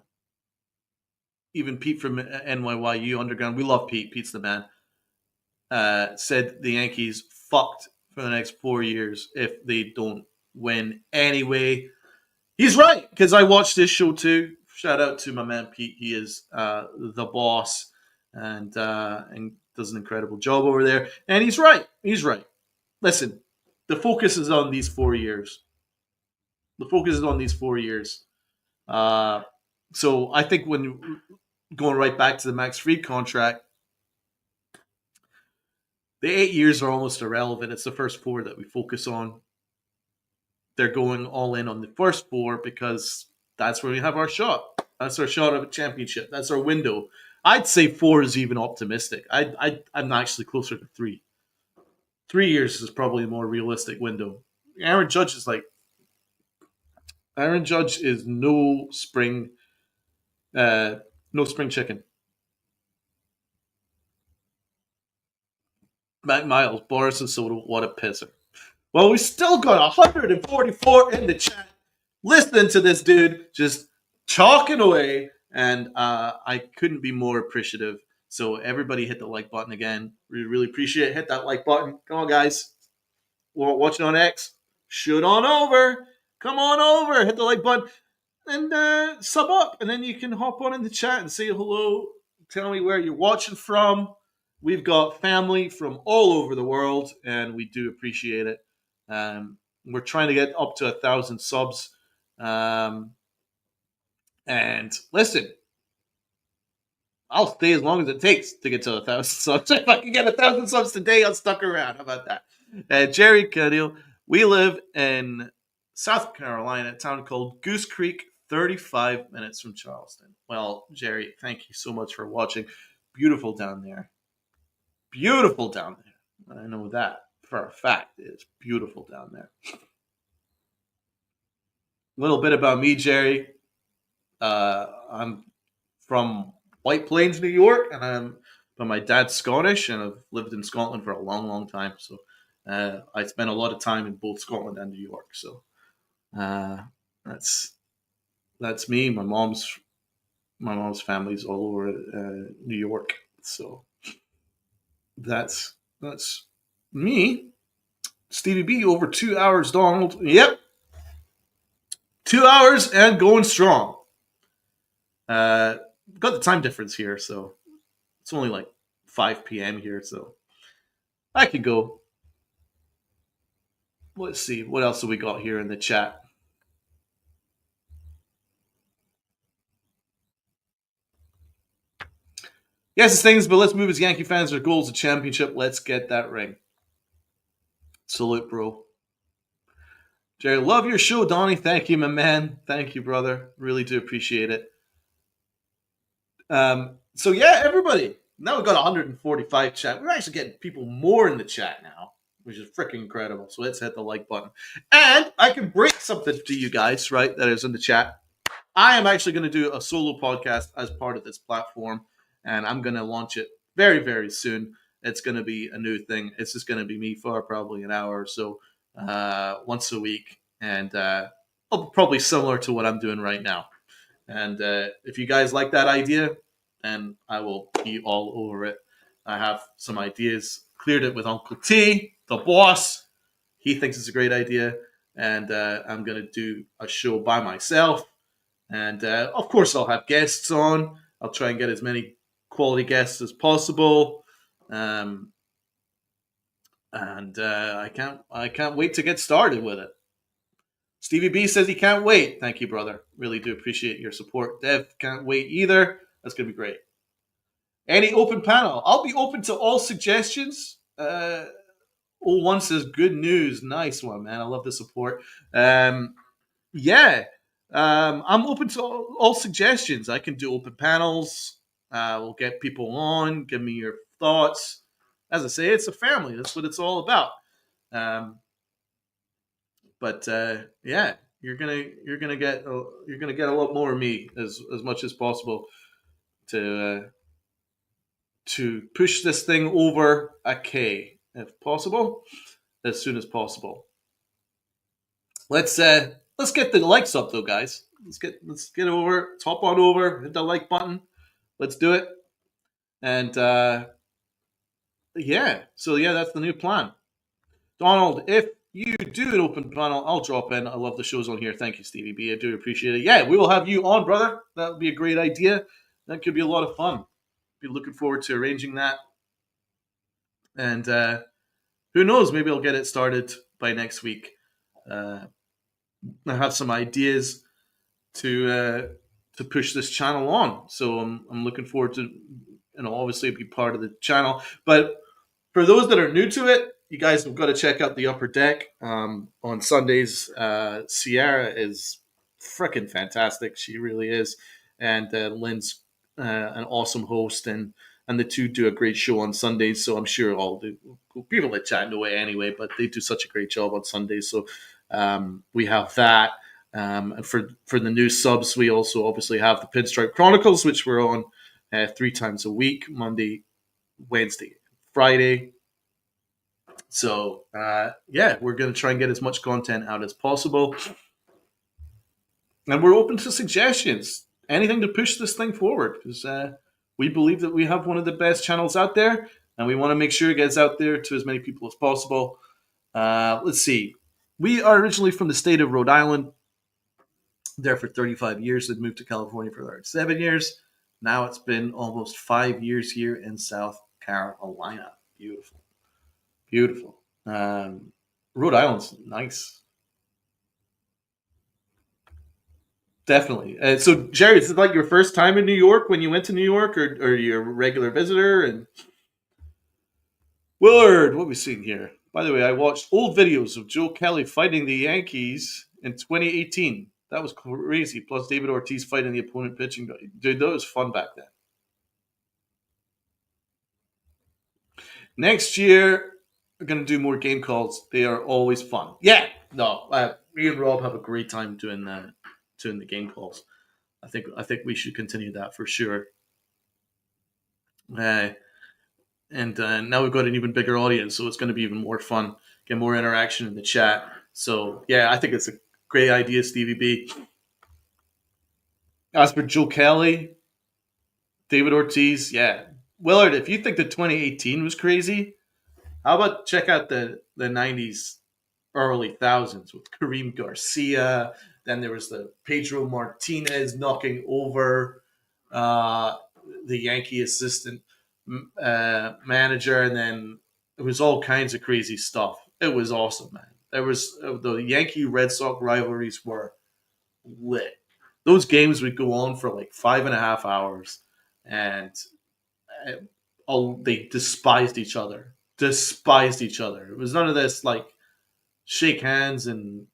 Even Pete from NYYU Underground, we love Pete. Pete's the man. Said the Yankees fucked for the next 4 years if they don't win anyway. He's right, because I watched this show too. Shout out to my man Pete. He is the boss and does an incredible job over there. And he's right. He's right. Listen, the focus is on these 4 years. The focus is on these 4 years. Uh, so I think when going right back to the Max Fried contract, the 8 years are almost irrelevant. It's the first four that we focus on. They're going all in on the first four because that's where we have our shot. That's our shot of a championship. That's our window. I'd say four is even optimistic. I'm actually closer to three. 3 years is probably a more realistic window. Aaron Judge is like Aaron Judge is uh, no spring chicken. Mac Miles, Boris and Soto, what a pisser. Well, we still got 144 in the chat listening to this dude just chalking away, and I couldn't be more appreciative. So everybody hit the like button again. We really appreciate it. Hit that like button. Come on, guys. We're watching on X. Shoot on over. Come on over. Hit the like button and sub up, and then you can hop on in the chat and say hello. Tell me where you're watching from. We've got family from all over the world, and we do appreciate it. We're trying to get up to 1,000 subs. And listen, I'll stay as long as it takes to get to 1,000 subs. If I can get 1,000 subs today, I'll stuck around. How about that? Jerry Cadillo, we live in South Carolina, a town called Goose Creek, 35 minutes from Charleston. Well, Jerry, thank you so much for watching. Beautiful down there. Beautiful down there. I know that for a fact. It's beautiful down there. little bit about me, Jerry. I'm from White Plains, New York, but my dad's Scottish, and I've lived in Scotland for a long, long time. So I spent a lot of time in both Scotland and New York. So uh, that's that's me. My mom's family's all over New York. So that's me. Stevie B over 2 hours, Donald. Yep, 2 hours and going strong. Uh, got the time difference here, so it's only like 5 p.m. here, so I could go. Let's see what else have we got here in the chat. Yes, it's things, but let's move as Yankee fans. Our goal is a championship. Let's get that ring. Salute, bro. Jerry, love your show, Donnie. Thank you, my man. Thank you, brother. Really do appreciate it. So yeah, everybody. Now we've got 145 chat. We're actually getting people more in the chat now, which is freaking incredible. So let's hit the like button. And I can break something to you guys, right? That is in the chat. I am actually going to do a solo podcast as part of this platform, and I'm going to launch it very, very soon. It's going to be a new thing. It's just going to be me for probably an hour or so, once a week, and probably similar to what I'm doing right now. And if you guys like that idea, then I will be all over it. I have some ideas, cleared it with Uncle T, the boss. He thinks it's a great idea, and I'm going to do a show by myself. And of course, I'll have guests on. I'll try and get as many quality guests as possible. Um, and I can't wait to get started with it. Stevie B says he can't wait. Thank you, brother. Really do appreciate your support. Dev can't wait either. That's gonna be great. Any open panel? I'll be open to all suggestions. One says good news. Nice one, man. I love the support. Yeah, I'm open to all suggestions. I can do open panels. We'll get people on. Give me your thoughts. As I say, it's a family. That's what it's all about. Um, but yeah, you're gonna get a lot more of me as much as possible to push this thing over a K if possible, as soon as possible. Let's get the likes up though, guys. Let's get over, top on over, hit the like button. Let's do it. And yeah, so yeah, that's the new plan. Donald, if you do an open panel, I'll drop in. I love the shows on here. Thank you, Stevie B. I do appreciate it. Yeah, we will have you on, brother. That would be a great idea. That could be a lot of fun. Be looking forward to arranging that. And who knows? Maybe I'll get it started by next week. I have some ideas to push this channel on. So I'm looking forward to, obviously be part of the channel. But for those that are new to it, you guys have got to check out the Upper Deck on Sundays. Sierra is freaking fantastic. She really is, and Lynn's an awesome host, and the two do a great show on Sundays. So I'm sure all the people that chat away anyway, but they do such a great job on Sundays. So we have that. And for the new subs, we also obviously have the Pinstripe Chronicles, which we're on 3 times a week: Monday, Wednesday, Friday. So yeah, we're going to try and get as much content out as possible, and we're open to suggestions, anything to push this thing forward, because we believe that we have one of the best channels out there, and we want to make sure it gets out there to as many people as possible. Let's see. We are originally from the state of Rhode Island. There for 35 years. They've moved to California for 7 years. Now it's been almost 5 years here in South Carolina. Beautiful. Beautiful. Rhode Island's nice. Definitely. So, Jerry, is it like your first time in New York when you went to New York, or you're a regular visitor? And Willard, what are we seeing here? By the way, I watched old videos of Joe Kelly fighting the Yankees in 2018. That was crazy. Plus David Ortiz fighting the opponent pitching. Dude, that was fun back then. Next year, going to do more game calls. They are always fun. Yeah, no, me and Rob have a great time doing the game calls. I think we should continue that for sure. Uh, and now we've got an even bigger audience, so it's going to be even more fun. Get more interaction in the chat. So yeah, I think it's a great idea, Stevie B. As for Joe Kelly, David Ortiz, yeah, Willard. If you think the 2018 was crazy, how about check out the '90s, early thousands with Kareem Garcia. Then there was the Pedro Martinez knocking over uh, the Yankee assistant manager, and then it was all kinds of crazy stuff. It was awesome, man. There was the Yankee Red Sox rivalries were lit. Those games would go on for like 5.5 hours, and uh, they despised each other. Despised each other. It was none of this like shake hands and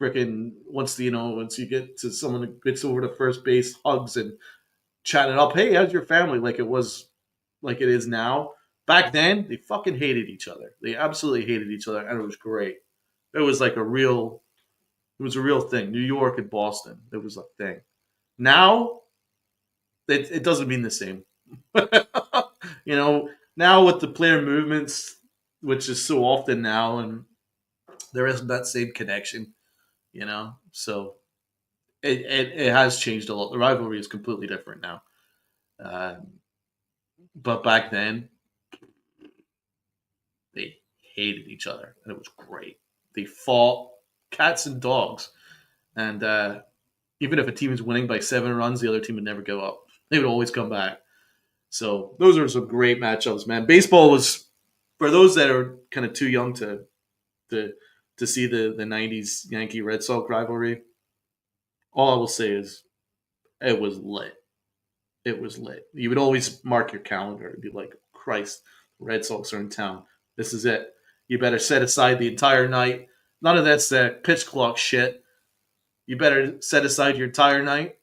freaking once you get to someone that gets over to first base, hugs and chatting up. Hey, how's your family? Like it was, like it is now. Back then, they fucking hated each other. They absolutely hated each other, and it was great. It was like a real, it was a real thing. New York and Boston, it was a thing. Now, it doesn't mean the same. Now with the player movements, which is so often now, and there isn't that same connection. So it has changed a lot. The rivalry is completely different now. But back then, they hated each other, and it was great. They fought cats and dogs, and even if a team is winning by 7 runs, the other team would never go up. They would always come back. So those are some great matchups, man. Baseball was, for those that are kind of too young to to see the '90s Yankee Red Sox rivalry. All I will say is it was lit. It was lit. You would always mark your calendar and be like, Christ, Red Sox are in town. This is it. You better set aside the entire night. None of that's pitch clock shit. You better set aside your entire night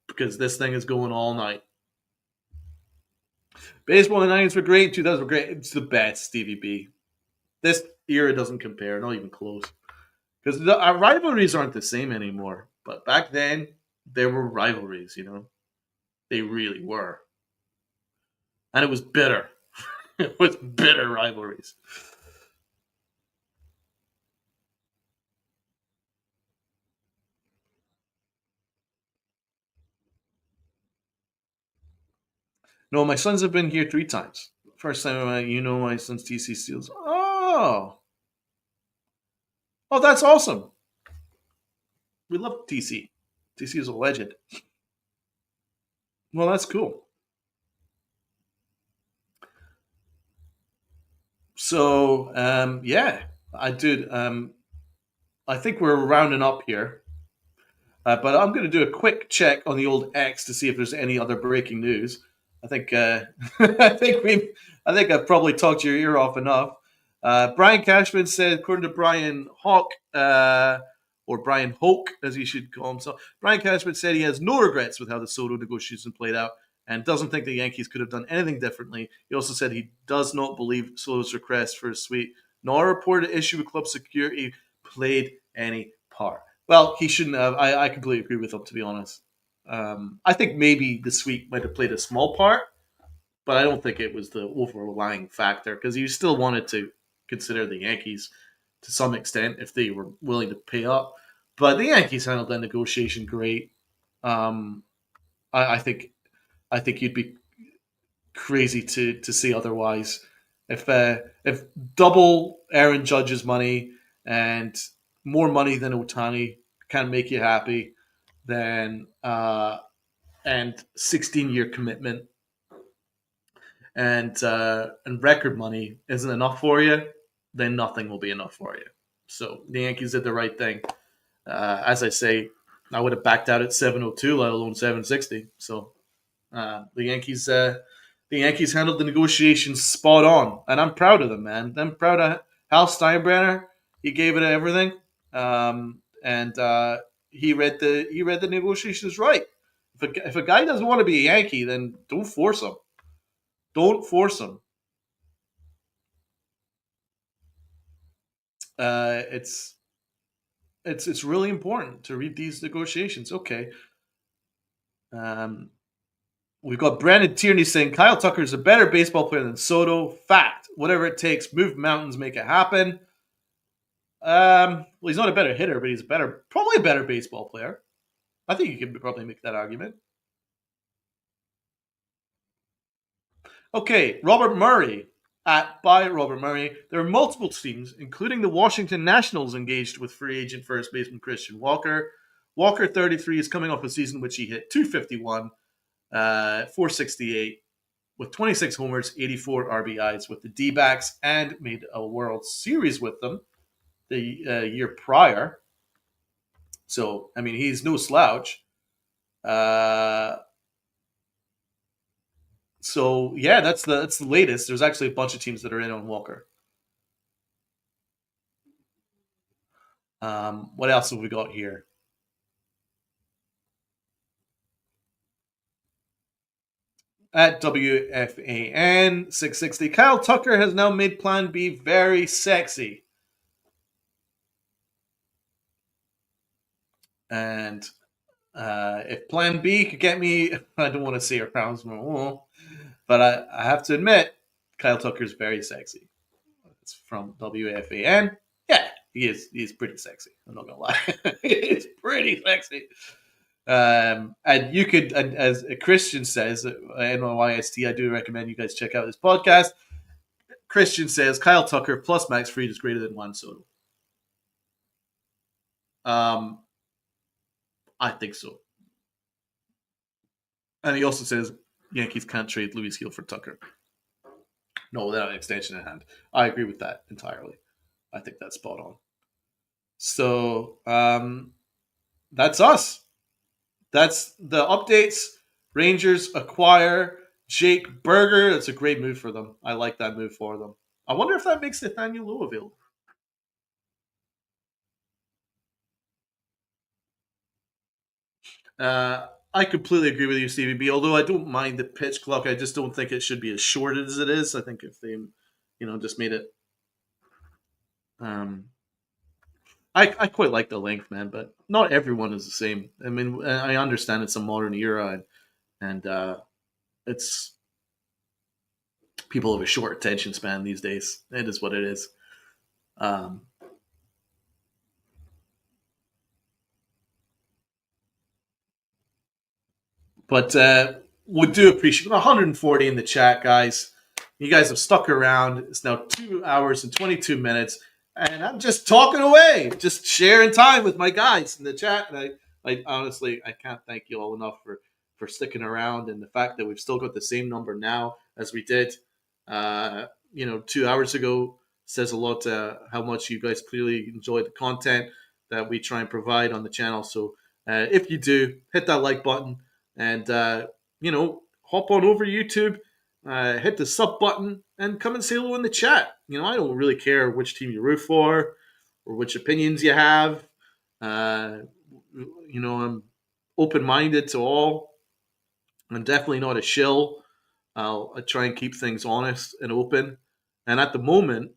because this thing is going all night. Baseball in the 90s were great. 2000s were great. It's the best, Stevie B. This era doesn't compare, not even close. Because our rivalries aren't the same anymore. But back then, there were rivalries. They really were. And it was bitter. It was bitter rivalries. No, my sons have been here 3 times. First time I met my son's TC Steels. Oh, that's awesome. We love TC. TC is a legend. Well, that's cool. So, yeah, I did. I think we're rounding up here. But I'm going to do a quick check on the old X to see if there's any other breaking news. I think I think I've probably talked your ear off enough. Brian Cashman said, according to Brian Hawk, or Brian Hoke, as he should call himself, Brian Cashman said he has no regrets with how the Soto negotiation played out and doesn't think the Yankees could have done anything differently. He also said he does not believe Soto's request for a sweep, nor reported issue with club security played any part. Well, he shouldn't have. I completely agree with him, to be honest. I think maybe the sweep might have played a small part, but I don't think it was the overlying factor because you still wanted to consider the Yankees to some extent if they were willing to pay up. But the Yankees handled that negotiation great. Um, I think you'd be crazy to see otherwise. If double Aaron Judge's money and more money than Otani can make you happy, then and 16-year commitment and record money isn't enough for you, then nothing will be enough for you. So the Yankees did the right thing. As I say, I would have backed out at 702, let alone 760. So the Yankees handled the negotiations spot on, and I'm proud of them, man. I'm proud of Hal Steinbrenner. He gave it everything, and he read the negotiations right. If a guy doesn't want to be a Yankee, then don't force him. Don't force him. It's it's really important to read these negotiations. Okay. Um, we've got Brandon Tierney saying Kyle Tucker is a better baseball player than Soto. Fact. Whatever it takes, move mountains, make it happen. Well, he's not a better hitter, but he's probably a better baseball player. I think you could probably make that argument. Okay, Robert Murray at by Robert Murray. There are multiple teams, including the Washington Nationals, engaged with free agent first baseman Christian Walker. Walker, 33, is coming off a season in which he hit 251, 468, with 26 homers, 84 RBIs with the D-backs, and made a World Series with them the year prior. So, I mean, he's no slouch. Uh, so yeah, that's the latest. There's actually a bunch of teams that are in on Walker. What else have we got here? At WFAN 660, Kyle Tucker has now made Plan B very sexy. And if Plan B could get me, I don't want to say around more, but I have to admit, Kyle Tucker is very sexy. It's from WFAN. Yeah, He's pretty sexy. I'm not gonna lie. He's pretty sexy. And you could, and as Christian says, NYST, I do recommend you guys check out this podcast. Christian says Kyle Tucker plus Max Fried is greater than Juan Soto. Um, I think so. And he also says Yankees can't trade Luis Gil for Tucker. No, without an extension in hand. I agree with that entirely. I think that's spot on. So that's us. That's the updates. Rangers acquire Jake Berger. That's a great move for them. I like that move for them. I wonder if that makes Nathaniel Lowe available. I completely agree with you, Stevie B. Although I don't mind the pitch clock, I just don't think it should be as short as it is. I think if they, just made it. I quite like the length, man, but not everyone is the same. I mean, I understand it's a modern era, and it's people have a short attention span these days. It is what it is. Um, but we do appreciate 140 in the chat, guys. You guys have stuck around. It's now 2 hours and 22 minutes, and I'm just talking away, just sharing time with my guys in the chat. And I honestly, I can't thank you all enough for sticking around, and the fact that we've still got the same number now as we did, 2 hours ago says a lot to how much you guys clearly enjoy the content that we try and provide on the channel. So if you do, hit that like button and hop on over YouTube, hit the sub button, and come and say hello in the chat. I don't really care which team you root for or which opinions you have. Uh, I'm open minded to all. I'm definitely not a shill. I try and keep things honest and open. And at the moment,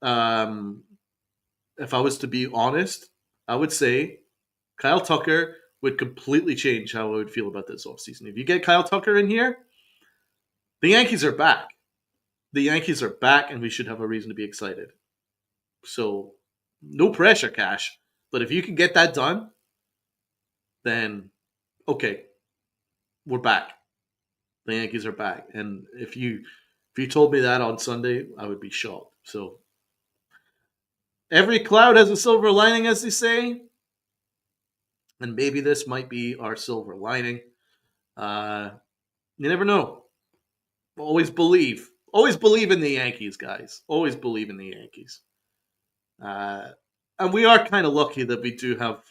um, if I was to be honest, I would say Kyle Tucker would completely change how I would feel about this offseason. If you get Kyle Tucker in here, the Yankees are back. The Yankees are back, and we should have a reason to be excited. So, no pressure, Cash. But if you can get that done, then okay, we're back. The Yankees are back. And if you told me that on Sunday, I would be shocked. So every cloud has a silver lining, as they say. And maybe this might be our silver lining. You never know. Always believe. Always believe in the Yankees, guys. Always believe in the Yankees. And we are kind of lucky that we do have,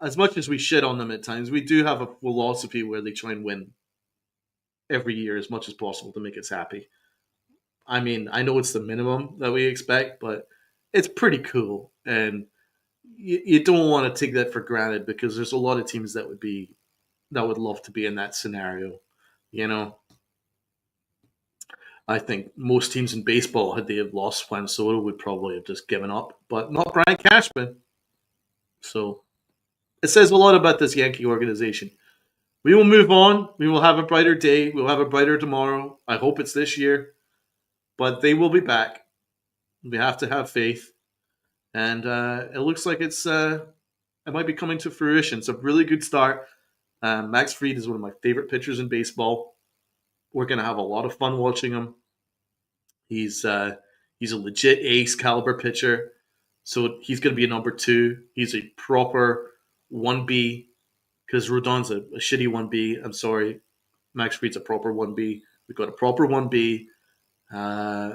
as much as we shit on them at times, we do have a philosophy where they try and win every year as much as possible to make us happy. I mean, I know it's the minimum that we expect, but it's pretty cool. And you don't want to take that for granted because there's a lot of teams that would love to be in that scenario, you know. I think most teams in baseball, had they have lost Juan Soto, would probably have just given up, but not Brian Cashman. So it says a lot about this Yankee organization. We will move on. We will have a brighter day. We'll have a brighter tomorrow. I hope it's this year, but they will be back. We have to have faith, and it looks like it might be coming to fruition. It's a really good start. Max Fried is one of my favorite pitchers in baseball. We're gonna have a lot of fun watching him. He's uh, he's a legit ace caliber pitcher, so he's gonna be a number two. He's a proper 1B because Rodon's a shitty 1B. I'm sorry, Max Fried's a proper 1B. We've got a proper 1B. Uh,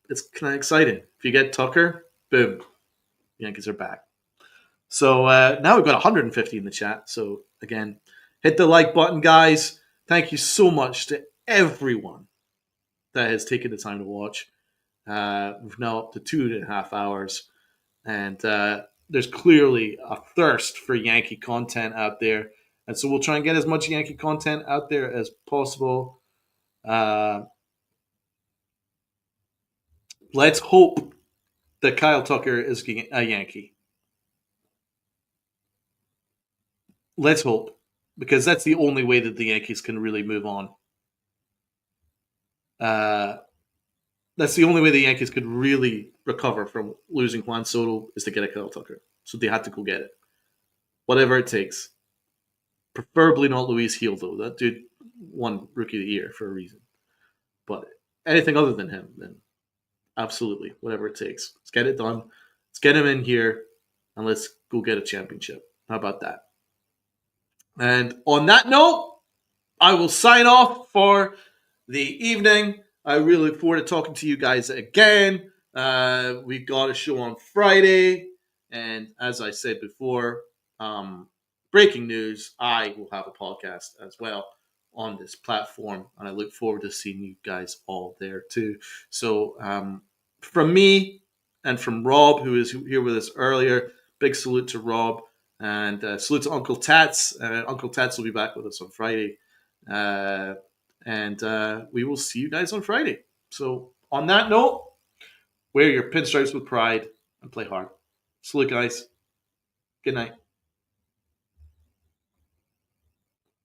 it's kind of exciting. If you get Tucker, boom, Yankees are back. So now we've got 150 in the chat. So again, hit the like button, guys. Thank you so much to everyone that has taken the time to watch. We've now up to 2.5 hours, and there's clearly a thirst for Yankee content out there. And so we'll try and get as much Yankee content out there as possible. Let's hope that Kyle Tucker is a Yankee. Let's hope, because that's the only way that the Yankees can really move on. Uh, that's the only way the Yankees could really recover from losing Juan Soto is to get a Kyle Tucker. So they had to go get it, whatever it takes. Preferably not Luis Gil, though. That dude won Rookie of the Year for a reason. But anything other than him, then absolutely, whatever it takes. Let's get it done. Let's get him in here, and let's go get a championship. How about that? And on that note, I will sign off for the evening. I really look forward to talking to you guys again. We've got a show on Friday. And as I said before, breaking news, I will have a podcast as well on this platform. And I look forward to seeing you guys all there too. So from me and from Rob, who is here with us earlier, big salute to Rob. And salute to Uncle Tats. Uncle Tats will be back with us on Friday. And we will see you guys on Friday. So, on that note, wear your pinstripes with pride and play hard. Salute, guys. Good night.